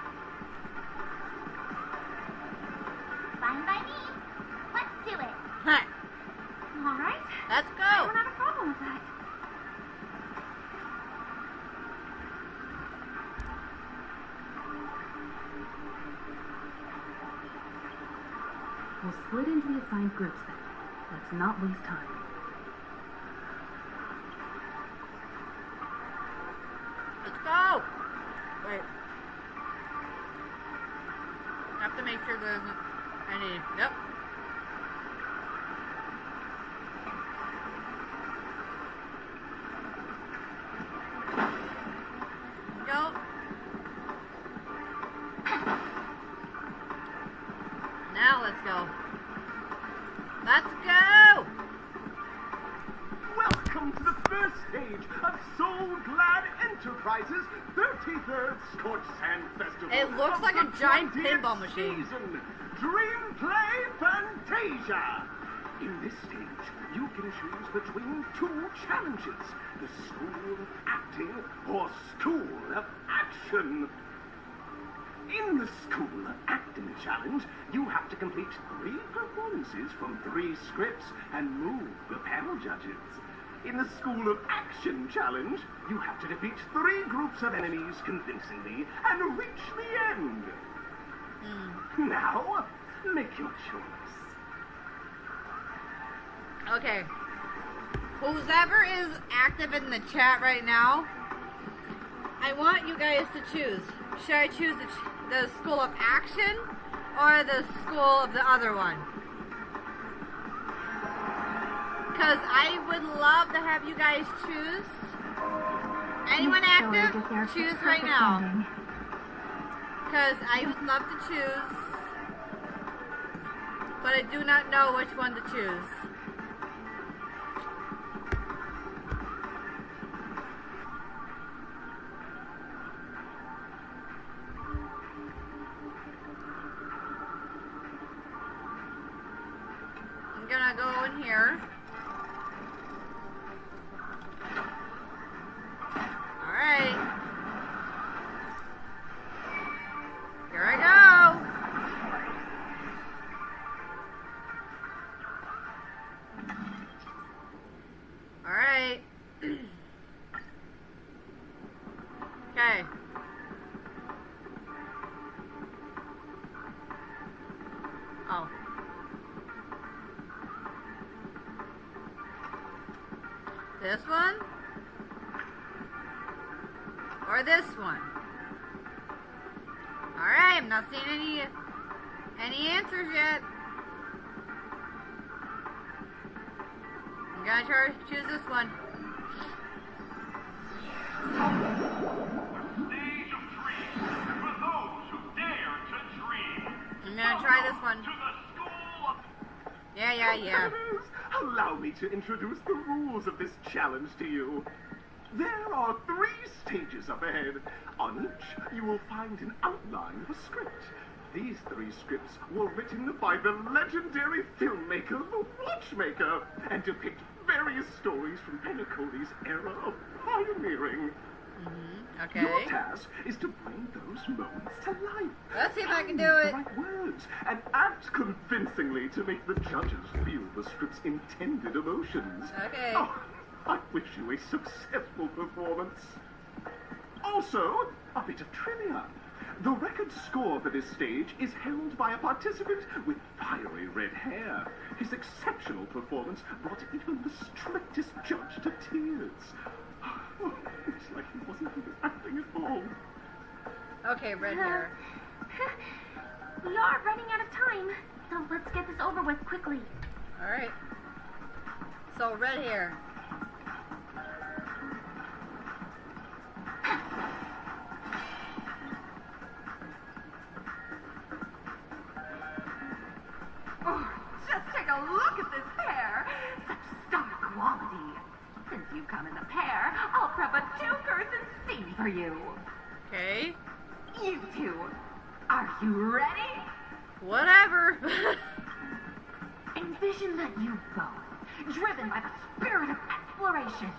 Fine by me. Let's do it. Hi. All right. Let's go. I don't have a problem with that. We'll split into the assigned groups then. Let's not waste time. Let's go. Wait. I have to make sure there isn't any. Yep. Go. Now let's go. Let's go! Welcome to the first stage of Soul Glad Enterprises' 33rd Scorched Sand Festival. It looks like a giant pinball machine. Season, Dream Play Fantasia. In this stage, you can choose between 2 challenges: the School of Acting or School of Action. In the School of Acting challenge, you have to complete 3 performances from 3 scripts and move the panel judges. In the School of Action challenge, you have to defeat 3 groups of enemies convincingly and reach the end. Now, make your choice. Okay. Whoever is active in the chat right now, I want you guys to choose. Should I choose the School of Action or the School of the other one? Because I would love to have you guys choose. Anyone active? Choose right now. Because I would love to choose. But I do not know which one to choose. I'm gonna go in here. Alright. Here I go. Alright. Okay. Oh. This one? Or this one? Alright, I'm not seeing any answers yet. I'm gonna try to choose this one. Stage of dreams for those who dare to dream. I'm gonna try this one. Yeah. Allow me to introduce the rules of this challenge to you. There are 3 stages up ahead. On each, you will find an outline of a script. These 3 scripts were written by the legendary filmmaker, The Watchmaker, and depict various stories from Penacony's era of pioneering. Okay. Your task is to bring those moments to life. Let's see if I can do Find it. the right words and act convincingly to make the judges feel the script's intended emotions. Okay. Oh, I wish you a successful performance. Also, a bit of trivia. The record score for this stage is held by a participant with fiery red hair. His exceptional performance brought even the strictest judge to tears. Oh, it's like he wasn't even acting at all. Okay, red hair. We are running out of time, so let's get this over with quickly. Alright. So, red hair. Oh, just take a look at this hair. Such star quality. Since you've come as a pair, I'll prep a 2-person scene for you. Okay. You two, are you ready? Whatever. Envision that you both, driven by the spirit of exploration,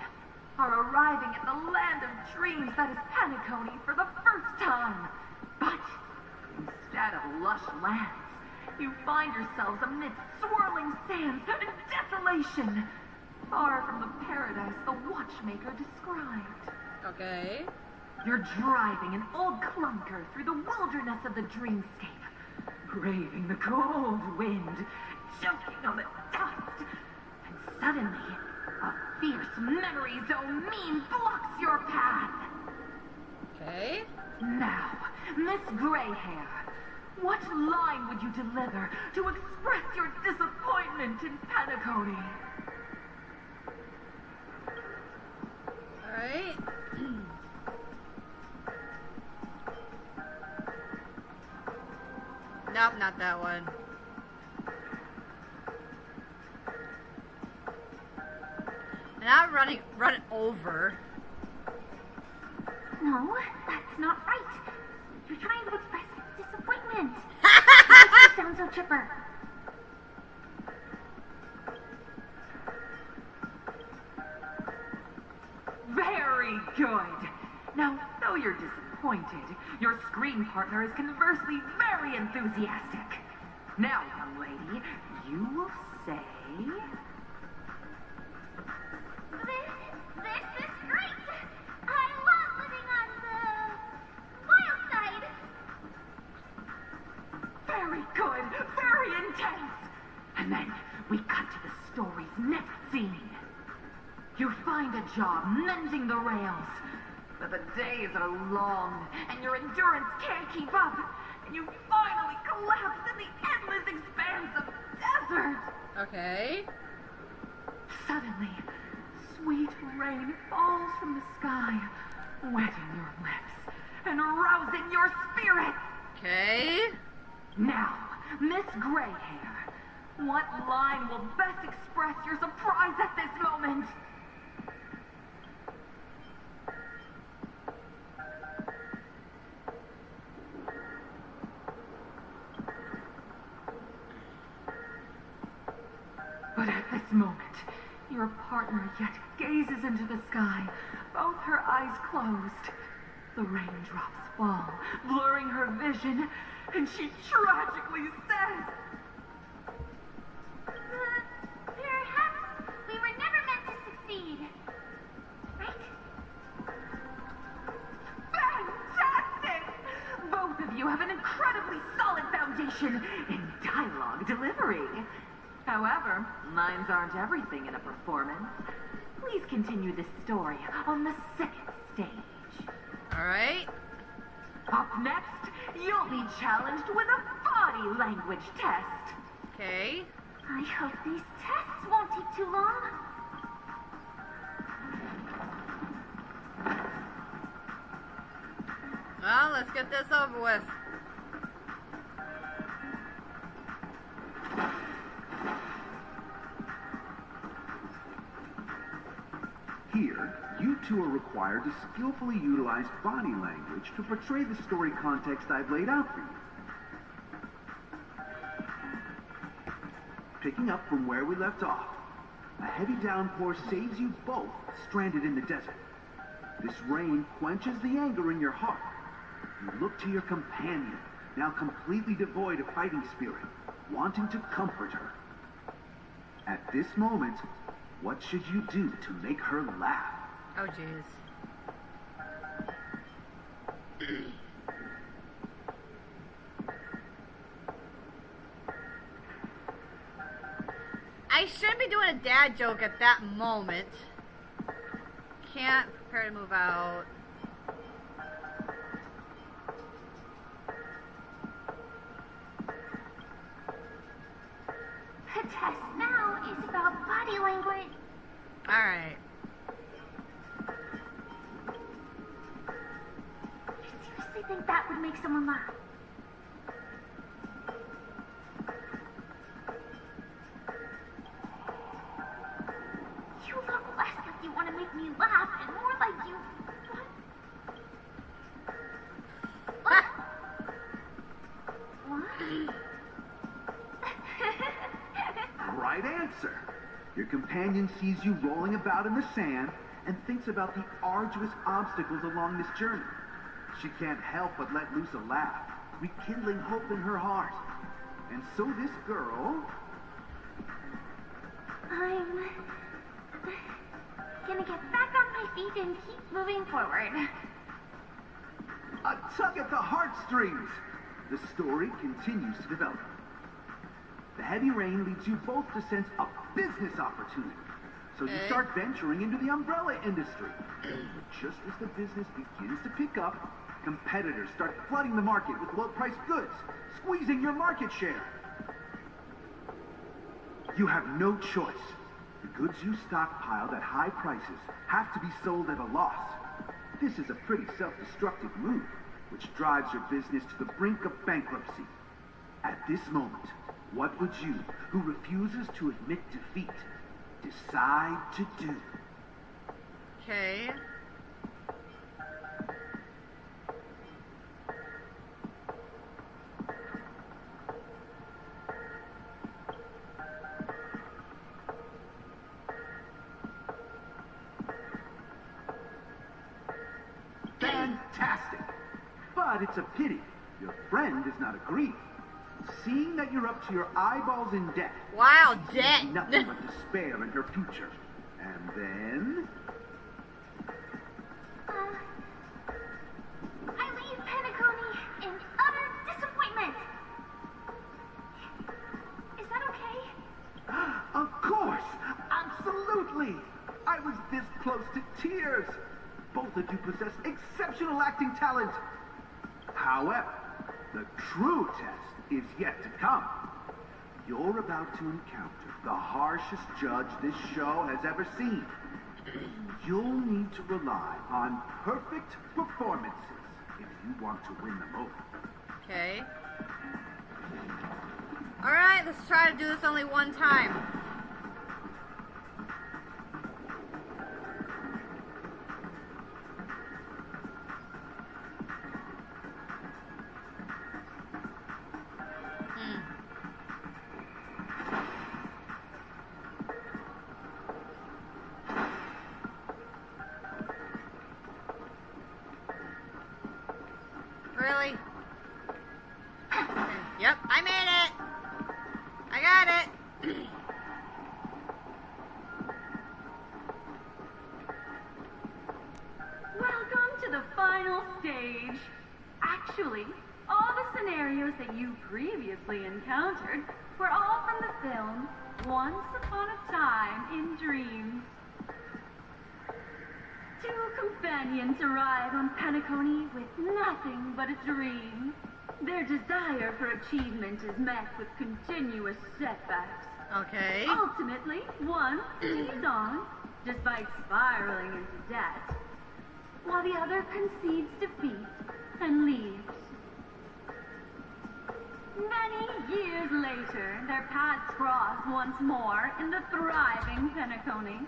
are arriving at the land of dreams that is Penacony for the first time. But instead of lush lands, you find yourselves amidst swirling sands and desolation, far from the paradise the Watchmaker described. Okay. You're driving an old clunker through the wilderness of the dreamscape, braving the cold wind, choking on the dust, and suddenly, a fierce memory zone mean blocks your path. Okay. Now, Miss Gray Hair, what line would you deliver to express your disappointment in Penacony? Alright. Nope, not that one. Not running over. No, that's not right. You're trying to express disappointment. Why do you sound so chipper? Very good. Now, though you're disappointed, your screen partner is conversely very enthusiastic. Now, young lady, you will say... This is great. I love living on the wild side. Very good, very intense. And then we cut to the story's next scene. You find a job mending the rails, but the days are long, and your endurance can't keep up, and you finally collapse in the endless expanse of desert. Okay. Suddenly, sweet rain falls from the sky, wetting your lips and rousing your spirits. Okay. Now, Miss Greyhair, what line will best express your surprise at this moment? But at this moment, your partner yet gazes into the sky, both her eyes closed. The raindrops fall, blurring her vision, and she tragically says, Perhaps we were never meant to succeed. Right? Fantastic! Both of you have an incredibly solid foundation in dialogue delivery. However, lines aren't everything in a performance. Please continue this story on the second stage. All right. Up next, you'll be challenged with a body language test. Okay. I hope these tests won't take too long. Well, let's get this over with. Here, you two are required to skillfully utilize body language to portray the story context I've laid out for you. Picking up from where we left off, a heavy downpour saves you both stranded in the desert. This rain quenches the anger in your heart. You look to your companion, now completely devoid of fighting spirit, wanting to comfort her. At this moment, what should you do to make her laugh? Oh, jeez. I shouldn't be doing a dad joke at that moment. Can't prepare to move out. The test now is about body language. Alright. You seriously think that would make someone laugh? You look less like you want to make me laugh and more like you... What? What? Right answer. Your companion sees you rolling about in the sand and thinks about the arduous obstacles along this journey. She can't help but let loose a laugh, rekindling hope in her heart. And so this girl... I'm gonna get back on my feet and keep moving forward. A tug at the heartstrings. The story continues to develop. The heavy rain leads you both to sense a business opportunity. So you start venturing into the umbrella industry. But just as the business begins to pick up, competitors start flooding the market with low-priced goods, squeezing your market share. You have no choice. The goods you stockpiled at high prices have to be sold at a loss. This is a pretty self-destructive move, which drives your business to the brink of bankruptcy. At this moment, what would you, who refuses to admit defeat, decide to do? Okay. Fantastic! But it's a pity your friend does not agree. Seeing that you're up to your eyeballs in debt. Wow, debt! Nothing but despair in her future. And then... I leave Penacony in utter disappointment. Is that okay? Of course! Absolutely! I was this close to tears. Both that you possess exceptional acting talent. However, the true test is yet to come. You're about to encounter the harshest judge this show has ever seen. You'll need to rely on perfect performances if you want to win them over. Okay. Alright, let's try to do this only one time. Really? Yep, I made it! I got it! Welcome to the final stage. Actually, all the scenarios that you previously encountered were all from the film Once Upon a Time in Dreams. Two companions arrive on Penacony with nothing but a dream. Their desire for achievement is met with continuous setbacks. Okay. Ultimately, one leads on, despite spiraling into debt, while the other concedes defeat and leaves. Many years later, their paths cross once more in the thriving Penacony.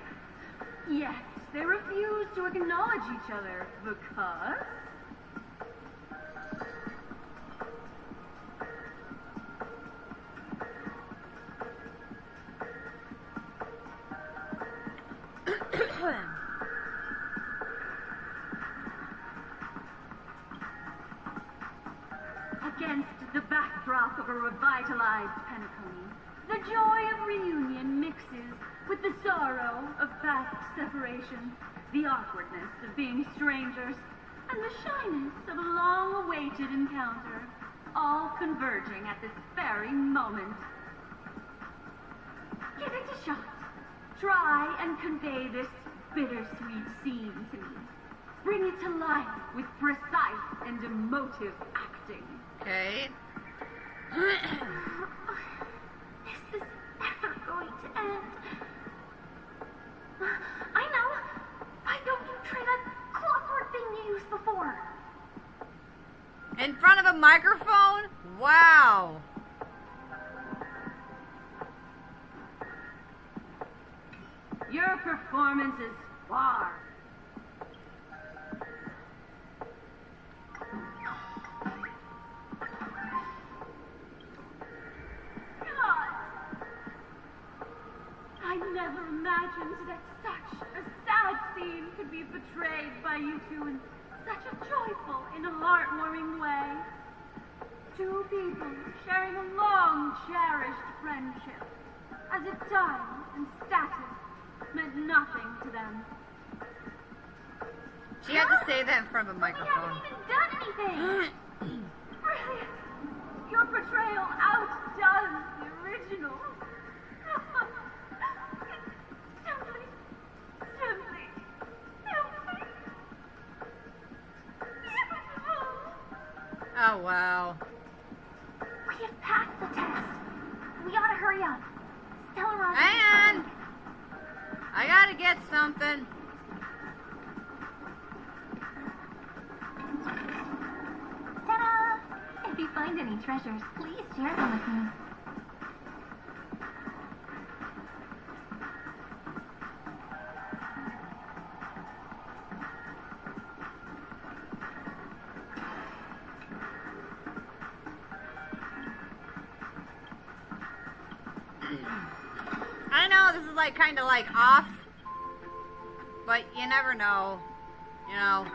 Yet, they refuse to acknowledge each other because... Against the backdrop of a revitalized Penacony, the joy of reunion mixes with the sorrow of past separation, the awkwardness of being strangers, and the shyness of a long-awaited encounter, all converging at this very moment. Give it a shot. Try and convey this bittersweet scene to me. Bring it to life with precise and emotive acting. Okay. Is this ever going to end? I know! Why don't you try that clockwork thing you used before? In front of a microphone? Wow. Your performance is far. I never imagined that such a sad scene could be portrayed by you two in such a joyful and heartwarming way. Two people sharing a long cherished friendship, as if time and status meant nothing to them. She had to say that in front of a microphone. We haven't even done anything! Brilliant! Your portrayal outdoes the original. Oh, wow. We have passed the test. We ought to hurry up. Stella, Hang on! I gotta get something. Ta-da! If you find any treasures, please share them with me. I know this is like kind of like off, but you never know, you know.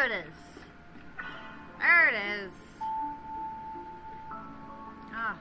it is. There it is. Ah.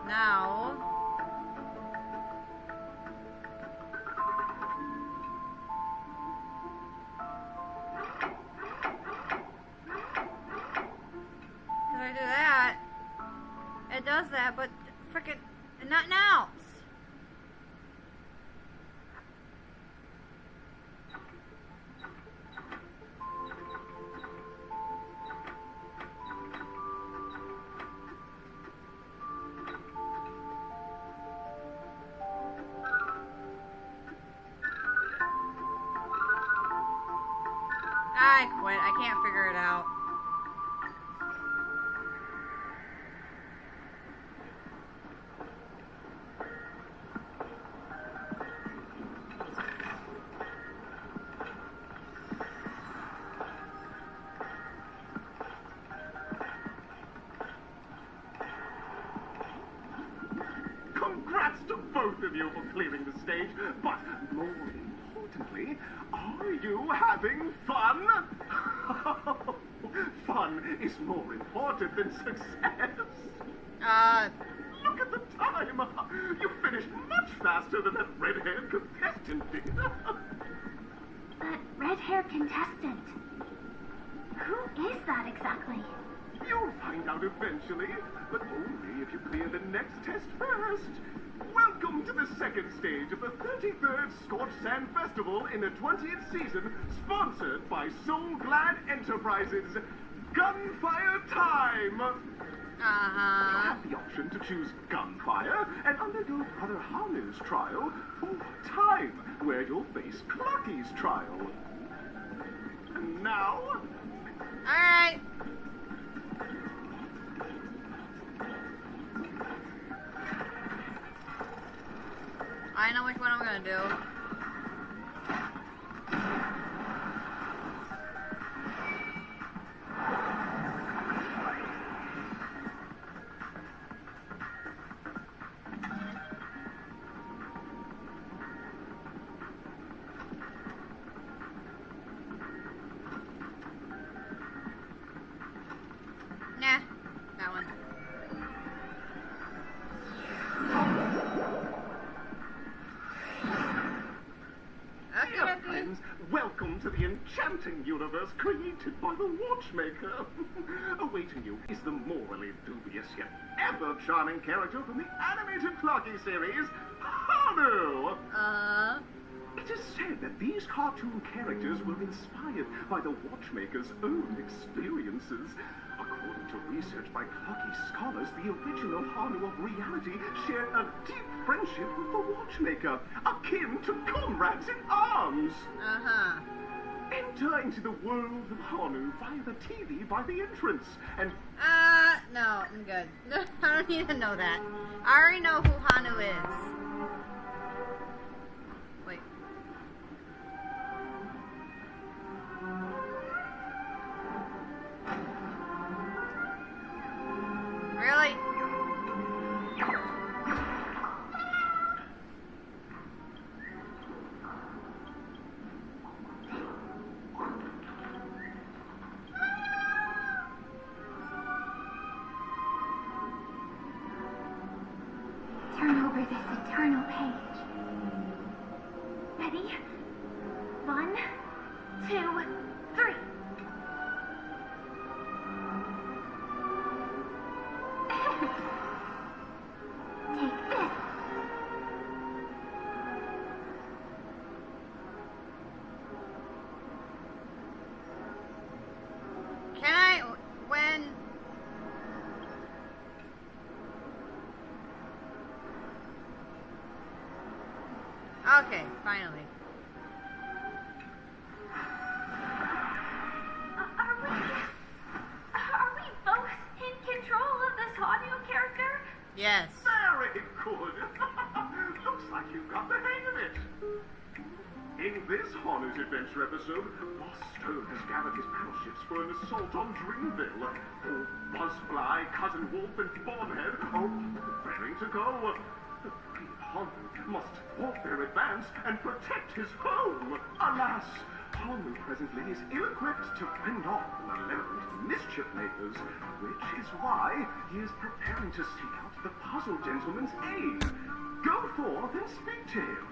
Now, if I do that, it does that, but frickin' nothing else. I quit. I can't figure it out. Congrats to both of you for clearing the stage, but more importantly, are you having fun? Fun is more important than success. Look at the time. You finished much faster than that red-haired contestant did. That red-haired contestant. Who is that exactly? You'll find out eventually, but only if you clear the next test first. Welcome to the second stage of the 33rd Scorched Sand Festival in the 20th season, sponsored by Soul Glad Enterprises. Gunfire time! You have the option to choose gunfire and undergo Brother Hanu's trial, or time, where you'll face Clucky's trial. And now... Alright. I know which one I'm gonna do. Nah, that one. Dear friends, welcome to the enchanting universe created by the Watchmaker. Awaiting you is the morally dubious yet ever charming character from the animated Clocky series, Hanu. It is said that these cartoon characters were inspired by the Watchmaker's own experiences. According to research by cocky scholars, the original Hanu of reality shared a deep friendship with the Watchmaker, akin to comrades in arms. Uh-huh. Enter into the world of Hanu via the TV by the entrance, and... No, I'm good. I don't need to know that. I already know who Hanu is. Wait. Really? Turn over this eternal page. Ready? 1, 2, 3. Take this. Can I, when... Okay, finally. Are we both in control of this Hanu character? Yes. Very good. Looks like you've got the hang of it. In this Hanu's Adventure episode, Boss Stone has gathered his battleships for an assault on Dreamville. Oh, Buzzfly, Cousin Wolf, and Bombhead are all preparing to go. The brave Hanu must thwart their advance and protect his home. Alas, Hanu presently is ill-equipped to fend off the malevolent mischief makers, which is why he is preparing to seek out the Puzzle Gentleman's aid. Go forth and speak to him.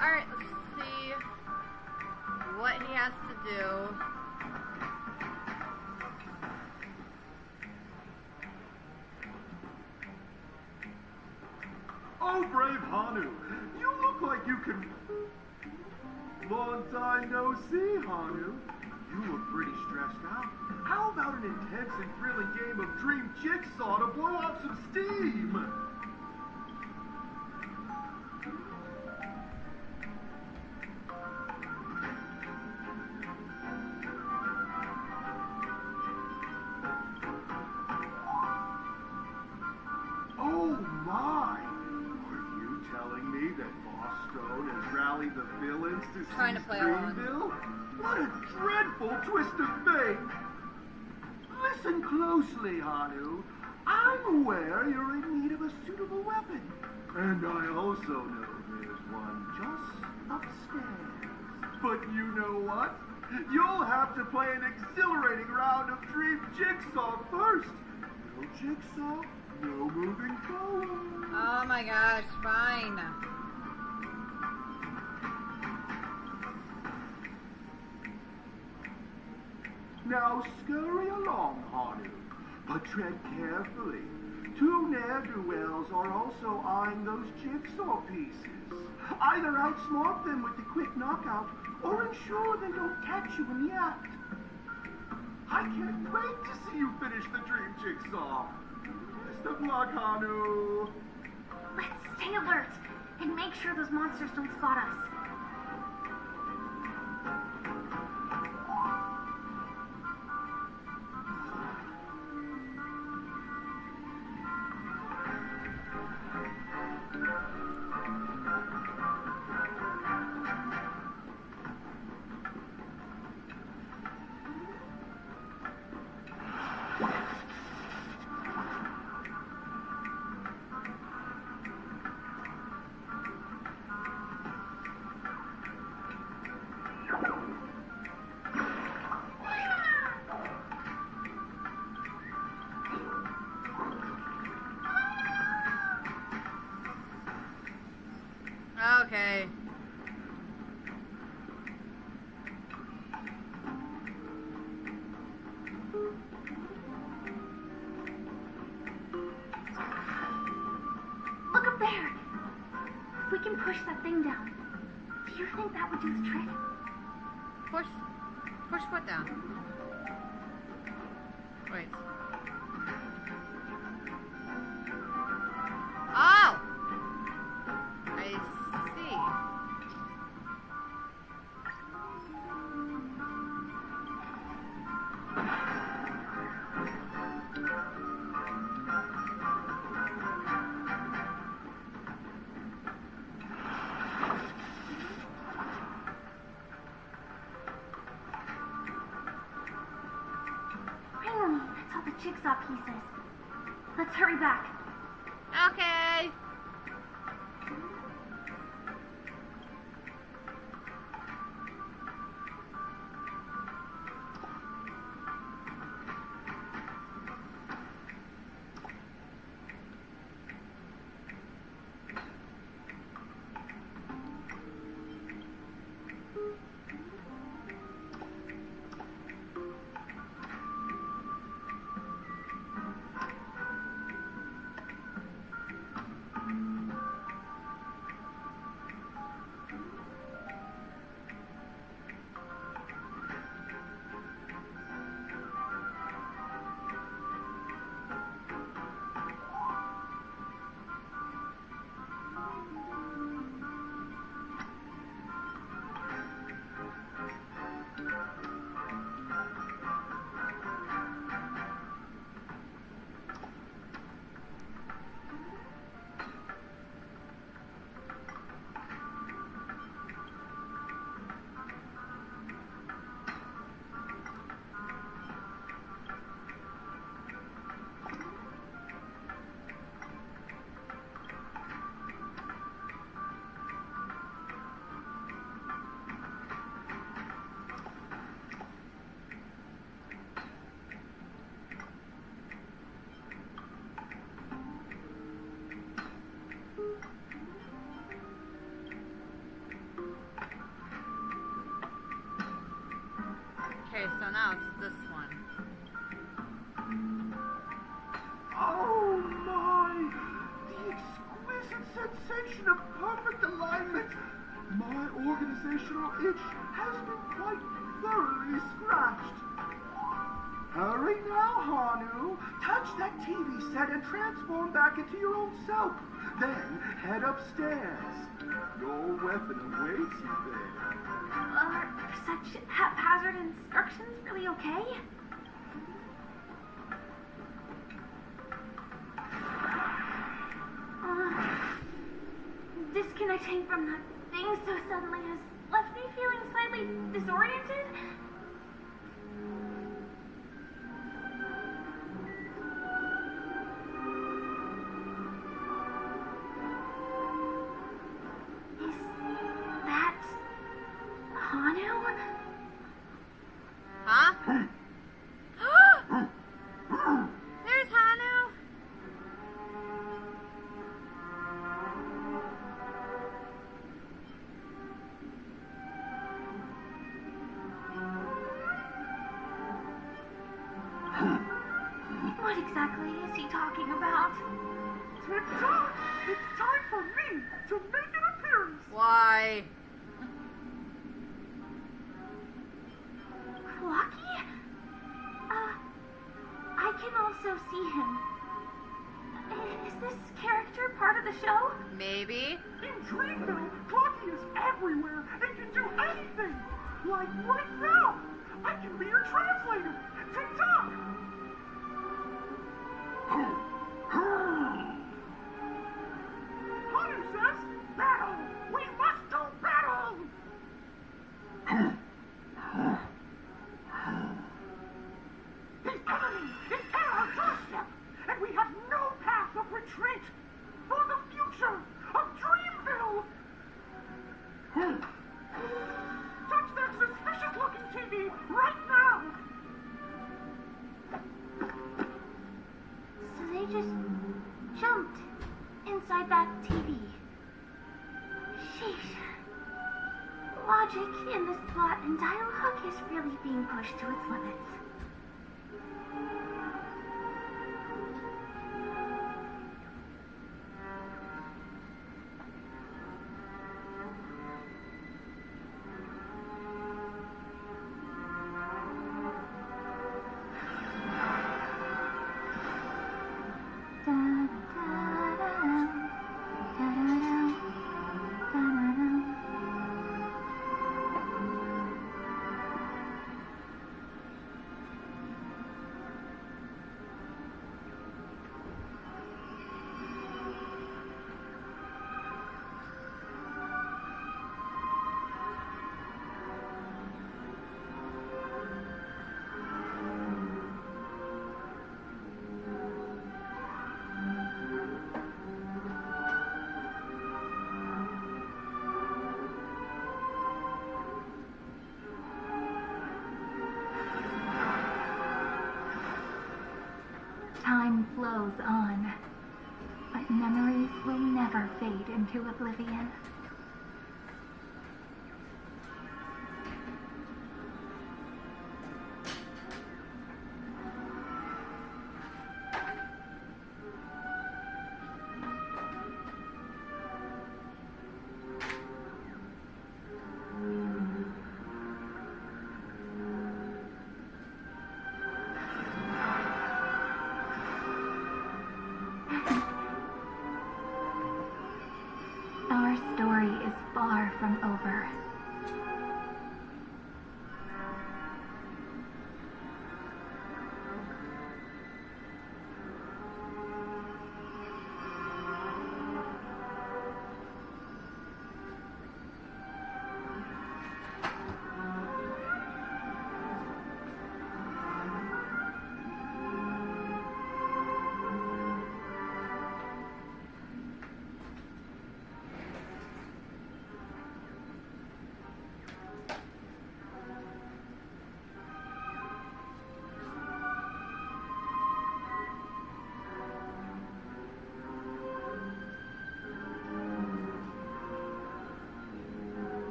Alright, let's see what he has to do. Oh, brave Hanu, you look like you can... Long time no see, Hanu. You look pretty stressed out. How about an intense and thrilling game of Dream Jigsaw to blow off some steam? Oh my! Are you telling me that Boss Stone has rallied the villains to Trying to seize play along. Greenville? What a dreadful twist of fate! Listen closely, Hanu. I'm aware you're in need of a suitable weapon. And I also know there's one just upstairs. But you know what? You'll have to play an exhilarating round of Dream Jigsaw first. No Jigsaw, No moving forward. Oh my gosh, fine. Now scurry along, Hanu, but tread carefully. Two ne'er-do-wells are also eyeing those jigsaw pieces. Either outsmart them with the quick knockout, or ensure they don't catch you in the act. I can't wait to see you finish the dream jigsaw. Best of luck, Hanu. Let's stay alert and make sure those monsters don't spot us. Okay. Look up there! If we can push that thing down, do you think that would do the trick? Push what down? Wait. Oh! I see. Finally, that's all the jigsaw pieces. Let's hurry back. Okay. Okay, so now it's this one. Oh my! The exquisite sensation of perfect alignment! My organizational itch has been quite thoroughly scratched. Hurry now, Hanu! Touch that TV set and transform back into your own self. Then head upstairs. Your weapon awaits you there. Are such haphazard instructions really okay? Disconnecting from that thing so suddenly has left me feeling slightly disoriented. Is that Hanu? Huh? There's Hanu. exactly is he talking about? TikTok! It's time for me to make an appearance! Why? Clocky? I can also see him. Is this character part of the show? Maybe. In Dreamville, Clocky is everywhere and can do anything! Like right now! I can be your translator! TikTok! Hunter says, battle! We must do battle! The enemy is at our doorstep, and we have no path of retreat for the future of Dreamville! Touch that suspicious-looking TV right now! So they just jumped inside that TV. Sheesh. Logic in this plot and dialogue is really being pushed to its limits. Time flows on, but memories will never fade into oblivion. Our story is far from over.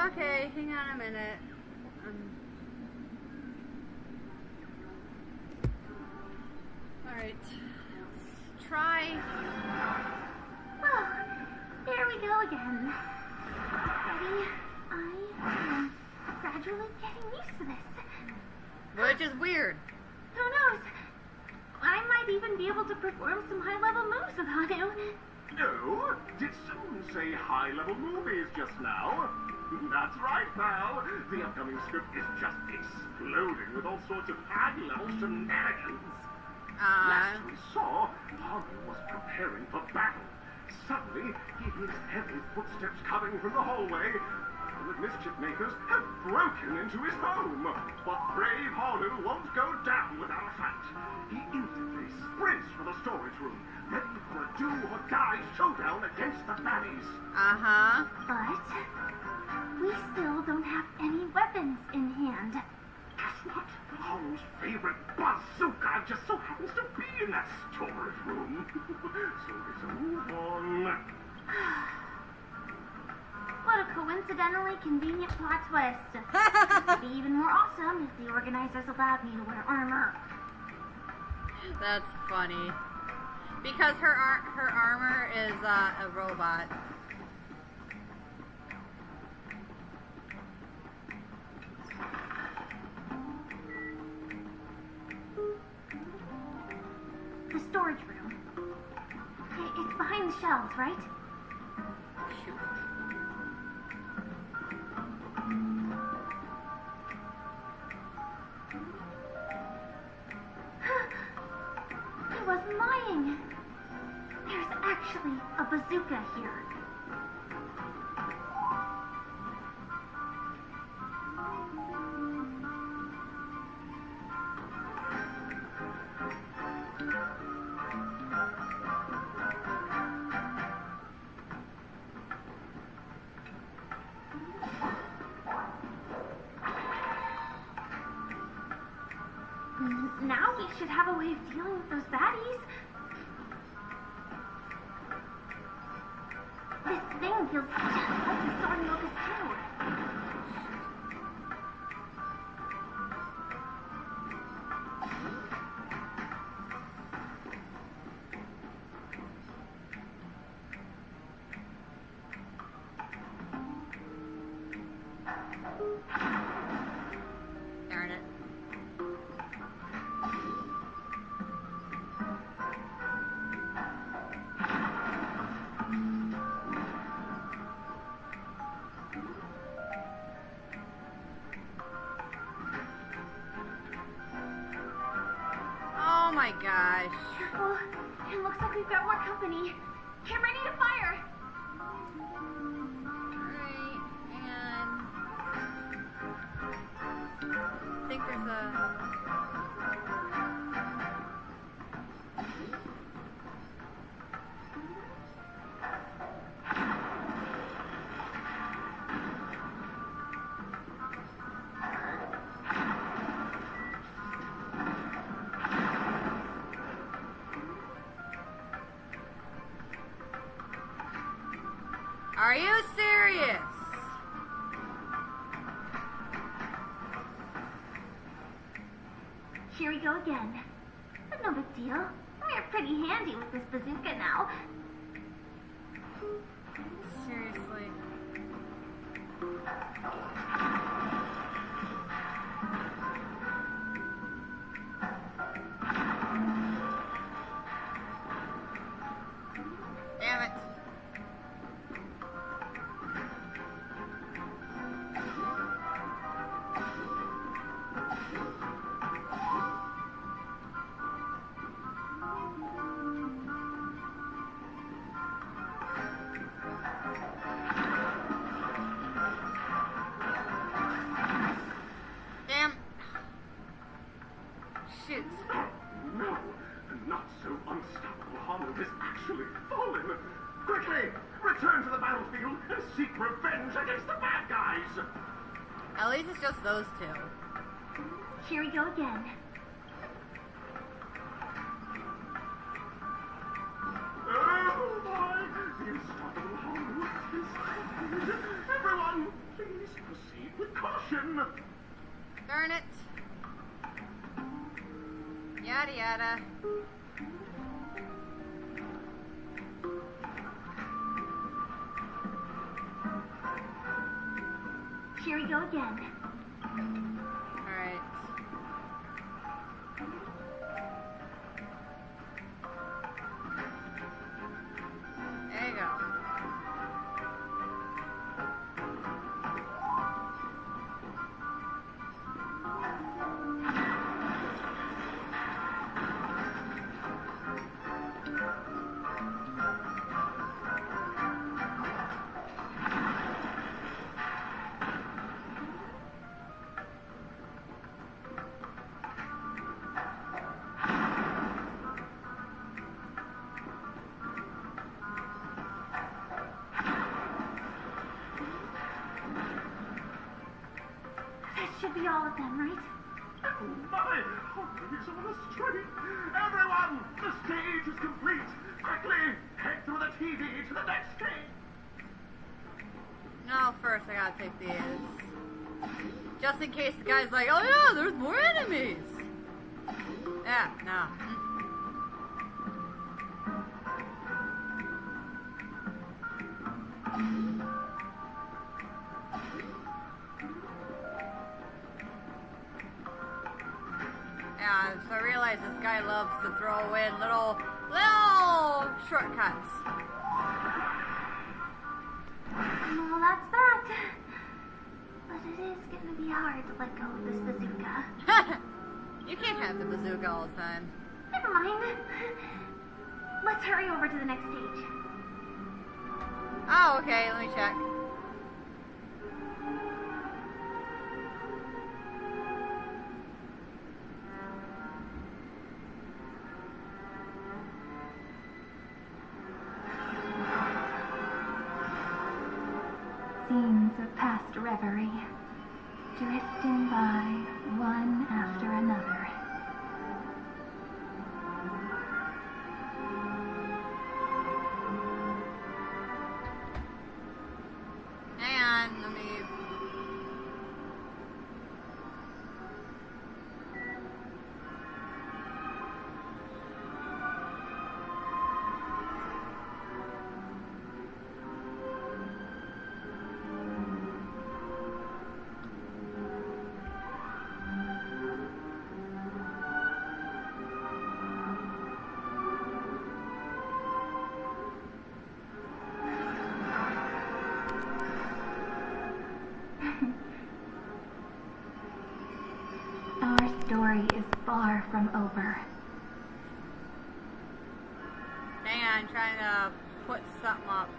Okay, hang on a minute. Alright. Let's try. Well, there we go again. Ready? I am gradually getting used to this. Which is weird. Who knows? I might even be able to perform some high-level moves with Hanu. No? Did someone say high-level movies just now? That's right, pal. The upcoming script is just exploding with all sorts of high-level shenanigans. Last we saw, Hanu was preparing for battle. Suddenly, he hears heavy footsteps coming from the hallway. The mischief makers have broken into his home. But brave Hanu won't go down without a fight. He instantly sprints for the storage room, ready for a do-or-die showdown against the baddies. But we still don't have any weapons in hand. Guess what? Hong's favorite bazooka just so happens to be in that storage room. So let's move on. What a coincidentally convenient plot twist. It'd be even more awesome if the organizers allowed me to wear armor. That's funny. Because her armor is a robot. The storage room. It's behind the shelves, right? Shoot. He wasn't lying. There's actually a bazooka here. Now we should have a way of dealing with those baddies. This thing feels just like the Soaring Locust too. Darn it. Oh my gosh. Careful. It looks like we've got more company. Get ready to fire. Alright, and I think there's a Are you serious? Here we go again. But no big deal. We're pretty handy with this bazooka now. Seriously. Damn it. Damn. Shoot. No, not so unstoppable. Hong has actually fallen. Quickly, return to the battlefield and seek revenge against the bad guys. At least it's just those two. Here we go again. Oh my! The unstoppable Hong is defeated. Everyone, please proceed with caution. Darn it. Yada yada. Here we go again. Alright. There you go. That should be all of them, right? Oh my! Oh, he's on the street! Everyone! The stage is complete! Quickly! Head through the TV to the next stage! No, first I gotta take these. Just in case the guy's like, oh yeah, there's more enemies! Yeah, no. Yeah, so I realize this guy loves to throw in little shortcuts. Well, that's that. But it is gonna be hard to let go of this bazooka. You can't have the bazooka all the time. Never mind. Let's hurry over to the next stage. Oh, okay, let me check. Scenes of past reverie, drifting by one after another. Hang on, let me... Our story is far from over. Hang on, I'm trying to put something up.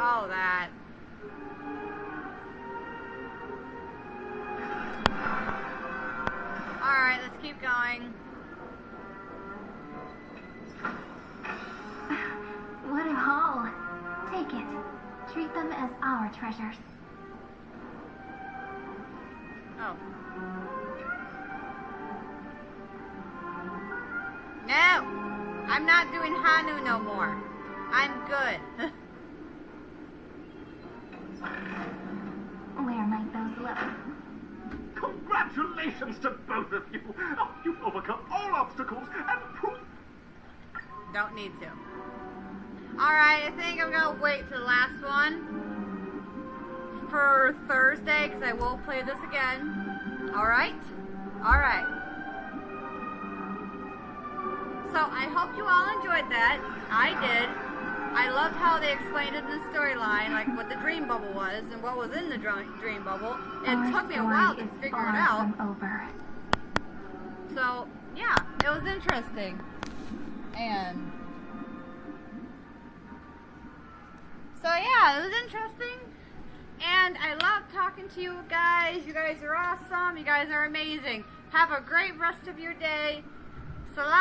Oh, that. Alright, let's keep going. What a haul. Take it. Treat them as our treasures. Oh. No! I'm not doing Hanu no more. I'm good. Where might those look? Congratulations to both of you! Oh, you've overcome all obstacles and proof. Don't need to. Alright, I think I'm gonna wait to the last one for Thursday, because I will play this again. Alright? Alright. So, I hope you all enjoyed that. I did. I loved how they explained it in the storyline, like what the dream bubble was and what was in the dream bubble. It took me a while to figure it out. Over. So, yeah, it was interesting. And so, yeah, it was interesting. And I love talking to you guys. You guys are awesome. You guys are amazing. Have a great rest of your day. Salam.